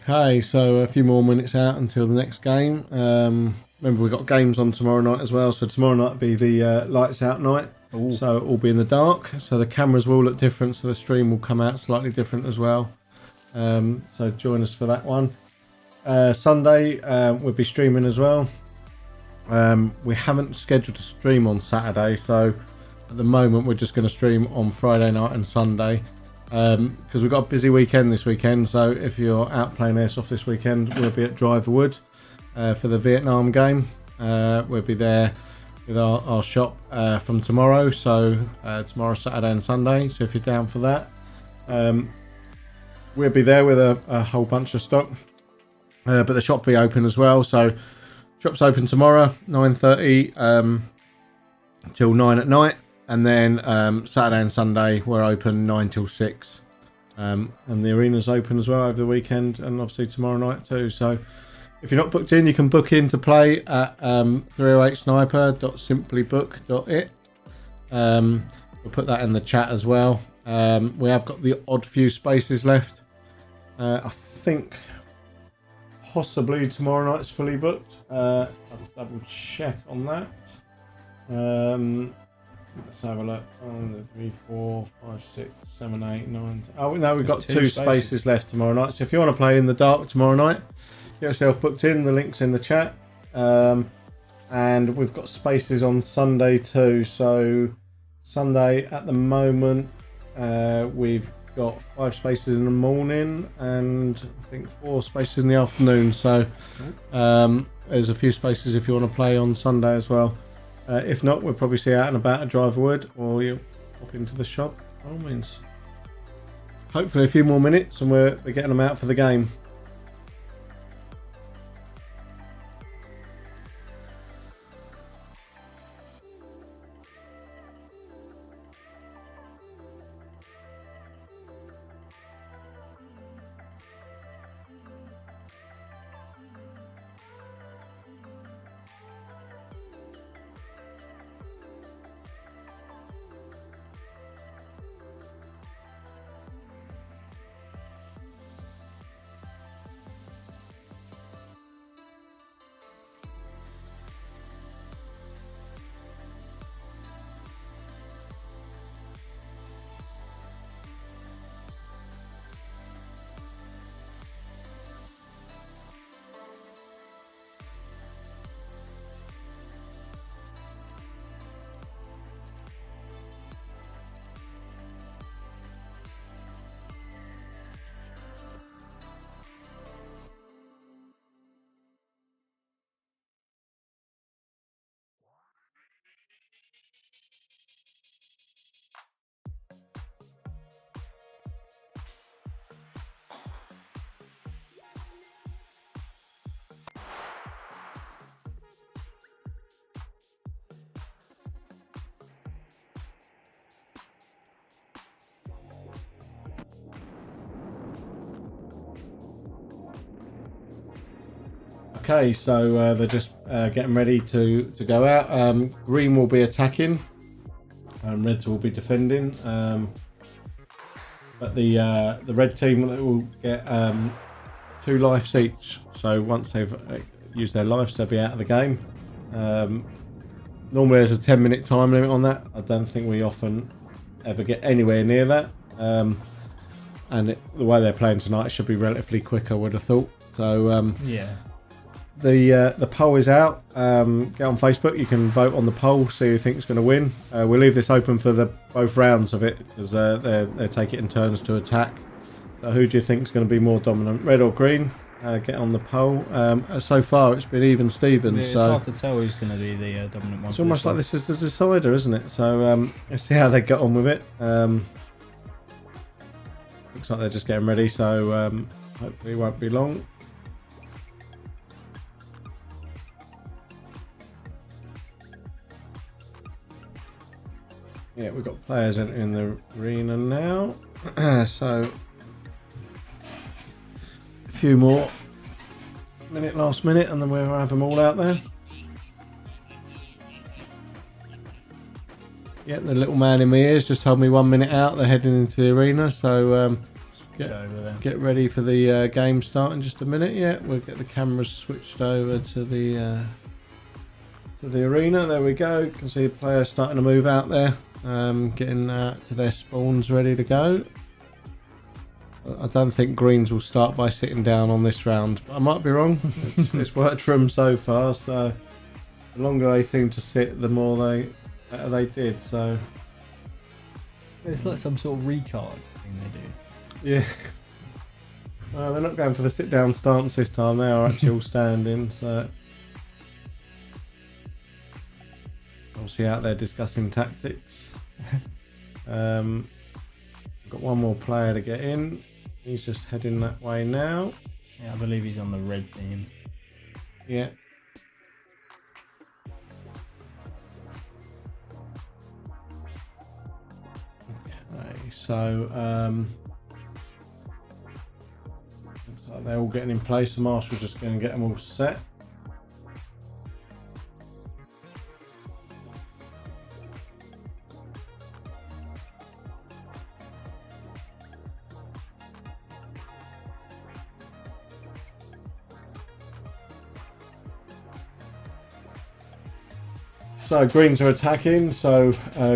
Okay, so a few more minutes out until the next game. Remember, we've got games on tomorrow night as well. So tomorrow night will be the lights out night. Ooh. So it will be in the dark. So the cameras will look different. So the stream will come out slightly different as well. So join us for that one. Sunday, we'll be streaming as well. We haven't scheduled to stream on Saturday. So at the moment, we're just going to stream on Friday night and Sunday. Because we've got a busy weekend this weekend, so if you're out playing Airsoft this weekend, we'll be at Driverwood for the Vietnam game. We'll be there with our shop from tomorrow, so tomorrow, Saturday and Sunday, so if you're down for that. We'll be there with a whole bunch of stock, but the shop will be open as well, so shop's open tomorrow, 9:30 till 9 at night. And then Saturday and Sunday we're open 9 till 6, and the arena's open as well over the weekend, and obviously tomorrow night too. So if you're not booked in, you can book in to play at 308sniper.simplybook.it. We'll put that in the chat as well. We have got the odd few spaces left. I think possibly tomorrow night's fully booked. I'll double check on that. Let's have a look. 1, 2, 3, 4, 5, 6, 7, 8, 9. Oh no, we've got two spaces left tomorrow night. So if you want to play in the dark tomorrow night, get yourself booked in. The link's in the chat. And we've got spaces on Sunday too. So Sunday at the moment, we've got 5 spaces in the morning and I think 4 spaces in the afternoon. So there's a few spaces if you want to play on Sunday as well. If not, we'll probably see you out and about at Driverwood, or you'll pop into the shop, by all means. Hopefully a few more minutes and we're getting them out for the game. Okay, so they're just getting ready to go out. Green will be attacking, and Reds will be defending. But the red team will get 2 lives each. So once they've used their lives, they'll be out of the game. Normally there's a 10-minute time limit on that. I don't think we often ever get anywhere near that. And the way they're playing tonight, it should be relatively quick, I would have thought. So Yeah. the poll is out. Get on Facebook. You can vote on the poll. See who you think's going to win. We'll leave this open for both rounds of it because they take it in turns to attack. So who do you think is going to be more dominant, red or green? Get on the poll. So far, it's been even Stevens. It's So hard to tell who's going to be the dominant one. it's almost like this is the decider, isn't it? So let's see how they get on with it. Looks like they're just getting ready. So hopefully it won't be long. Yeah, we've got players in the arena now. So a few more last minute, and then we'll have them all out there. Yeah, the little man in my ears just told me 1 minute out. They're heading into the arena, so get ready for the game start in just a minute. Yeah, we'll get the cameras switched over to the arena. There we go. You can see the players starting to move out there, getting to their spawns ready to go. I don't think Greens will start by sitting down on this round, but I might be wrong. It's worked for them so far, so the longer they seem to sit, the more better they did. So It's like some sort of recharge thing they do. yeah, well, they're not going for the sit down stance this time. They are actually all standing. So obviously out there discussing tactics. Got one more player to get in. He's just heading that way now. Yeah, I believe he's on the red team. Yeah. Okay, so looks like they're all getting in place. The marshal's just going to get them all set. So Greens are attacking, so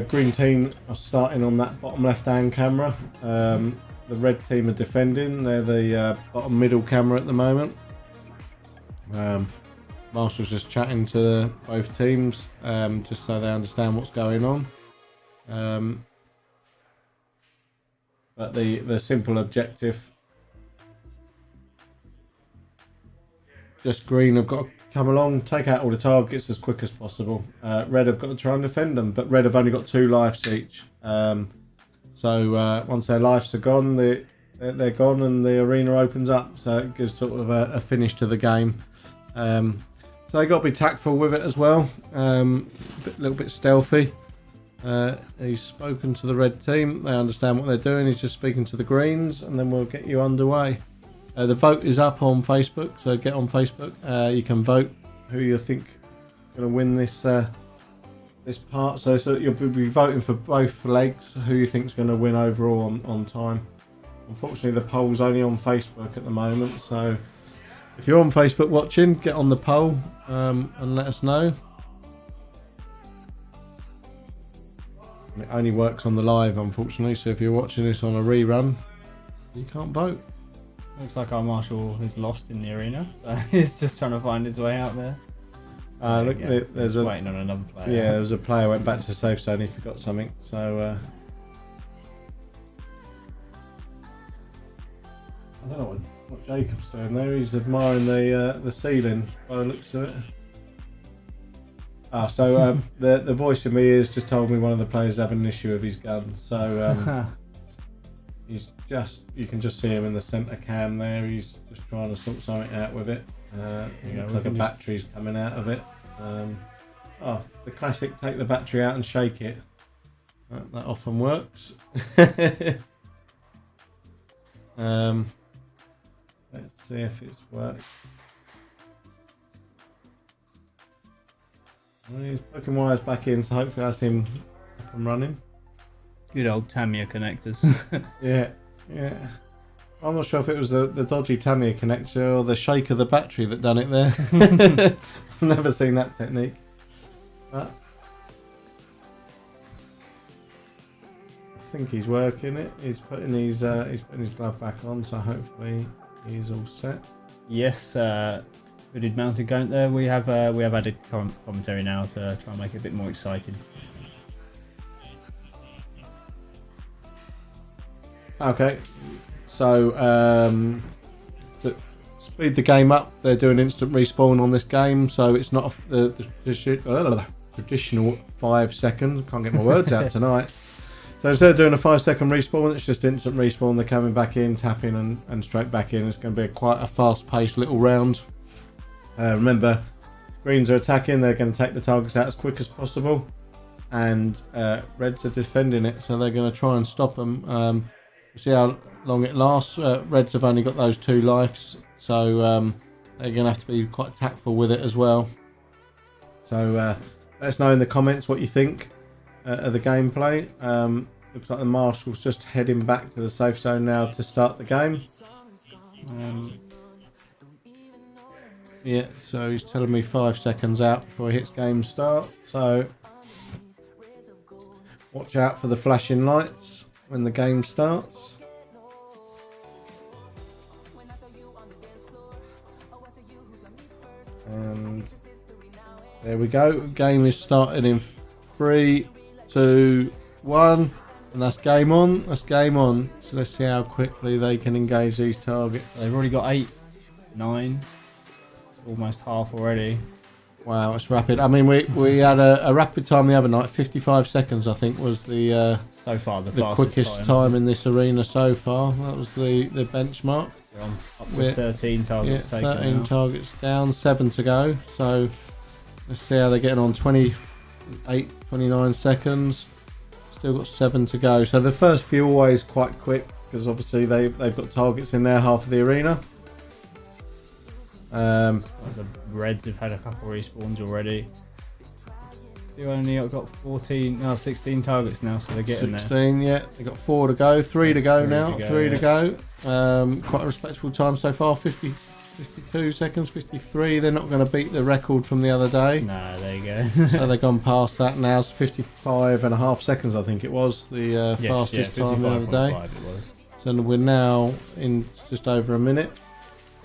green team are starting on that bottom left hand camera. The red team are defending, they're the bottom middle camera at the moment. Marshall's just chatting to both teams just so they understand what's going on. But the simple objective, just green have got to come along, take out all the targets as quick as possible. Red have got to try and defend them, but red have only got 2 lives each. So once their lives are gone, they're gone and the arena opens up. So it gives sort of a finish to the game. So they got to be tactful with it as well. A little bit stealthy. He's spoken to the red team. They understand what they're doing. He's just speaking to the greens, and then we'll get you underway. The vote is up on Facebook, so get on Facebook. You can vote who you think is going to win this this part. So you'll be voting for both legs, who you think is going to win overall on time. Unfortunately, the poll's only on Facebook at the moment, so if you're on Facebook watching, get on the poll and let us know. And it only works on the live, unfortunately, so if you're watching this on a rerun, you can't vote. Looks like our marshal is lost in the arena, so he's just trying to find his way out there. Look, Yeah, there's he's waiting on another player. Yeah, there was a player went back to the safe zone. He forgot something. So I don't know what Jacob's doing there. He's admiring the ceiling by the looks of it. So the voice in my ears just told me one of the players is having an issue with his gun. So he's you can just see him in the centre cam there. He's just trying to sort something out with it. Looks like a battery's coming out of it. The classic: take the battery out and shake it. That often works. Let's see if it's worked. He's poking wires back in, so hopefully that's him up and running. Good old Tamiya connectors. Yeah, yeah. I'm not sure if it was the dodgy Tamiya connector or the shake of the battery that done it there. I've never seen that technique. But I think he's working it. He's putting his glove back on, so hopefully he's all set. Yes, hooded mounted going there. We have added commentary now to try and make it a bit more exciting. Okay, so to speed the game up, they're doing instant respawn on this game, so it's not the traditional 5 seconds. Can't get my words out tonight. So instead of doing a 5-second respawn, it's just instant respawn. They're coming back in, tapping, and straight back in. It's going to be quite a fast-paced little round. Remember, greens are attacking. They're going to take the targets out as quick as possible, and reds are defending it, so they're going to try and stop them. We'll see how long it lasts. Reds have only got those 2 lives, so they're going to have to be quite tactful with it as well. So let us know in the comments what you think of the gameplay. Looks like the marshal's just heading back to the safe zone now to start the game. Yeah, so he's telling me 5 seconds out before he hits game start. So watch out for the flashing lights when the game starts. And there we go. Game is started in 3, 2, 1, and that's game on. That's game on. So let's see how quickly they can engage these targets. They've already got 8, 9. It's almost half already. Wow, it's rapid. I mean, we had a rapid time the other night. 55 seconds, I think, was the So far, the quickest time in this arena so far. That was the benchmark. We're on up to 13 targets taken 13 now. targets down, 7 to go. So let's see how they're getting on. 28, 29 seconds. Still got 7 to go. So the first few always quite quick because obviously they've got targets in there, half of the arena. The Reds have had a couple respawns already. They only got 16 targets now, so they're getting 16, yeah. They've got 4 to go, 3 to go now, 3 to go. Quite a respectable time so far, 52 seconds, 53. They're not going to beat the record from the other day. No, there you go. So they've gone past that now. It's 55.5 seconds, I think it was, the fastest time the other day. So we're now in just over a minute.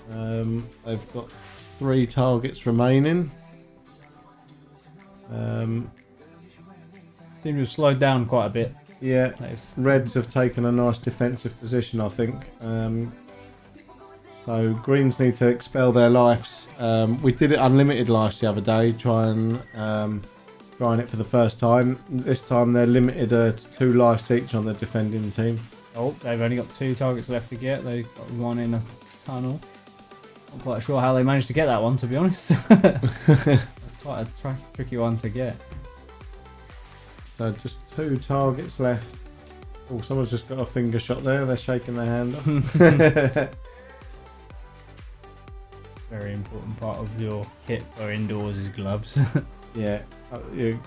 They've got 3 targets remaining. Seem to have slowed down quite a bit. Yeah, Reds have taken a nice defensive position, I think. So Greens need to expel their lives. We did it unlimited lives the other day, trying it for the first time. This time they're limited to 2 lives each on the defending team. Oh, they've only got 2 targets left to get. They've got 1 in a tunnel. Not quite sure how they managed to get that one, to be honest. It's quite a tricky one to get. So just 2 targets left. Oh, someone's just got a finger shot there. They're shaking their hand off. Very important part of your kit for indoors is gloves. Yeah, I mean,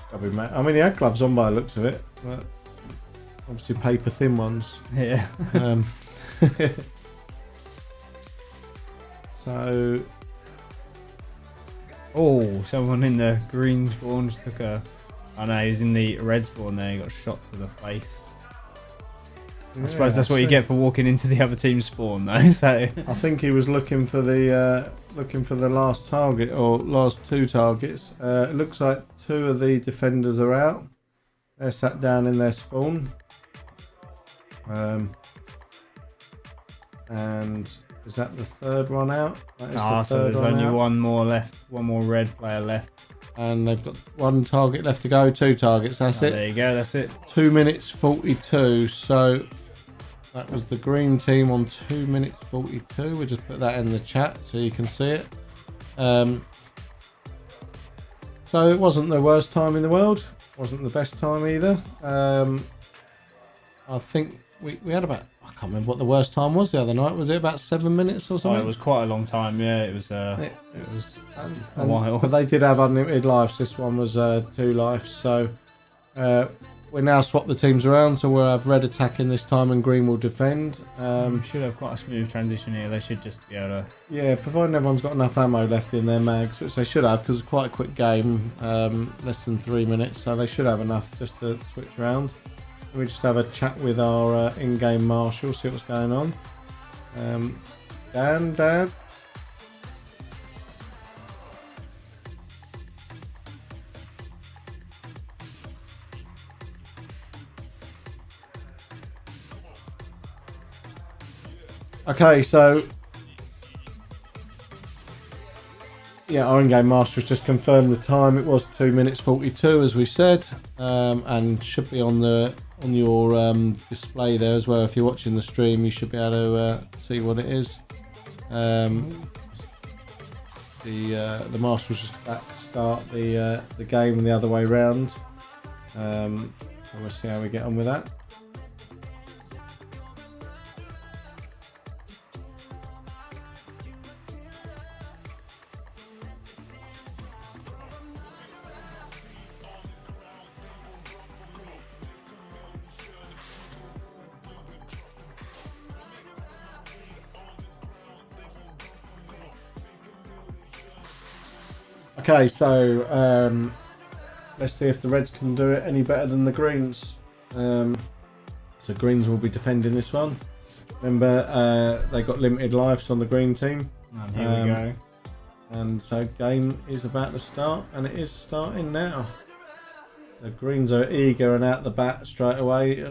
he had gloves on by the looks of it, but obviously paper thin ones. Yeah. So, oh, someone in the green spawn just took a... Oh no, he's in the red spawn there. He got shot to the face. I suppose that's what you get for walking into the other team's spawn, though. So I think he was looking for the last target or last 2 targets. It looks like 2 of the defenders are out. They're sat down in their spawn. And is that the 3rd one out? That is so there's only 1 more left. 1 more red player left. And they've got 1 target left to go. 2 targets. That's it. There you go. That's it. 2 minutes 42. So that was the green team on 2 minutes 42. We'll just put that in the chat so you can see it. So it wasn't the worst time in the world. Wasn't the best time either. I think we had about, I can't remember what the worst time was the other night. Was it about 7 minutes or Oh, something? it was quite a long time. Yeah, it was. It was a while. But they did have unlimited lives. This one was 2 lives. So we now swap the teams around. So we'll have red attacking this time and green will defend. We should have quite a smooth transition here. They should just be able to. Yeah, providing everyone's got enough ammo left in their mags, which they should have because it's quite a quick game, less than 3 minutes. So they should have enough just to switch around. We just have a chat with our in-game marshal, see what's going on. Dad. Okay, so yeah, our in-game master has just confirmed the time. It was 2 minutes 42, as we said, and should be on your display there as well. If you're watching the stream, you should be able to see what it is. The master was just about to start the game the other way round. So we'll see how we get on with that. Okay, so let's see if the Reds can do it any better than the Greens. So Greens will be defending this one. Remember, they got limited lives on the Green team. And here we go. And so game is about to start, and it is starting now. The Greens are eager and out the bat straight away.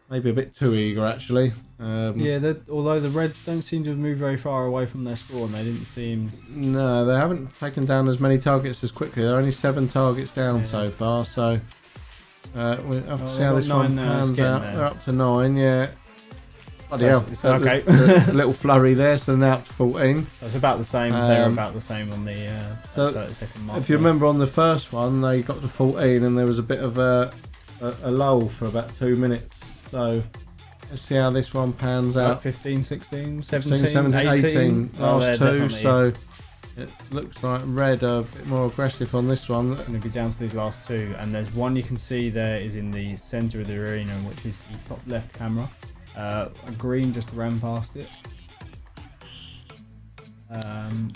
Maybe a bit too eager, actually. Yeah, although the Reds don't seem to have moved very far away from their spawn, they didn't seem. No, they haven't taken down as many targets as quickly. They're only 7 targets down so far, so we'll have to see how this one pans out. They're up to 9, yeah. Bloody hell. So, okay. A little flurry there, so they're now up to 14. It's about the same. They're about the same on the 32nd mark. If you remember on the first one, they got to 14 and there was a bit of a lull for about 2 minutes. So let's see how this one pans out. 15, 16, 17, 17, 18. Last 2, definitely. so it looks like red are a bit more aggressive on this one. I'm going to go down to these last 2, and there's one you can see there is in the centre of the arena, which is the top left camera. A green just ran past it.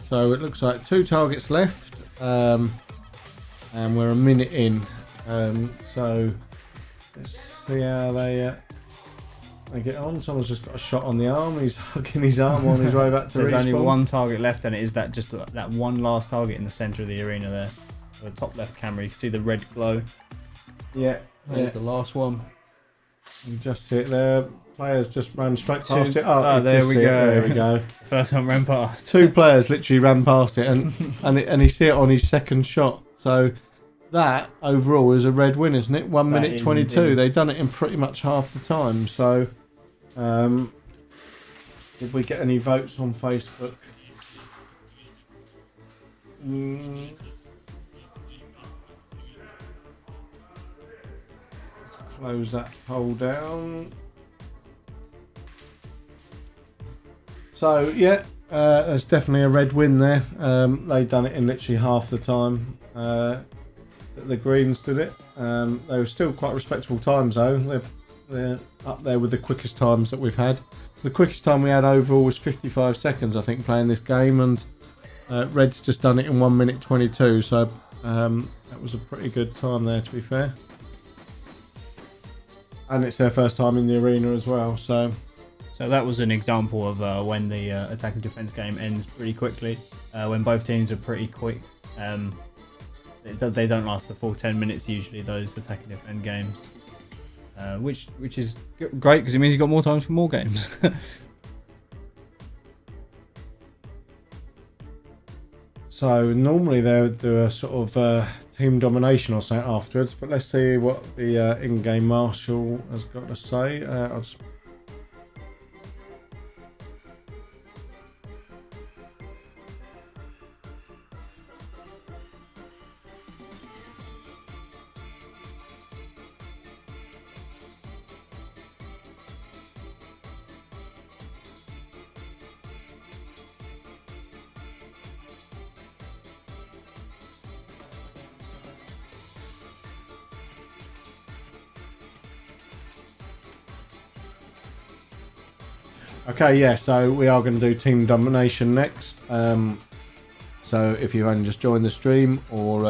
So it looks like 2 targets left, and we're a minute in. So let's see how they get on. Someone's just got a shot on the arm. He's hugging his arm on his way back to There's respawn. only 1 target left, and it is that just that one last target in the centre of the arena there. So the top left camera, you can see the red glow. Yeah, There's the last one. you just see it there. Players just ran straight past it. Oh, you there can we see it. go. There we go. First one ran past. 2 players literally ran past it, and he see it on his second shot. So that overall is a red win, isn't it? 1 minute 22. indeed. They've done it in pretty much half the time. So, did we get any votes on Facebook? Close that poll down. So yeah, there's definitely a red win there. They've done it in literally half the time that the Greens did it. They were still quite respectable times though. They're up there with the quickest times that we've had. The quickest time we had overall was 55 seconds, I think, playing this game, and Red's just done it in 1 minute 22. So that was a pretty good time there, to be fair. And it's their first time in the arena as well, so that was an example of when the attack and defense game ends pretty quickly. When both teams are pretty quick, they don't last the full 10 minutes usually, those attack and defend games, which is great because it means you've got more time for more games. So normally they would do a sort of team domination or something afterwards, but let's see what the in-game marshal has got to say. I'll just... Okay, yeah, so we are going to do Team Domination next. So if you've only just joined the stream or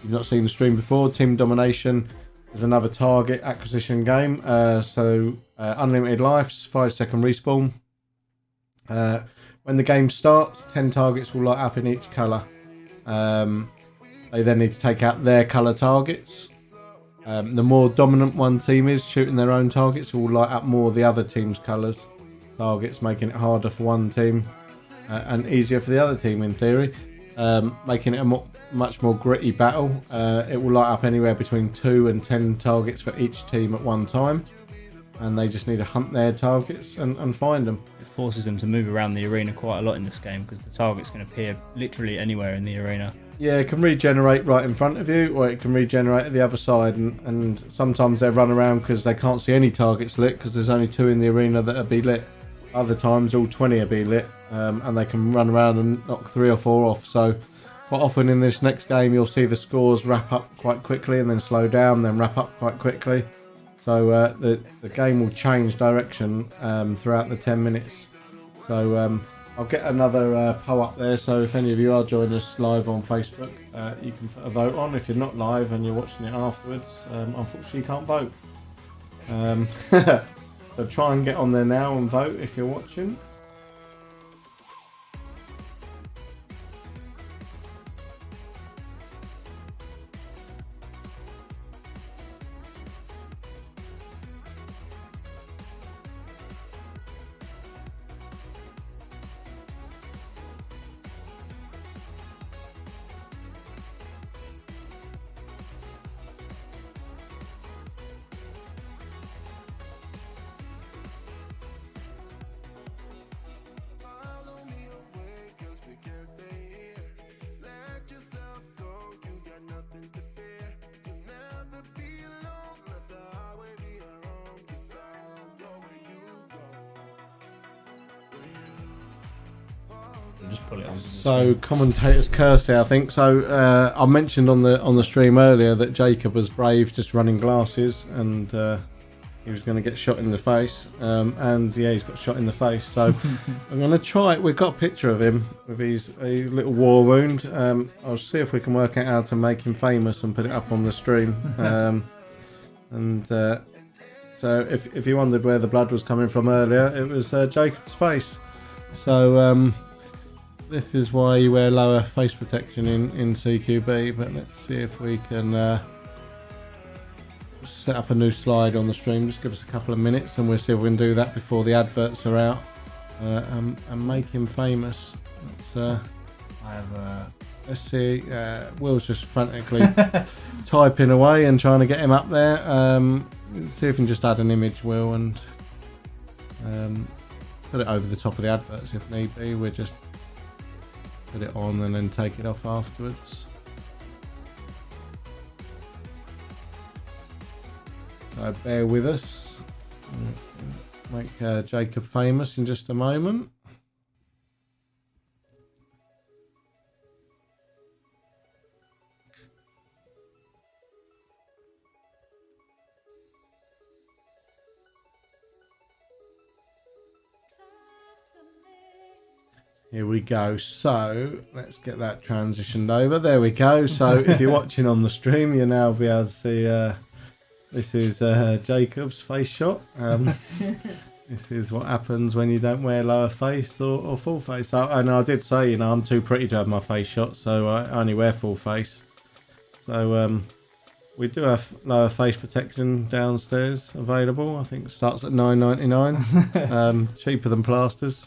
you've not seen the stream before, Team Domination is another target acquisition game. Unlimited lives, 5-second respawn. When the game starts, 10 targets will light up in each colour. They then need to take out their colour targets. The more dominant one team is shooting their own targets, it will light up more of the other team's colours targets, making it harder for one team and easier for the other team in theory, making it a much more gritty battle. It will light up anywhere between 2 and 10 targets for each team at one time, and they just need to hunt their targets and find them. It forces them to move around the arena quite a lot in this game because the target's going to appear literally anywhere in the arena. Yeah, it can regenerate right in front of you, or it can regenerate at the other side, and sometimes they run around because they can't see any targets lit because there's only 2 in the arena that are be lit. Other times all 20 will be lit, and they can run around and knock 3 or 4 off. So quite often in this next game you'll see the scores wrap up quite quickly and then slow down, then wrap up quite quickly. So the game will change direction throughout the 10 minutes. So I'll get another poll up there, so if any of you are joining us live on Facebook, you can put a vote on. If you're not live and you're watching it afterwards, unfortunately you can't vote. So try and get on there now and vote if you're watching. Just pull it on. So commentators curse here, I think. So I mentioned on the stream earlier that Jacob was brave, just running glasses, and he was going to get shot in the face. And yeah, he's got shot in the face. So I'm going to try it. We've got a picture of him with his little war wound. I'll see if we can work out how to make him famous and put it up on the stream. So if you wondered where the blood was coming from earlier, it was Jacob's face. So this is why you wear lower face protection in CQB, but let's see if we can set up a new slide on the stream. Just give us a couple of minutes and we'll see if we can do that before the adverts are out, and make him famous. Let's see, Will's just frantically typing away and trying to get him up there. See if we can just add an image, Will, and put it over the top of the adverts if need be. We'll just put it on and then take it off afterwards. So bear with us. Make Jacob famous in just a moment. Here we go. So let's get that transitioned over. There we go. So if you're watching on the stream, you'll now be able to see this is Jacob's face shot. This is what happens when you don't wear lower face or full face. So, and I did say, you know, I'm too pretty to have my face shot, so I only wear full face. So we do have lower face protection downstairs available. I think it starts at $9.99. Cheaper than plasters.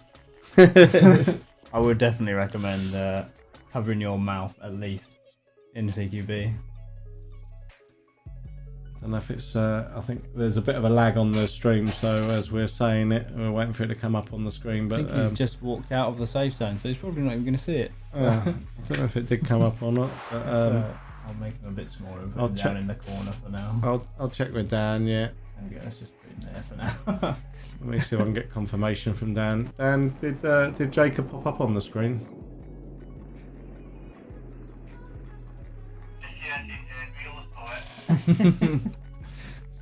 I would definitely recommend covering your mouth at least in CQB. I don't know if it's I think there's a bit of a lag on the stream, so as we're saying it, we're waiting for it to come up on the screen. But I think he's just walked out of the safe zone, so he's probably not even going to see it. I don't know if it did come up or not. But, I'll make him a bit smaller and put him down in the corner for now. I'll check with Dan. Yeah. And yeah, let's just put him there for now. Let me see if I can get confirmation from Dan. Dan, did Jacob pop up on the screen? Yeah,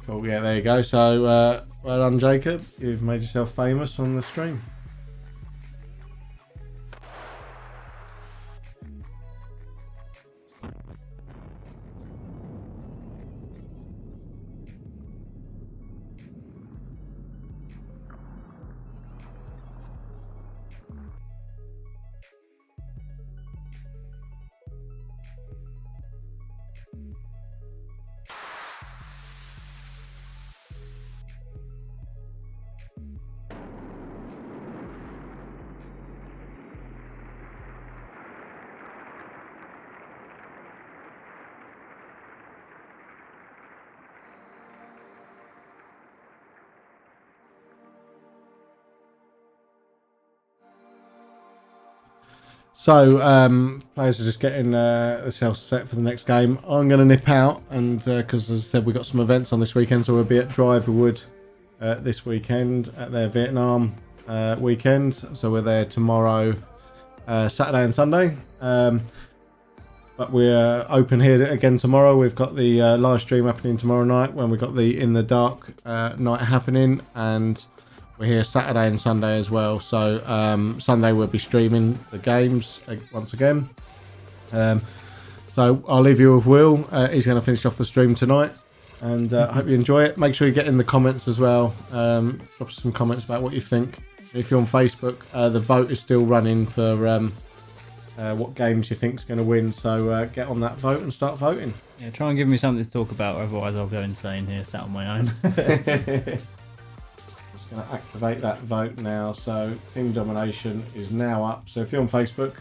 Cool. Yeah, there you go. So Well done, Jacob. You've made yourself famous on the stream. So, players are just getting themselves set for the next game. I'm going to nip out, and because as I said, we've got some events on this weekend, so we'll be at Driverwood this weekend at their Vietnam weekend. So we're there tomorrow, Saturday and Sunday. But we're open here again tomorrow. We've got the live stream happening tomorrow night when we've got the In the Dark night happening, and we're here Saturday and Sunday as well. So Sunday we'll be streaming the games once again. So I'll leave you with Will. He's going to finish off the stream tonight, and I hope you enjoy it. Make sure you get in the comments as well. Drop some comments about what you think. If you're on Facebook, the vote is still running for what games you think is going to win. So get on that vote and start voting. Yeah, try and give me something to talk about, otherwise I'll go insane here, sat on my own. Just going to activate that vote now. So Team Domination is now up. So if you're on Facebook,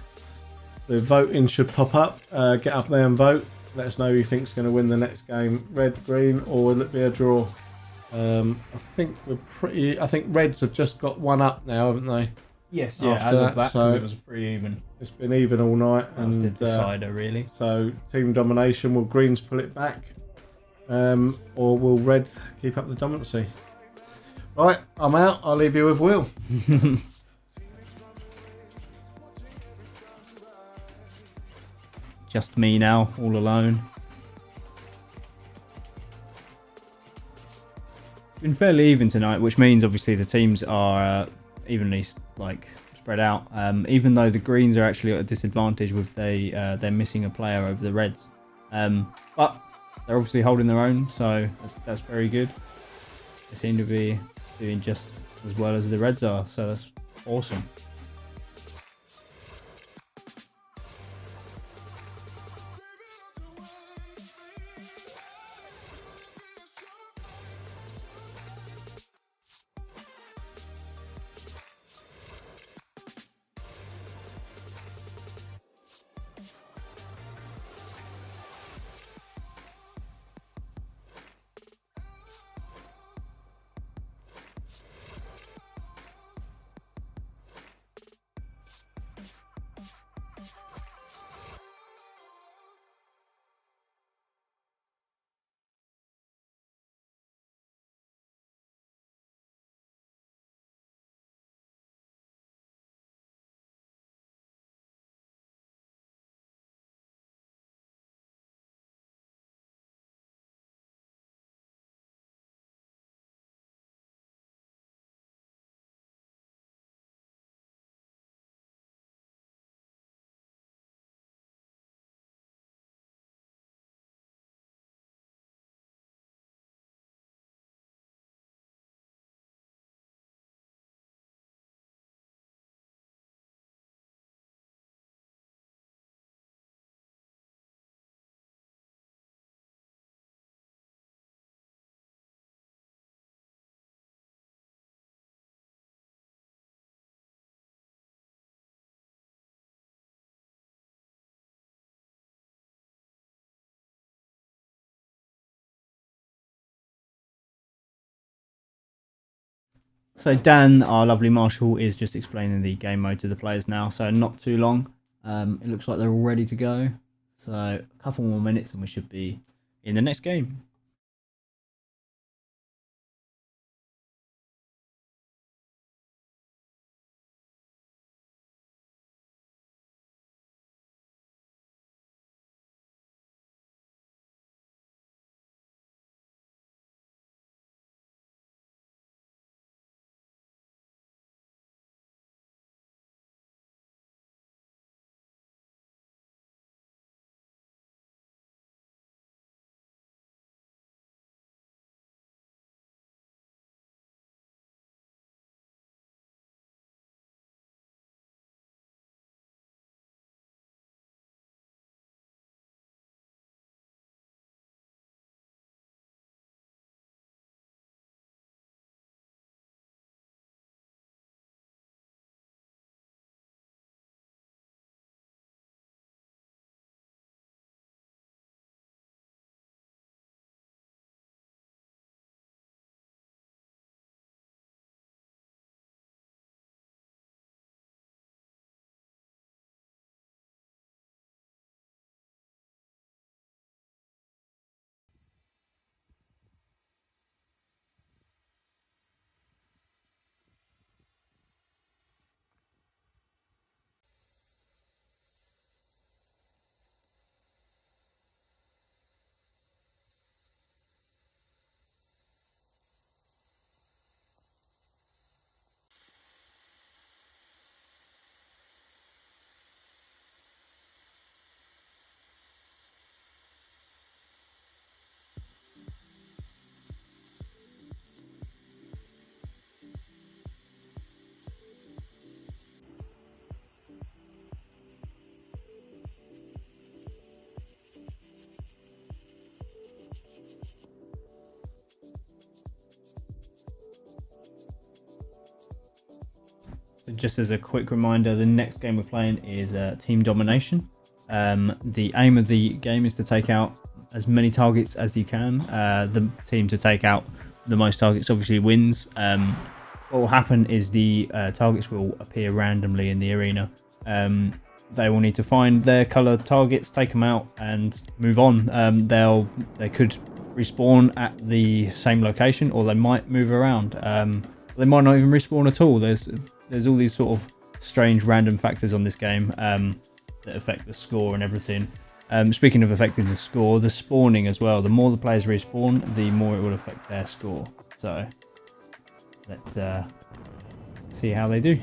the voting should pop up. Get up there and vote. Let us know who you think is going to win the next game. Red, green, or will it be a draw? I think Reds have just got one up now, haven't they? Yes, yeah, After as of that, that, so- 'cause it was pretty even. It's been even all night, That's the and decider, really. so Team Domination, will Greens pull it back, or will Red keep up the dominancy? Right, I'm out. I'll leave you with Will. Just me now, all alone. It's been fairly even tonight, which means obviously the teams are evenly spread out. Even though the Greens are actually at a disadvantage with they're missing a player over the Reds, but they're obviously holding their own, so that's very good. They seem to be doing just as well as the Reds are, so that's awesome. So Dan, our lovely marshal, is just explaining the game mode to the players now, so not too long. It looks like they're all ready to go. So a couple more minutes and we should be in the next game. just as a quick reminder, the next game we're playing is Team Domination. The aim of the game is to take out as many targets as you can. The team to take out the most targets obviously wins. What will happen is the targets will appear randomly in the arena. They will need to find their coloured targets, take them out, and move on. They could respawn at the same location, or they might move around. They might not even respawn at all. There's all these sort of strange random factors on this game that affect the score and everything. Speaking of affecting the score, the spawning as well. The more the players respawn, the more it will affect their score. So let's see how they do.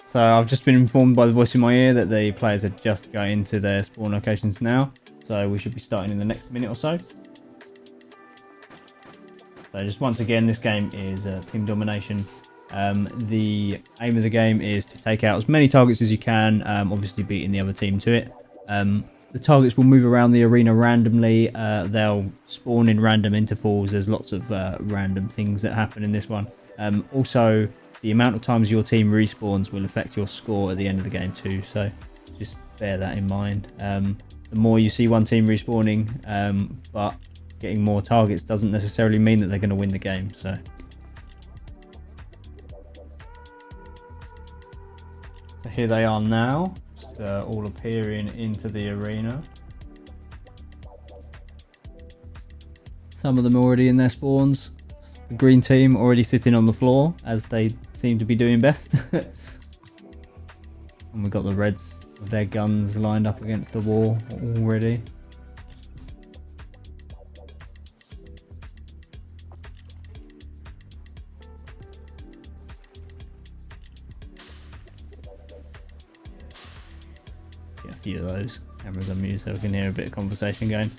So I've just been informed by the voice in my ear that the players are just going into their spawn locations now. So we should be starting in the next minute or so. So just once again, this game is Team Domination. The aim of the game is to take out as many targets as you can, obviously beating the other team to it. The targets will move around the arena randomly. They'll spawn in random intervals. There's lots of random things that happen in this one. Also, the amount of times your team respawns will affect your score at the end of the game too. So just bear that in mind. The more you see one team respawning, but getting more targets doesn't necessarily mean that they're going to win the game. So here they are now, just all appearing into the arena. Some of them already in their spawns. The green team already sitting on the floor, as they seem to be doing best. And we've got the reds with their guns lined up against the wall already. Get a few of those cameras unmuted so we can hear a bit of conversation going.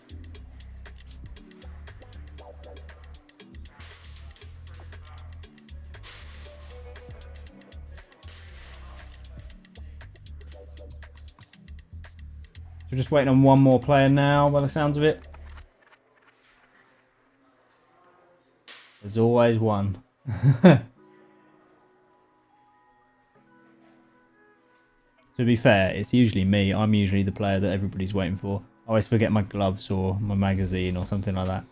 We're just waiting on one more player now, by the sounds of it. There's always one. To be fair, it's usually me. I'm usually the player that everybody's waiting for. I always forget my gloves or my magazine or something like that.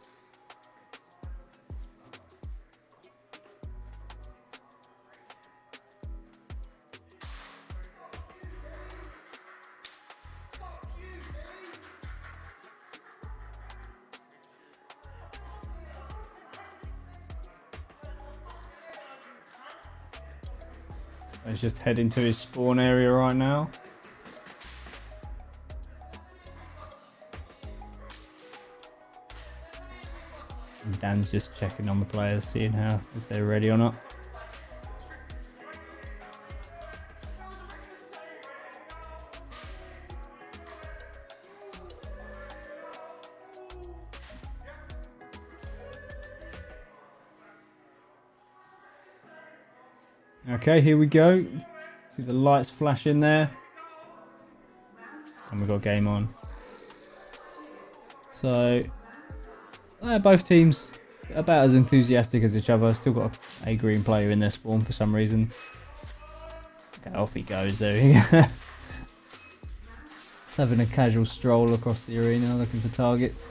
He's just heading to his spawn area right now. And Dan's just checking on the players, seeing if they're ready or not. Okay, here we go. See the lights flash in there. And we've got game on. So, both teams about as enthusiastic as each other. Still got a green player in their spawn for some reason. Okay, off he goes. There we go. having a casual stroll across the arena looking for targets.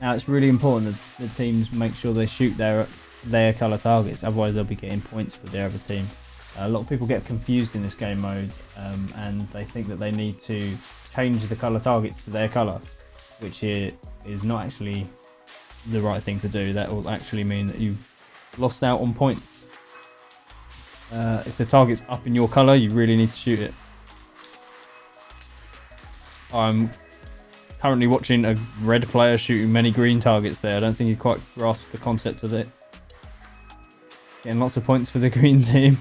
Now it's really important that the teams make sure they shoot their colour targets, otherwise they'll be getting points for their other team. A lot of people get confused in this game mode and they think that they need to change the colour targets to their colour, which here is not actually the right thing to do. That will actually mean that you've lost out on points. If the target's up in your colour, you really need to shoot it. I'm currently watching a red player shooting many green targets there. I don't think he quite grasped the concept of it. Getting lots of points for the green team.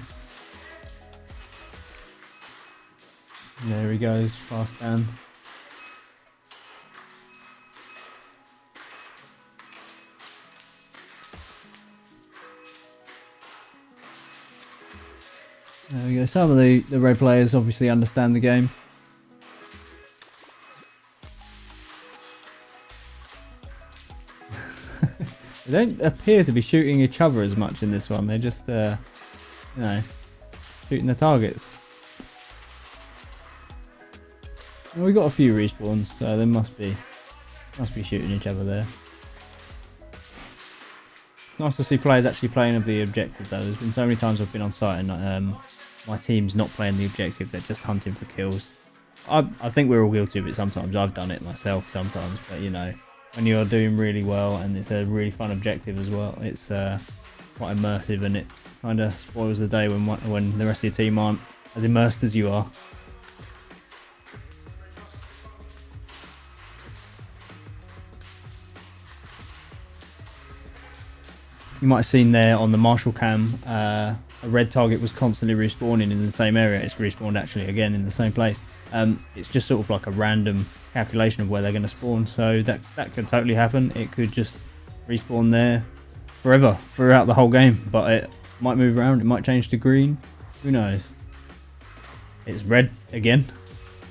There he goes, fast down. There we go. Some of the red players obviously understand the game. They don't appear to be shooting each other as much in this one. They're just, you know, shooting the targets. Well, we got a few respawns, so they must be shooting each other there. It's nice to see players actually playing of the objective though. There's been so many times I've been on site and my team's not playing the objective, they're just hunting for kills. I think we're all guilty of it sometimes. I've done it myself sometimes, but you know, when you're doing really well and it's a really fun objective as well, it's quite immersive and it kind of spoils the day when the rest of your team aren't as immersed as you are. You might have seen there on the Marshall cam, a red target was constantly respawning in the same area. It's respawned actually again in the same place. It's just sort of like a random calculation of where they're going to spawn, so that could totally happen. It could just respawn there forever throughout the whole game, but it might move around, it might change to green, who knows. It's red again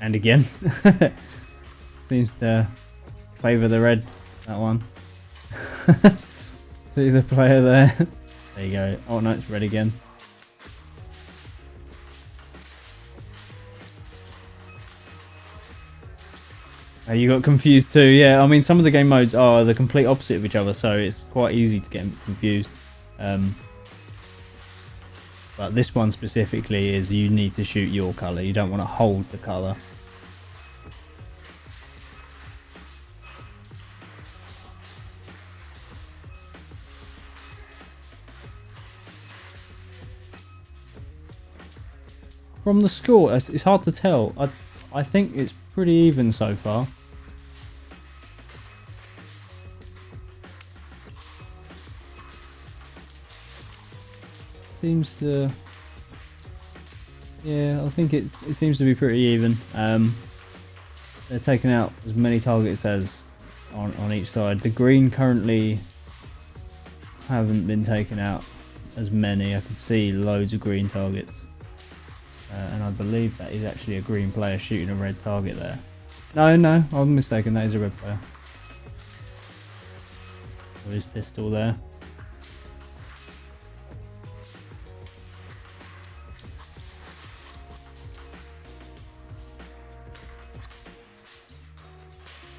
and again. Seems to favour the red, that one. See the player there. There you go. Oh no, it's red again. You got confused too. Yeah, I mean some of the game modes are the complete opposite of each other, so it's quite easy to get confused. But this one specifically is you need to shoot your colour. You don't want to hold the colour. From the score, it's hard to tell. I think it's pretty even so far. Seems to, yeah, I think it seems to be pretty even. They're taking out as many targets as on each side. The green currently haven't been taken out as many. I can see loads of green targets. And I believe that is actually a green player shooting a red target there. No, I'm mistaken, that is a red player. With his pistol there.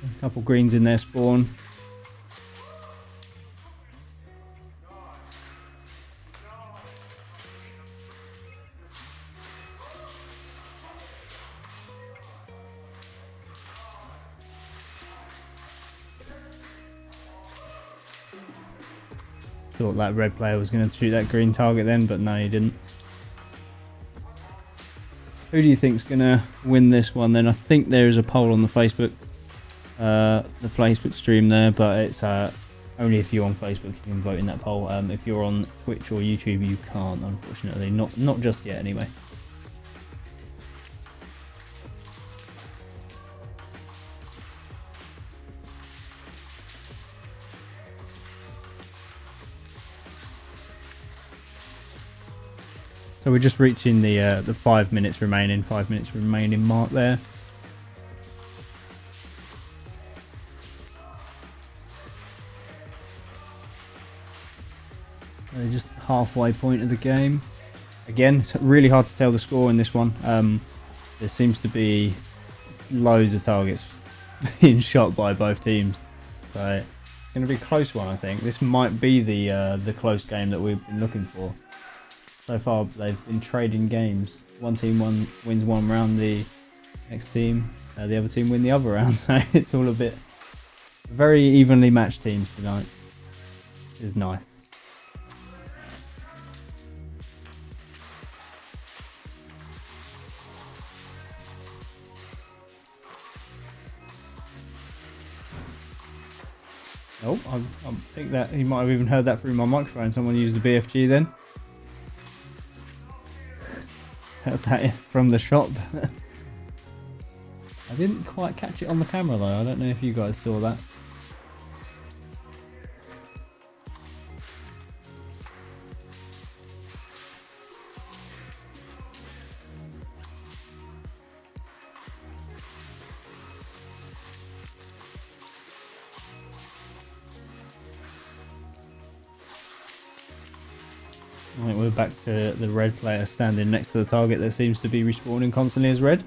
A couple greens in their spawn. Thought that red player was going to shoot that green target then, but no, he didn't. Who do you think's going to win this one then? I think there is a poll on the Facebook stream there, but it's only if you're on Facebook you can vote in that poll. If you're on Twitch or YouTube you can't, unfortunately. Not just yet anyway. So we're just reaching the 5 minutes remaining mark there. Just halfway point of the game. Again, it's really hard to tell the score in this one. there seems to be loads of targets being shot by both teams. So it's going to be a close one, I think. This might be the close game that we've been looking for. So far, they've been trading games. One team wins one round, the next team, the other team win the other round. So it's all a bit very evenly matched teams tonight. Is nice. Oh, I think that he might have even heard that through my microphone. Someone used the BFG then. Heard that from the shop. I didn't quite catch it on the camera though. I don't know if you guys saw that. Right, we're back to the red player standing next to the target that seems to be respawning constantly as red.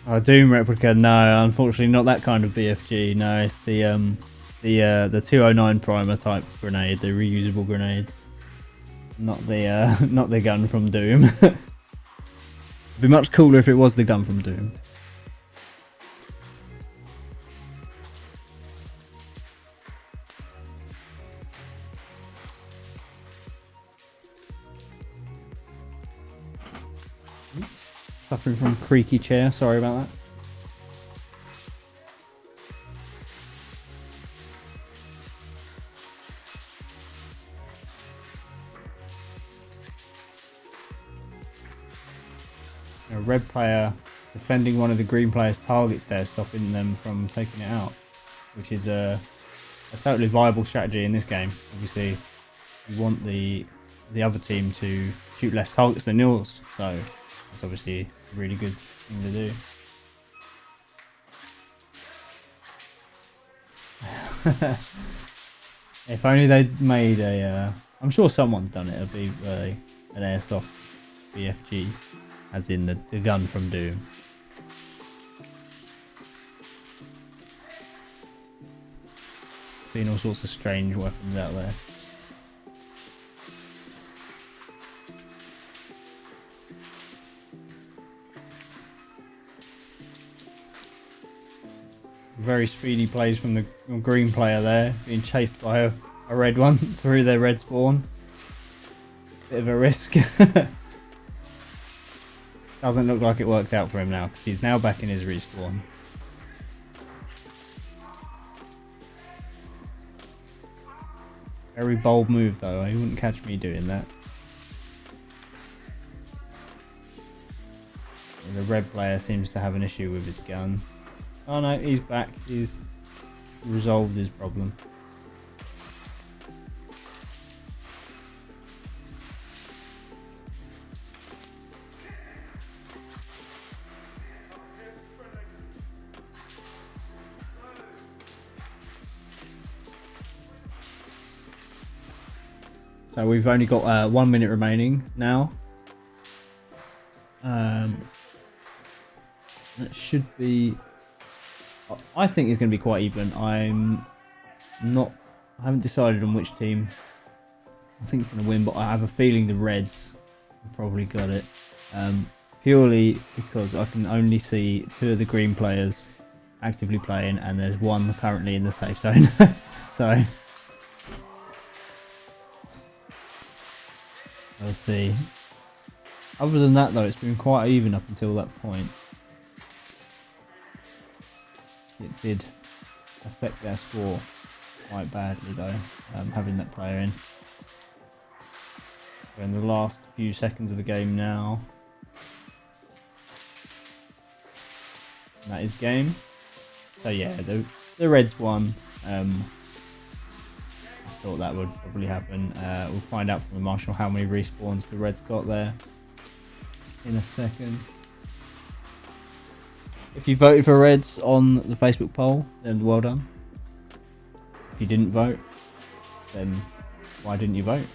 Oh, Doom replica? No, unfortunately not that kind of BFG. No, it's the 209 primer type grenade, the reusable grenades. Not the gun from Doom. It'd be much cooler if it was the gun from Doom. Suffering from creaky chair, sorry about that. A red player defending one of the green player's targets there, stopping them from taking it out, which is a totally viable strategy in this game. Obviously, you want the other team to shoot less targets than yours, so that's obviously a really good thing to do. If only they'd made a... I'm sure someone's done it. It'd be an Airsoft BFG. As in the gun from Doom. Seen all sorts of strange weapons out there. Very speedy plays from the green player there, being chased by a red one through their red spawn. Bit of a risk. Doesn't look like it worked out for him now, because he's now back in his respawn. Very bold move though, he wouldn't catch me doing that. The red player seems to have an issue with his gun. Oh no, he's back, he's resolved his problem. So we've only got 1 minute remaining now. That should be... I think it's going to be quite even. I haven't decided on which team I think it's going to win, but I have a feeling the Reds have probably got it. Purely because I can only see 2 of the green players actively playing, and there's 1 currently in the safe zone. So... we'll see. Other than that though, it's been quite even up until that point. It did affect their score quite badly though, having that player in. We're in the last few seconds of the game now. And that is game. So yeah, the Reds won. I thought that would probably happen. We'll find out from the marshal how many respawns the Reds got there in a second. If you voted for Reds on the Facebook poll, then well done. If you didn't vote, then why didn't you vote?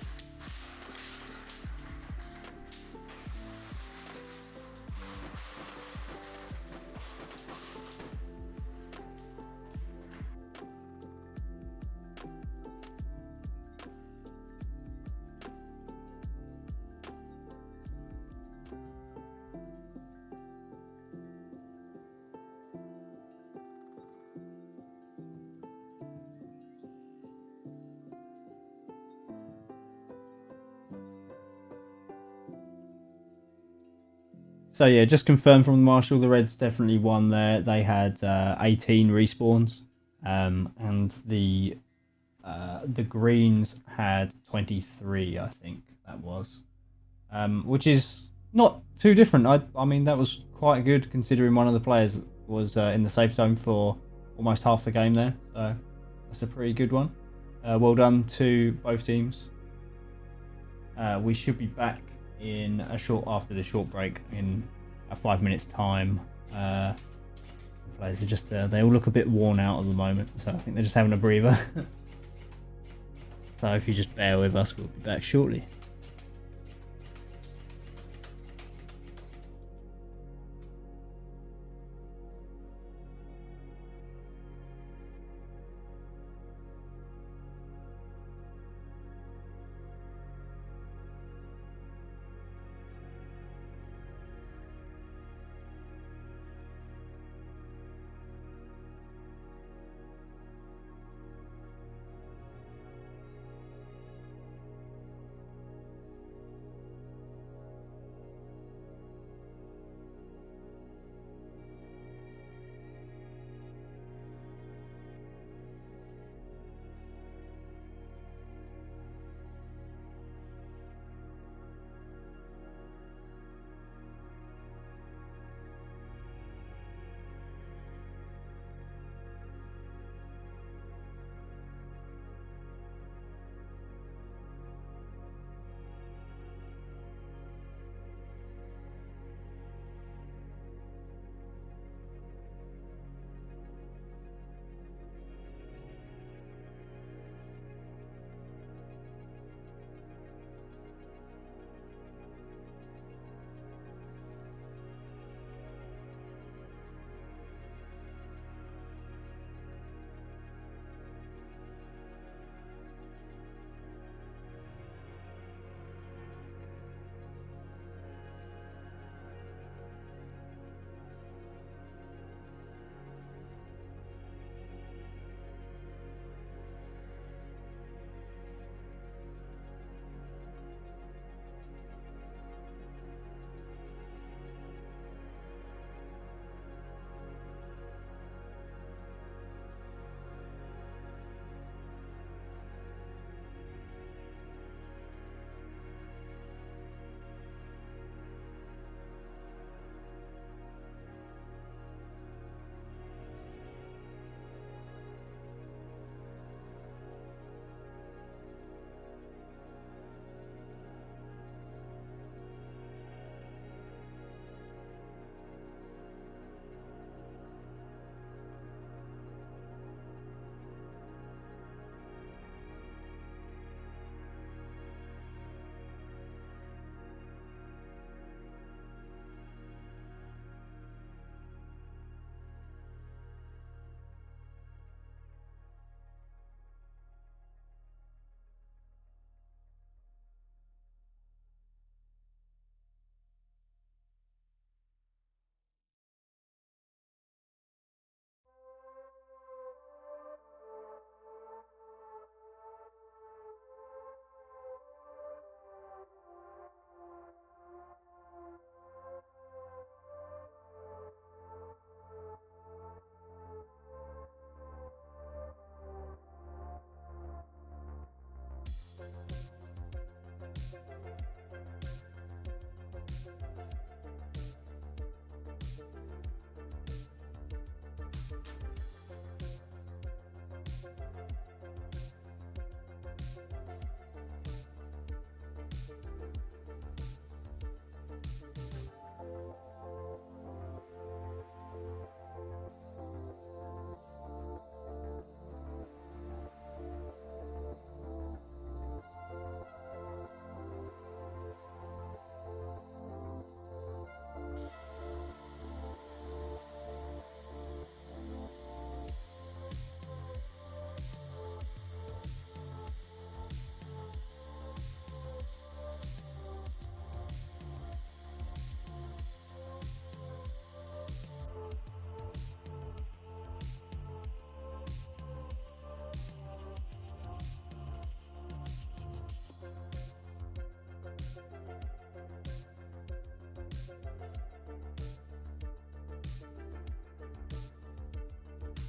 So yeah, just confirmed from the marshal, the Reds definitely won there. They had 18 respawns, and the Greens had 23, I think that was, which is not too different. I mean that was quite good considering one of the players was in the safe zone for almost half the game there. So that's a pretty good one. Well done to both teams. We should be back in after the short break in 5 minutes time. Players are just they all look a bit worn out at the moment, so I think they're just having a breather. So if you just bear with us, we'll be back shortly.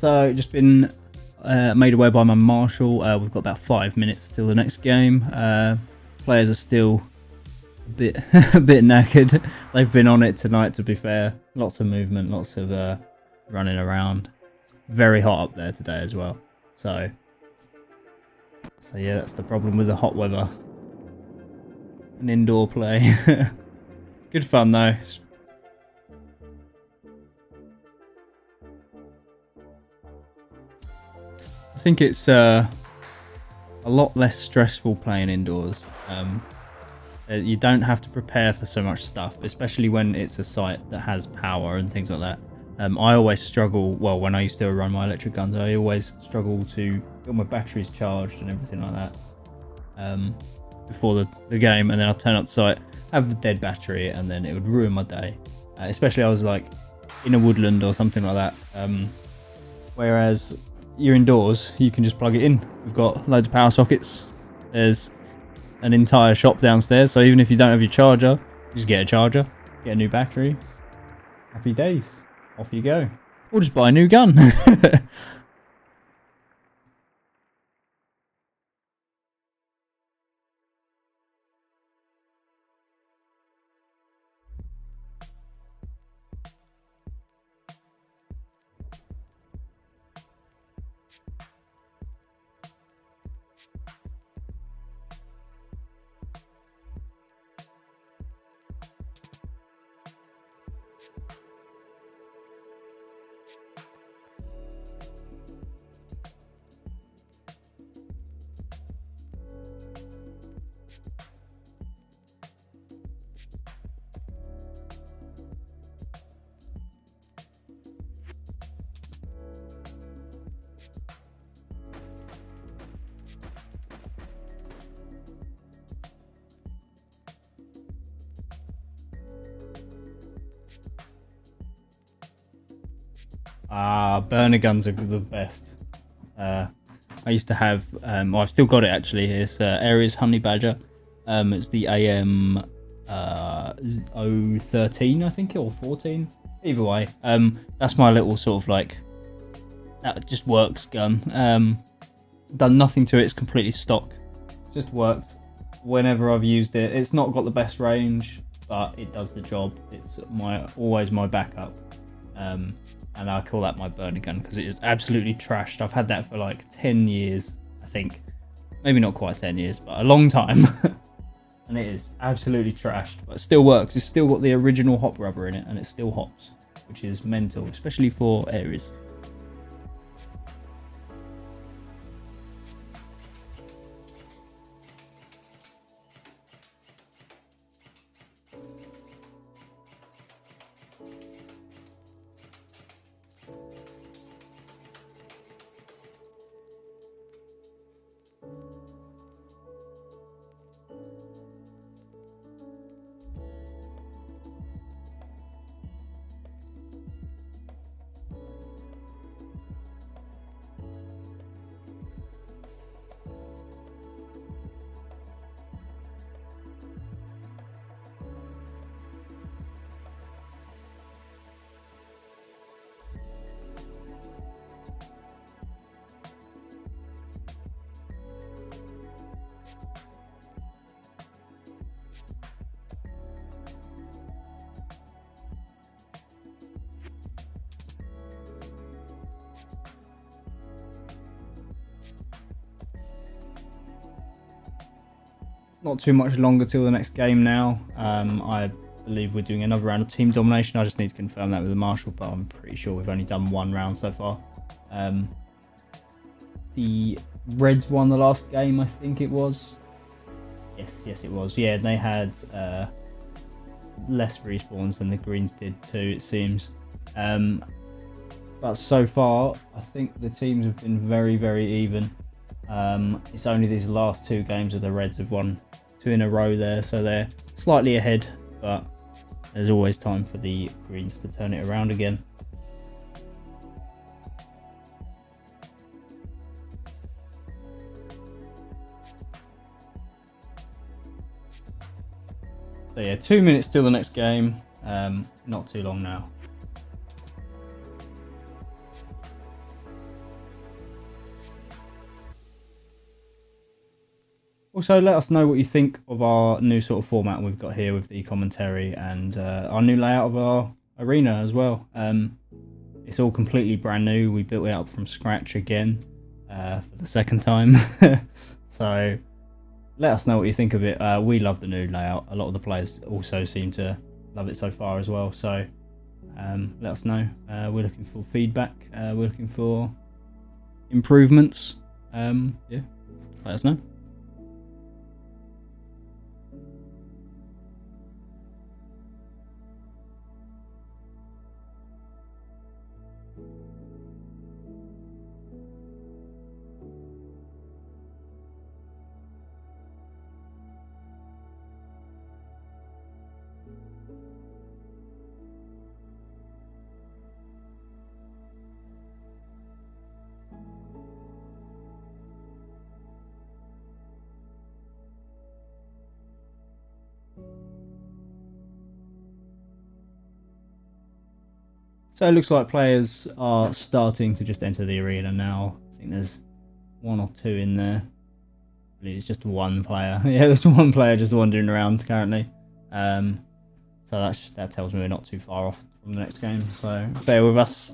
So just been made aware by my marshal. We've got about 5 minutes till the next game. Players are still a bit a bit knackered. They've been on it tonight, to be fair. Lots of movement, lots of running around. Very hot up there today as well. So yeah, that's the problem with the hot weather. An indoor play. Good fun though. I think it's a lot less stressful playing indoors. You don't have to prepare for so much stuff, especially when it's a site that has power and things like that. I always struggle, well, when I used to run my electric guns, I always struggle to get my batteries charged and everything like that before the game, and then I'll turn up the site, have a dead battery, and then it would ruin my day. Especially I was like in a woodland or something like that. Whereas you're indoors, you can just plug it in. We've got loads of power sockets. There's an entire shop downstairs, so even if you don't have your charger, just get a charger, get a new battery. Happy days. Off you go. Or just buy a new gun. Burner guns are the best. I used to have, well, I've still got it actually. It's Ares Honey Badger. It's the AM 013, I think, or 14. Either way, that's my little sort of like, that just works gun. Done nothing to it. It's completely stock. Just worked whenever I've used it. It's not got the best range, but it does the job. It's always my backup. And I call that my burner gun because it is absolutely trashed. I've had that for like 10 years, I think. Maybe not quite 10 years, but a long time. And it is absolutely trashed, but it still works. It's still got the original hop rubber in it, and it still hops, which is mental, especially for Ares. Not too much longer till the next game now. I believe we're doing another round of team domination. I just need to confirm that with the marshal, but I'm pretty sure we've only done one round so far. The Reds won the last game, I think it was. Yes it was. Yeah, they had less respawns than the Greens did too, it seems. But so far, I think the teams have been very, very even. It's only these last two games that the Reds have won 2 in a row there, so they're slightly ahead, but there's always time for the Greens to turn it around again. So yeah, 2 minutes till the next game. Not too long now. Also, let us know what you think of our new sort of format we've got here with the commentary and our new layout of our arena as well. It's all completely brand new. We built it up from scratch again for the second time. So let us know what you think of it. We love the new layout. A lot of the players also seem to love it so far as well. So let us know. We're looking for feedback. We're looking for improvements. Yeah, let us know. So it looks like players are starting to just enter the arena now. I think there's one or two in there. I believe it's just one player. Yeah, there's one player just wandering around currently. So that tells me we're not too far off from the next game. So bear with us.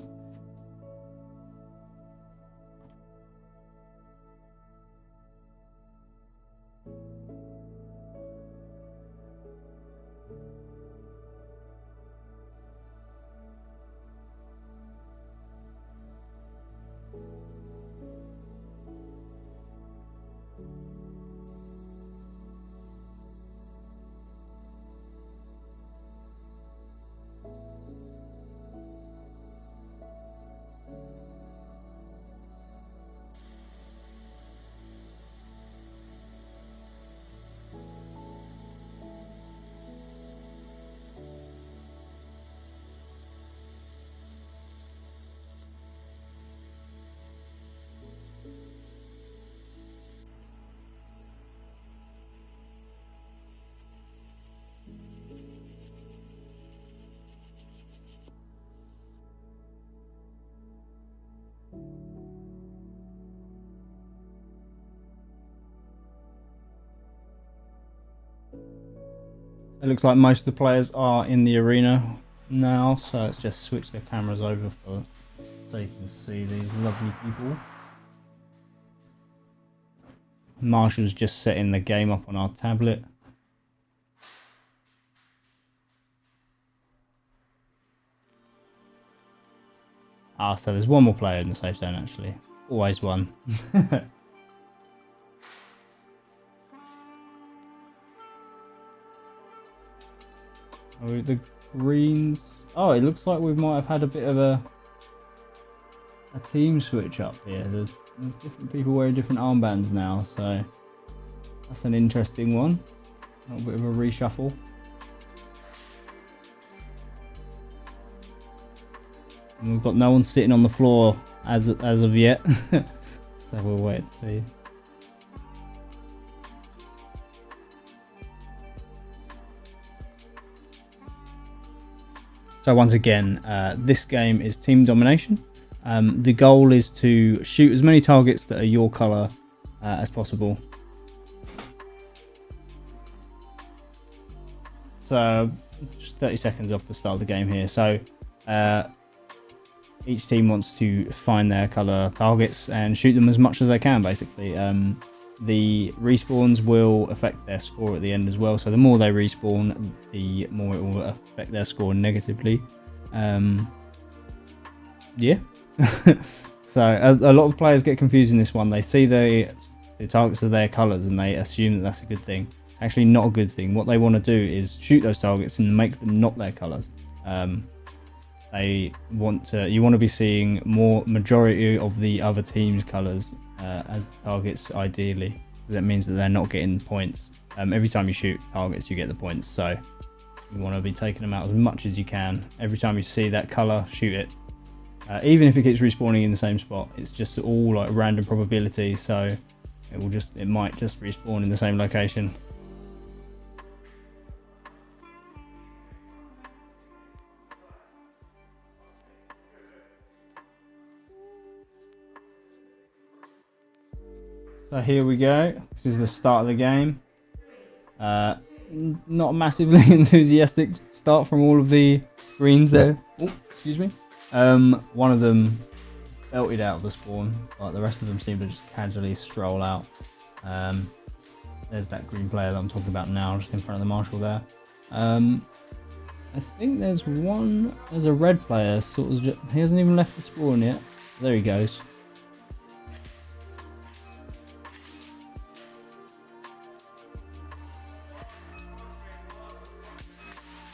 It looks like most of the players are in the arena now, so let's just switch their cameras over so you can see these lovely people. Marshall's just setting the game up on our tablet. So there's one more player in the safe zone actually. Always one. Oh, the greens. Oh, it looks like we might have had a bit of a team switch up here. There's different people wearing different armbands now, so that's an interesting one. A little bit of a reshuffle. And we've got no one sitting on the floor as of yet, so we'll wait and see. So once again, this game is team domination. The goal is to shoot as many targets that are your colour as possible. So just 30 seconds off the start of the game here. So each team wants to find their colour targets and shoot them as much as they can, basically. The respawns will affect their score at the end as well. So the more they respawn, the more it will affect their score negatively. Yeah. So a lot of players get confused in this one. They see the targets of their colours and they assume that that's a good thing. Actually, not a good thing. What they want to do is shoot those targets and make them not their colours. You want to be seeing more majority of the other team's colours as targets, ideally, because that means that they're not getting points. Every time you shoot targets, you get the points. So you want to be taking them out as much as you can. Every time you see that colour, shoot it. Even if it keeps respawning in the same spot, it's just all like random probability. So it might just respawn in the same location. So here we go. This is the start of the game. Not a massively enthusiastic start from all of the greens there. Oh, excuse me. One of them belted out of the spawn, like the rest of them seem to just casually stroll out. There's that green player that I'm talking about now, just in front of the marshal there. I think there's a red player, sort of. He hasn't even left the spawn yet. There he goes.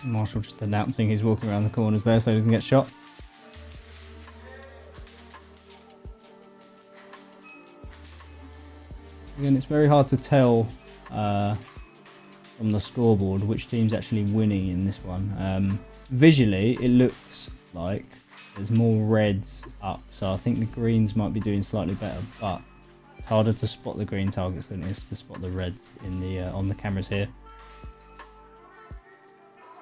Marshall just announcing he's walking around the corners there so he doesn't get shot. Again, it's very hard to tell from the scoreboard which team's actually winning in this one. Visually, it looks like there's more reds up, so I think the greens might be doing slightly better, but it's harder to spot the green targets than it is to spot the reds in the on the cameras here.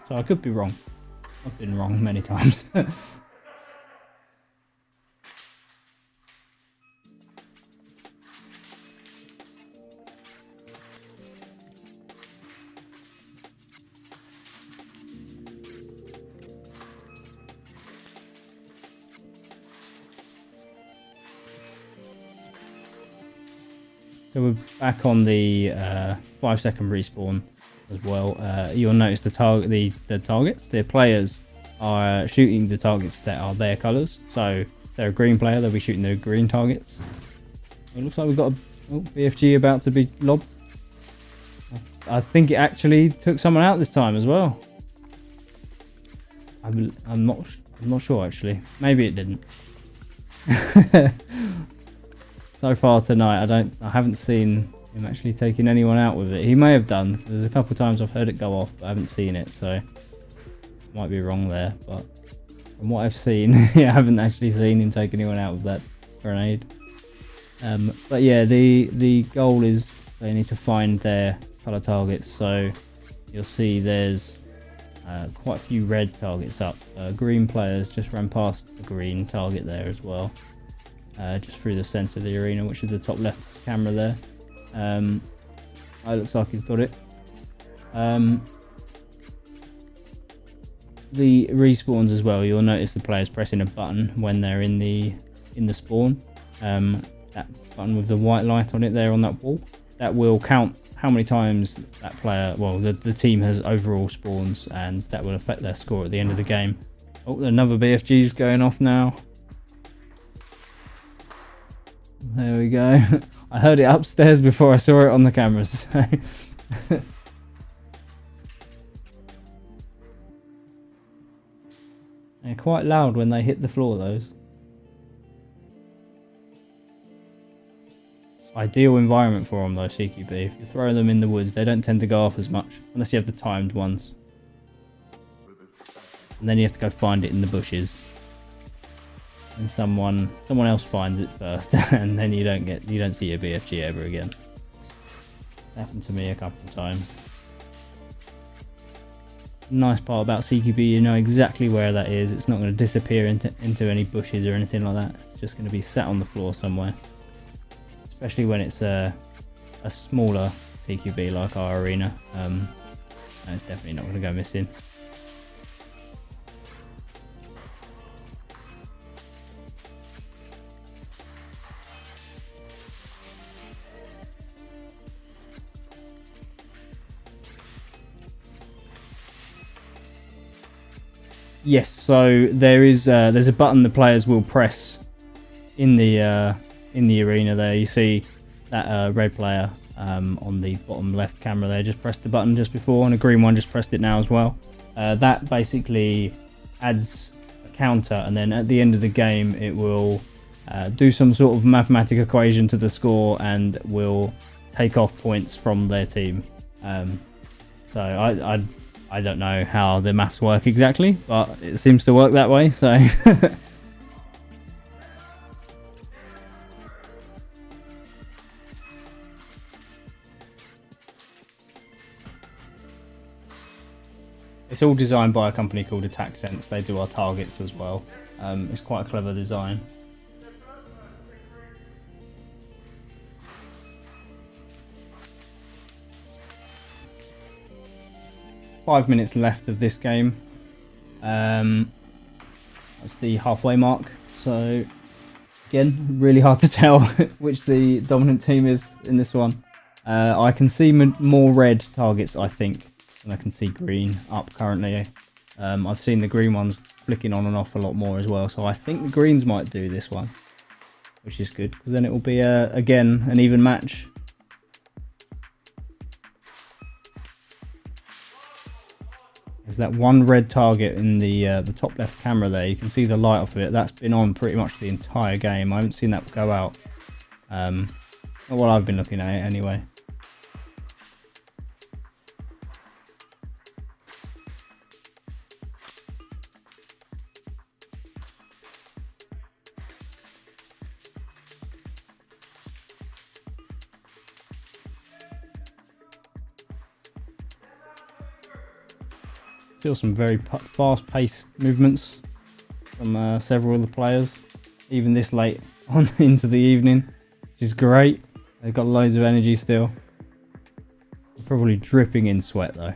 So I could be wrong. I've been wrong many times. So we're back on the 5-second respawn as well. You'll notice the targets. The players are shooting the targets that are their colours. So if they're a green player, they'll be shooting the green targets. It looks like we've got a BFG about to be lobbed. I think it actually took someone out this time as well. I'm not sure actually. Maybe it didn't. So far tonight, I haven't seen him actually taking anyone out with it. He may have done. There's a couple of times I've heard it go off, but I haven't seen it, so might be wrong there. But from what I've seen, yeah, I haven't actually seen him take anyone out with that grenade. But yeah, the goal is they need to find their colour targets. So you'll see there's quite a few red targets up. Green players just ran past the green target there as well. Just through the centre of the arena, which is the top left camera there. It looks like he's got it. The respawns as well, you'll notice the players pressing a button when they're in the spawn. That button with the white light on it there on that wall, that will count how many times that player, well, the team has overall spawns, and that will affect their score at the end of the game. Oh, another BFG's going off now. There we go. I heard it upstairs before I saw it on the cameras. They're quite loud when they hit the floor, those. Ideal environment for them though, CQB. If you throw them in the woods, they don't tend to go off as much, unless you have the timed ones. And then you have to go find it in the bushes. And someone else finds it first, and then you don't see your BFG ever again. It happened to me a couple of times. Nice part about CQB, you know exactly where that is. It's not going to disappear into any bushes or anything like that. It's just going to be sat on the floor somewhere. Especially when it's a smaller CQB like our arena. And it's definitely not going to go missing. Yes, so there's a button the players will press in the arena there. You see that red player on the bottom left camera there just pressed the button just before, and a green one just pressed it now as well. That basically adds a counter, and then at the end of the game it will do some sort of mathematical equation to the score and will take off points from their team. So I don't know how the maths work exactly, but it seems to work that way, so... It's all designed by a company called Attack Sense. They do our targets as well. It's quite a clever design. 5 minutes left of this game. That's the halfway mark. So again, really hard to tell which the dominant team is in this one. I can see more red targets, I think, than I can see green up currently. I've seen the green ones flicking on and off a lot more as well, so I think the greens might do this one, which is good, because then it will be, again, an even match. There's that one red target in the top left camera there. You can see the light off of it. That's been on pretty much the entire game. I haven't seen that go out. Not what I've been looking at it anyway. Still some very fast-paced movements from several of the players, even this late on into the evening, which is great. They've got loads of energy still. Probably dripping in sweat though,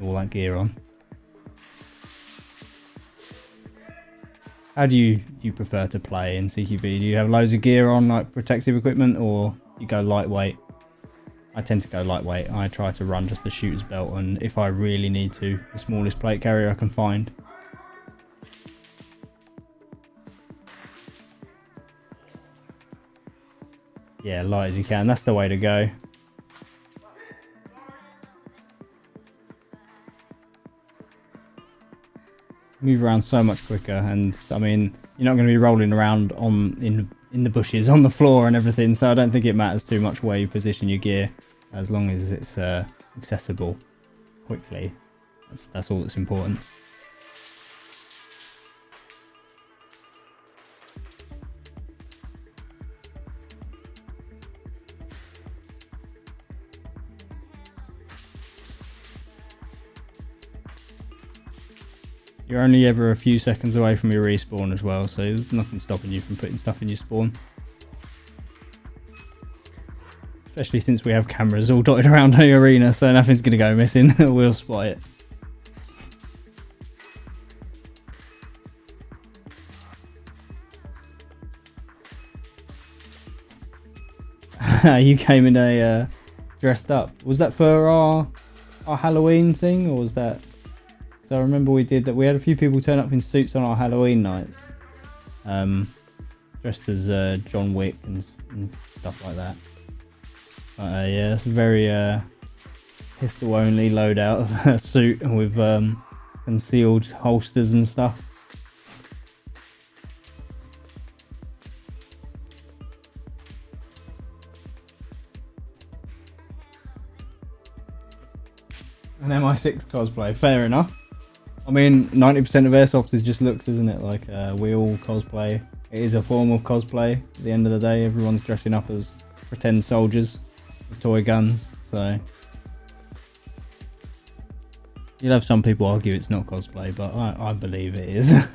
all that gear on. How do you prefer to play in CQB? Do you have loads of gear on, like protective equipment, or you go lightweight? I tend to go lightweight. I try to run just the shooter's belt, and if I really need to, the smallest plate carrier I can find. Yeah, light as you can. That's the way to go. Move around so much quicker, and I mean, you're not going to be rolling around in the bushes on the floor and everything, so I don't think it matters too much where you position your gear, as long as it's accessible quickly. That's all that's important. You're only ever a few seconds away from your respawn as well, so there's nothing stopping you from putting stuff in your spawn. Especially since we have cameras all dotted around the arena, so nothing's going to go missing. We'll spot it. You came in a dressed up. Was that for our Halloween thing, or was that? So I remember we did that. We had a few people turn up in suits on our Halloween nights, dressed as John Wick and stuff like that. Yeah, it's a very pistol-only loadout of a suit with concealed holsters and stuff. An MI6 cosplay, fair enough. I mean, 90% of Airsoft is just looks, isn't it? Like, we all cosplay. It is a form of cosplay. At the end of the day, everyone's dressing up as pretend soldiers with toy guns, so... You'll have some people argue it's not cosplay, but I believe it is. It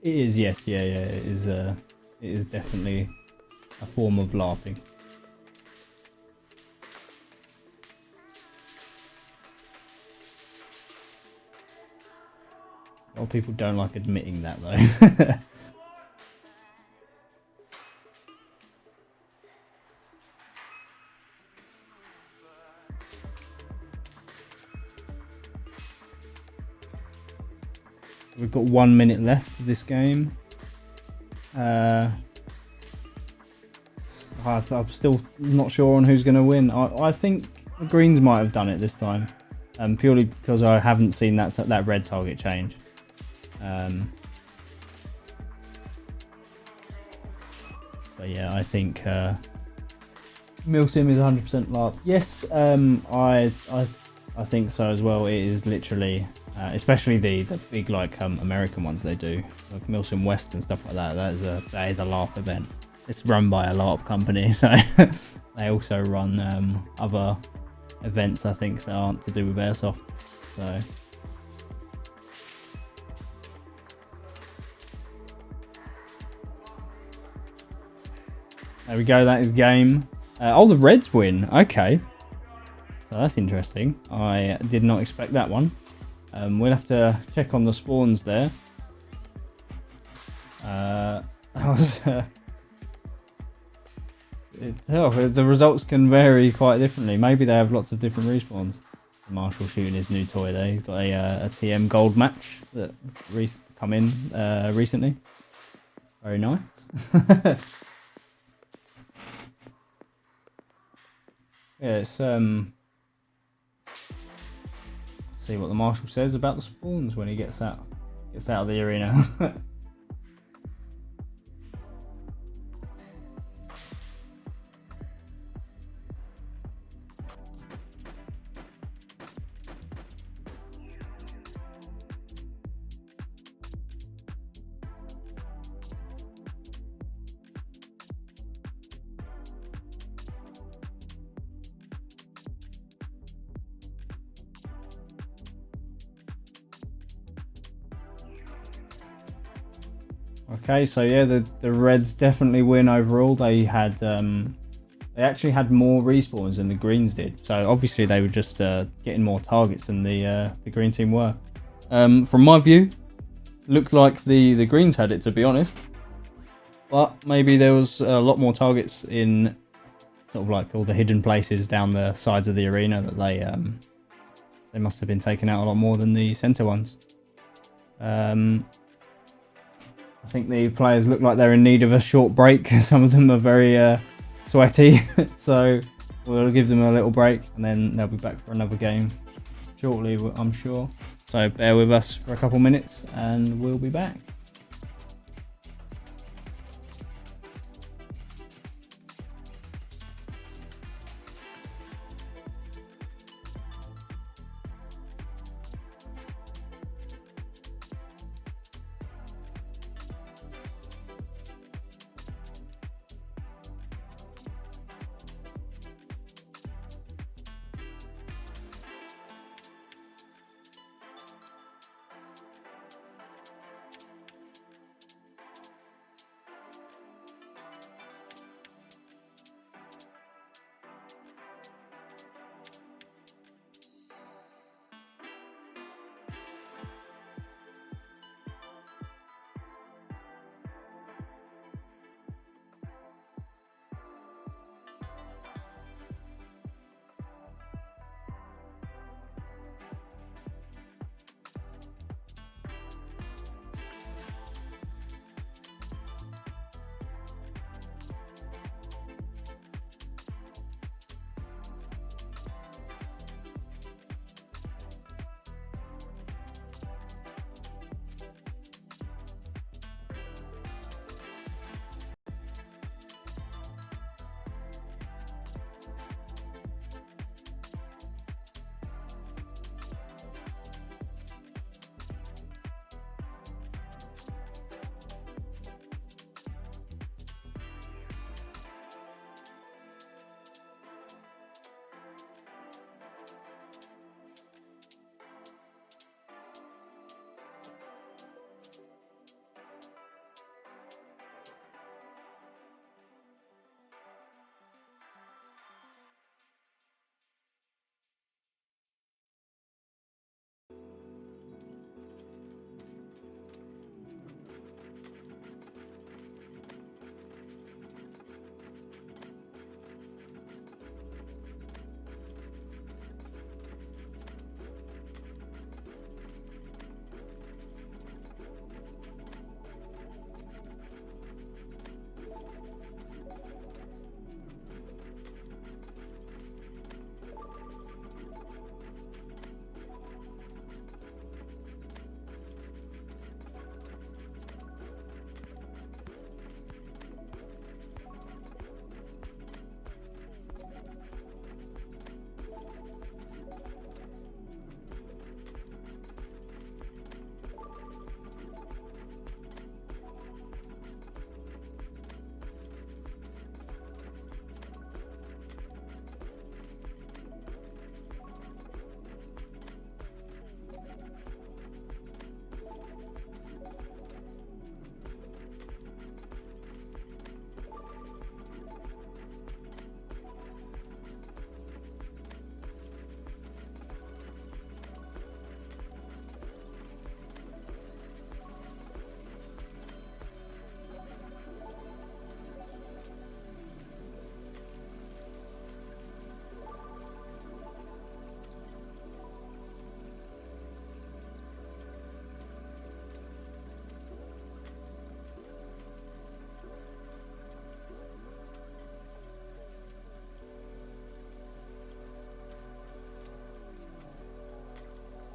is, yes, yeah, it is definitely a form of LARPing. A lot of people don't like admitting that though. We've got 1 minute left of this game. I'm still not sure on who's going to win. I think the Greens might have done it this time, purely because I haven't seen that red target change. But yeah, I think Milsim is 100% LARP. Yes, I think so as well. It is literally, especially the big like American ones they do, like Milsim West and stuff like that. That is a LARP event. It's run by a LARP company, so they also run other events I think that aren't to do with Airsoft. So. There we go. That is game. Oh, the Reds win. Okay. So that's interesting. I did not expect that one. We'll have to check on the spawns there. That was... the results can vary quite differently. Maybe they have lots of different respawns. Marshall shooting his new toy there. He's got a TM gold match that come in recently. Very nice. Yeah, it's see what the Marshal says about the spawns when he gets out of the arena. Okay, so yeah, the Reds definitely win overall. They had they actually had more respawns than the Greens did. So obviously they were just getting more targets than the Green team were. From my view, looked like the Greens had it, to be honest. But maybe there was a lot more targets in sort of like all the hidden places down the sides of the arena that they must have been taking out a lot more than the centre ones. I think the players look like they're in need of a short break. Some of them are very sweaty, so we'll give them a little break and then they'll be back for another game shortly, I'm sure. So bear with us for a couple minutes and we'll be back.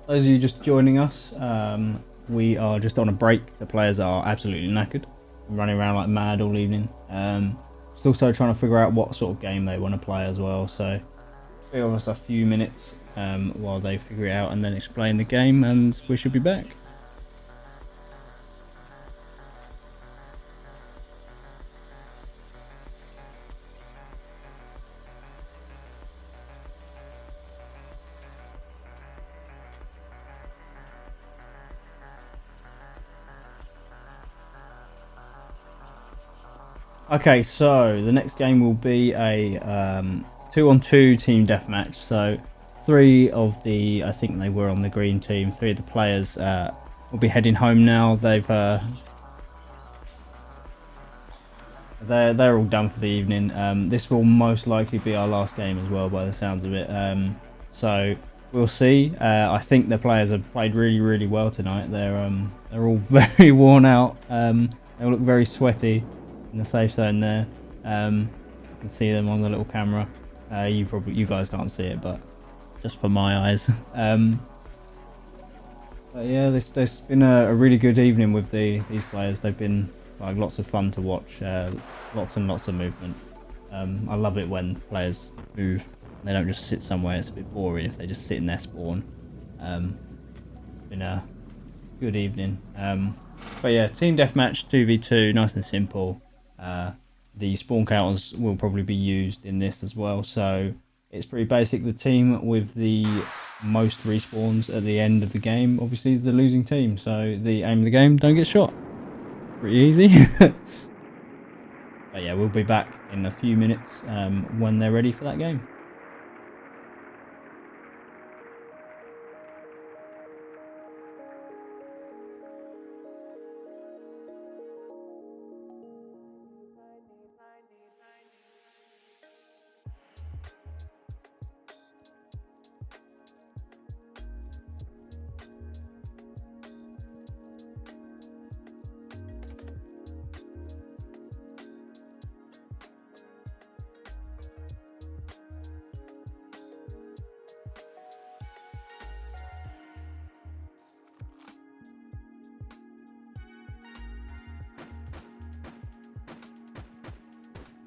Those of you just joining us, we are just on a break. The players are absolutely knackered, running around like mad all evening. Just also trying to figure out what sort of game they want to play as well. So give us a few minutes while they figure it out and then explain the game, and we should be back. Okay, so the next game will be a 2-on-2 team deathmatch. So 3 of the, I think they were on the green team, 3 of the players will be heading home now. They're all done for the evening. This will most likely be our last game as well, by the sounds of it. So we'll see. I think the players have played really well tonight. They're all very worn out. They all look very sweaty in the safe zone there. You can see them on the little camera. You guys can't see it, but it's just for my eyes. But yeah, there's been a really good evening with these players. They've been like lots of fun to watch. Lots and lots of movement. I love it when players move. They don't just sit somewhere. It's a bit boring if they just sit in their spawn. Been a good evening. But yeah, team deathmatch 2v2, nice and simple. The spawn counters will probably be used in this as well, so it's pretty basic. The team with the most respawns at the end of the game obviously is the losing team, so the aim of the game, don't get shot. Pretty easy. But yeah, we'll be back in a few minutes when they're ready for that game.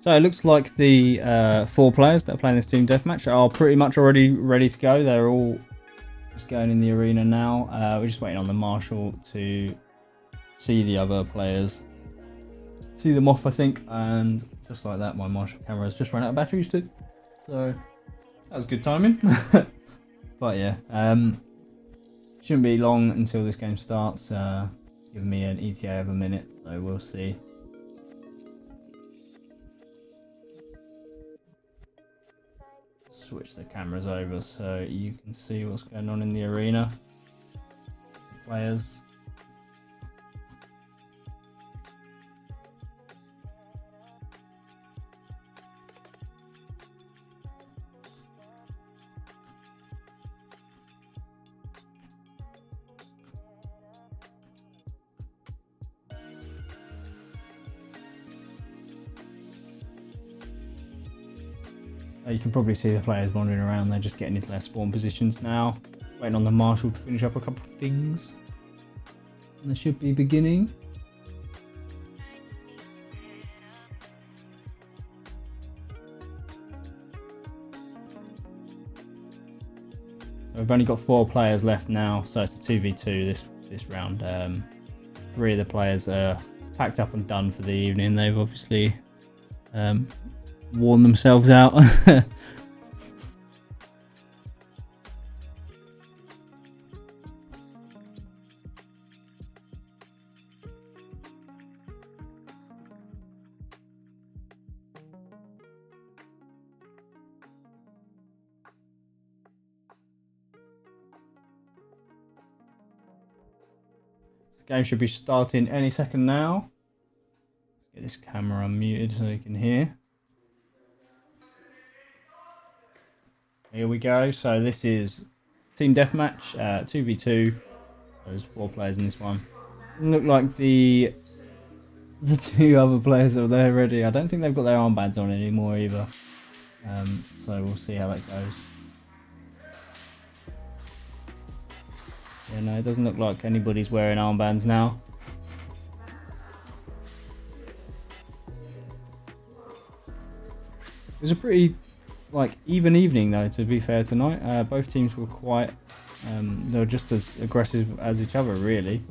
So it looks like the 4 players that are playing this team deathmatch are pretty much already ready to go. They're all just going in the arena now. We're just waiting on the marshal to see the other players. See them off, I think. And just like that, my marshal camera has just run out of batteries too. So that was good timing. But yeah, shouldn't be long until this game starts. Giving me an ETA of a minute, so we'll see. Switch the cameras over so you can see what's going on in the arena. Players. You can probably see the players wandering around. They're just getting into their spawn positions now. Waiting on the marshal to finish up a couple of things. And they should be beginning. We've only got 4 players left now, so it's a 2v2 this round. 3 of the players are packed up and done for the evening. They've obviously worn themselves out. The game should be starting any second now. Get this camera unmuted so you can hear. Here we go. So this is team deathmatch, 2v2. There's 4 players in this one. Look like the 2 other players are there ready. I don't think they've got their armbands on anymore either. So we'll see how that goes. Yeah, no, it doesn't look like anybody's wearing armbands now. It was a pretty even evening though, to be fair, tonight. Both teams were quite they were just as aggressive as each other, really.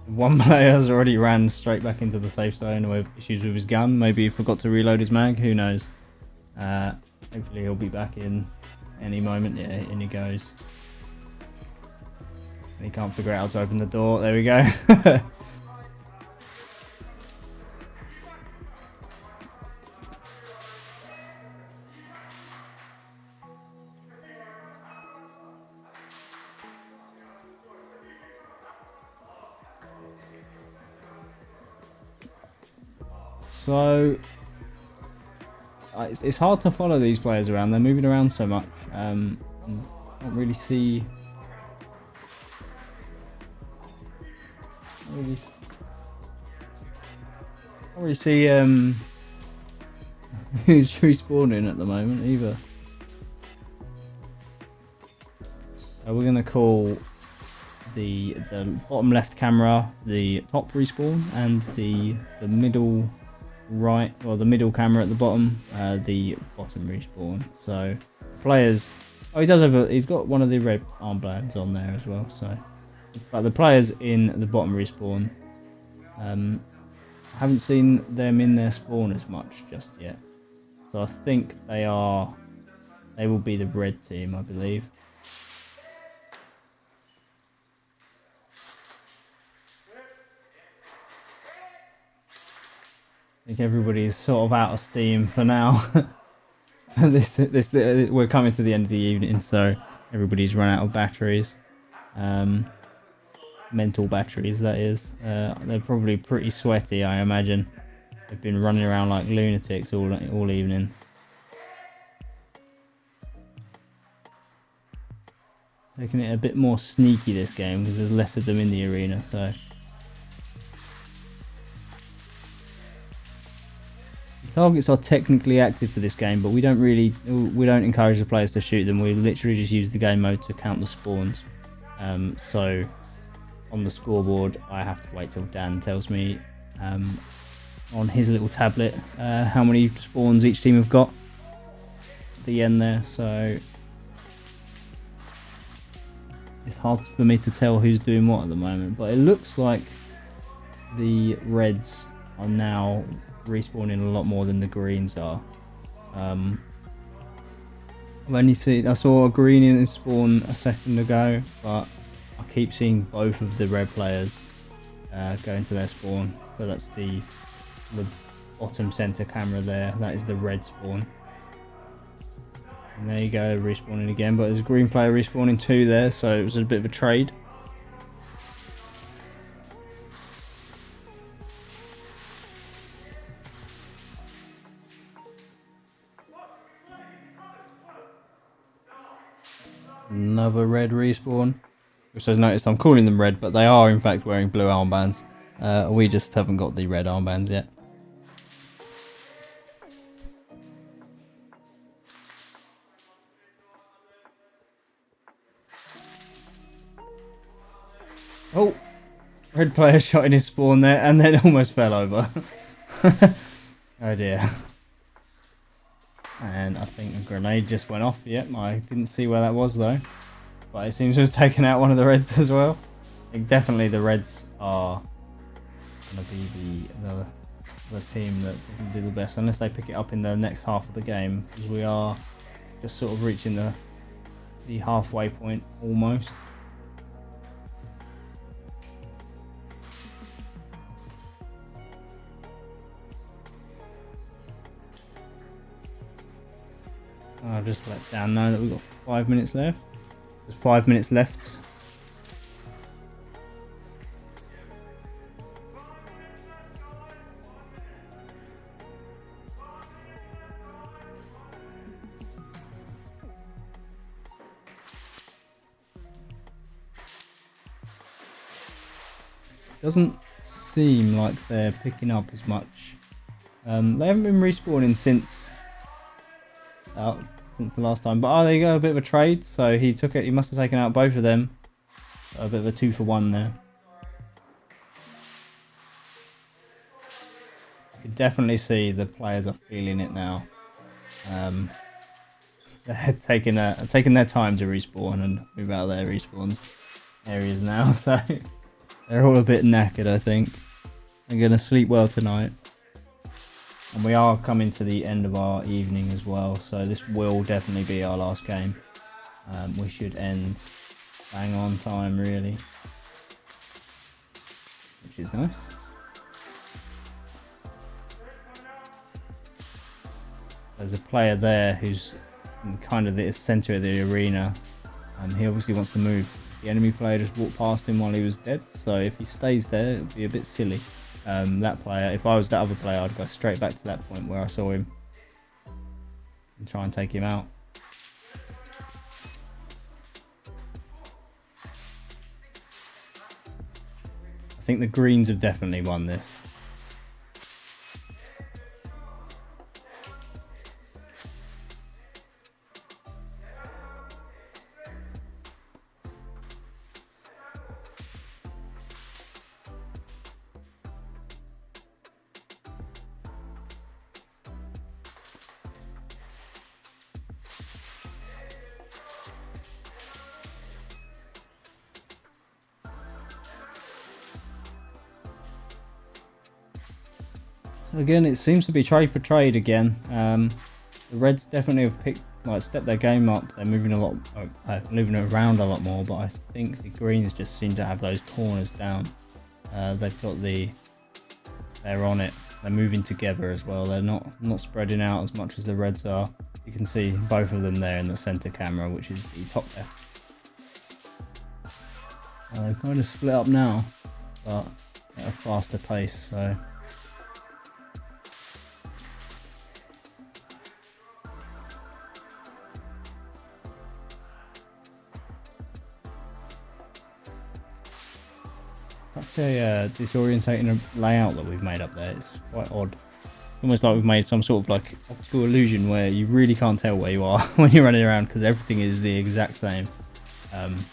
One player has already ran straight back into the safe zone with issues with his gun. Maybe he forgot to reload his mag, who knows. Hopefully he'll be back in any moment. Yeah, in he goes. He can't figure out how to open the door. There we go. So it's hard to follow these players around. They're moving around so much. Can't really see. Can't really see who's respawning at the moment either. We're gonna call the bottom left camera the top respawn, and the middle right, or the middle camera at the bottom, the bottom respawn. So players, oh, he's got one of the red armbands on there as well. So, but the players in the bottom respawn, haven't seen them in their spawn as much just yet. So I think they will be the red team, I believe. I think everybody's sort of out of steam for now. We're coming to the end of the evening, so everybody's run out of batteries. Mental batteries, that is. They're probably pretty sweaty, I imagine. They've been running around like lunatics all evening. Making it a bit more sneaky this game because there's less of them in the arena, so. Targets are technically active for this game, but we don't encourage the players to shoot them. We literally just use the game mode to count the spawns. So on the scoreboard, I have to wait till Dan tells me on his little tablet how many spawns each team have got at the end there. So it's hard for me to tell who's doing what at the moment, but it looks like the Reds are now respawning a lot more than the Greens are. I saw a green in the spawn a second ago, but I keep seeing both of the red players go into their spawn. So that's the bottom center camera there. That is the red spawn. And there you go, respawning again. But there's a green player respawning too there, so it was a bit of a trade. Another red respawn. Which I've noticed I'm calling them red, but they are in fact wearing blue armbands. We just haven't got the red armbands yet. Oh! Red player shot in his spawn there and then almost fell over. Oh dear. And I think a grenade just went off. Yep, I didn't see where that was though. But it seems to have taken out one of the Reds as well. I think definitely the Reds are going to be the team that doesn't do the best. Unless they pick it up in the next half of the game. Because we are just sort of reaching the halfway point almost. I'll just let Dan know that we've got 5 minutes left. There's 5 minutes left. Doesn't seem like they're picking up as much. They haven't been respawning since the last time. But there you go, a bit of a trade. So he took it. He must have taken out both of them. A bit of a 2-for-1 there. You can definitely see the players are feeling it now. They're taking their time to respawn and move out of their respawns areas now. So they're all a bit knackered, I think. They're going to sleep well tonight. And we are coming to the end of our evening as well. So this will definitely be our last game. We should end bang on time, really. Which is nice. There's a player there who's in kind of the centre of the arena. He obviously wants to move. The enemy player just walked past him while he was dead, so if he stays there, it would be a bit silly. That player, if I was that other player, I'd go straight back to that point where I saw him and try and take him out. I think the Greens have definitely won this. Again, it seems to be trade for trade again. The Reds definitely have stepped their game up. They're moving moving around a lot more, but I think the Greens just seem to have those corners down. They're on it. They're moving together as well. They're not spreading out as much as the Reds are. You can see both of them there in the center camera, which is the top left. They've kind of split up now, but at a faster pace. So. Such a disorientating layout that we've made up there. It's quite odd. Almost like we've made some sort of like optical illusion where you really can't tell where you are when you're running around because everything is the exact same. Which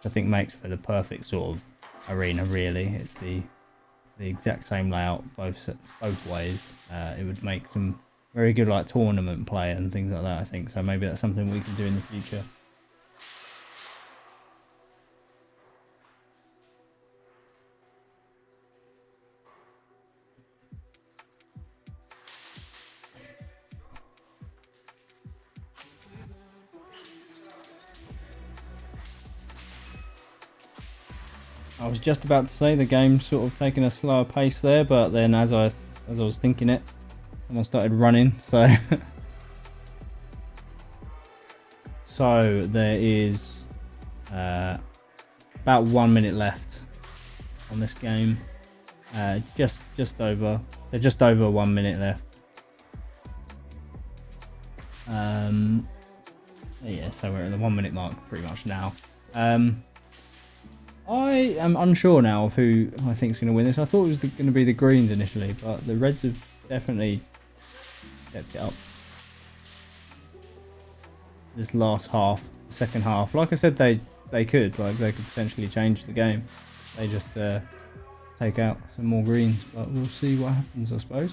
I think makes for the perfect sort of arena. Really, it's the exact same layout both ways. It would make some very good like tournament play and things like that, I think. So maybe that's something we can do in the future. I was just about to say the game's sort of taking a slower pace there, but then as I was thinking it, someone started running. So there is about 1 minute left on this game. Just over 1 minute left. Yeah, so we're at the 1 minute mark pretty much now. I am unsure now of who I think is going to win this. I thought it was going to be the Greens initially, but the Reds have definitely stepped it up. This last half, second half, like I said, they could potentially change the game. They just take out some more Greens, but we'll see what happens, I suppose.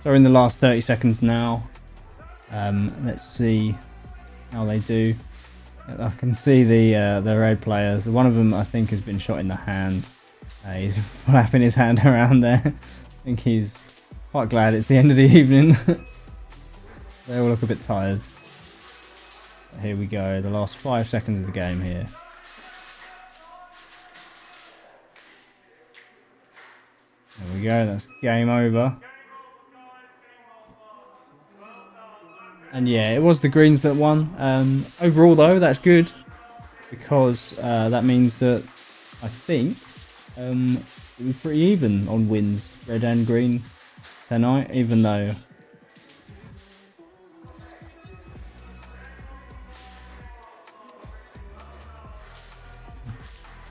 So we're in the last 30 seconds now. Let's see how they do. I can see the red players. One of them, I think, has been shot in the hand. He's flapping his hand around there. I think he's quite glad it's the end of the evening. They all look a bit tired. But here we go. The last 5 seconds of the game here. There we go. That's game over. And yeah, it was the Greens that won. Overall, though, that's good because that means that I think it was pretty even on wins, red and green tonight, even though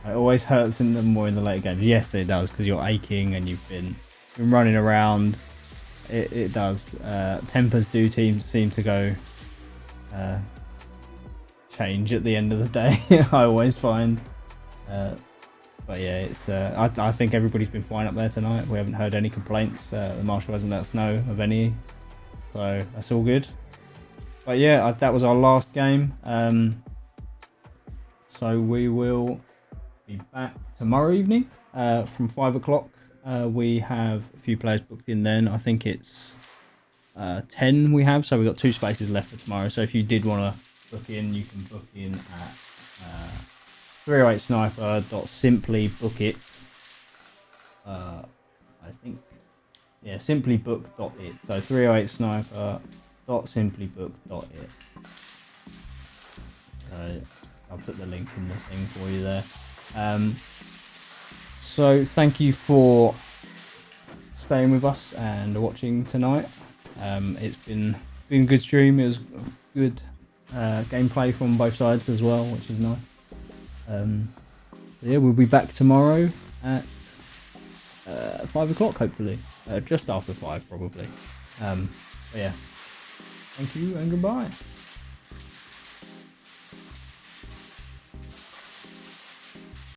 it always hurts in the more in the later games. Yes, it does, because you're aching and you've been running around. It does. Tempers do seem to go change at the end of the day. I always find. But yeah, it's. I think everybody's been fine up there tonight. We haven't heard any complaints. The marshal hasn't let us know of any, so that's all good. But yeah, that was our last game. So we will be back tomorrow evening from 5 o'clock. We have a few players booked in then. I think it's 10 we have, so we've got 2 spaces left for tomorrow. So if you did want to book in, you can book in at 308sniper.simplybookit. I think, yeah, simplybook.it. So 308sniper.simplybook.it. I'll put the link in the thing for you there. So thank you for staying with us and watching tonight. It's been a good stream. It was good gameplay from both sides as well, which is nice. Yeah, we'll be back tomorrow at 5 o'clock, hopefully. Just after 5, probably. But yeah, thank you and goodbye.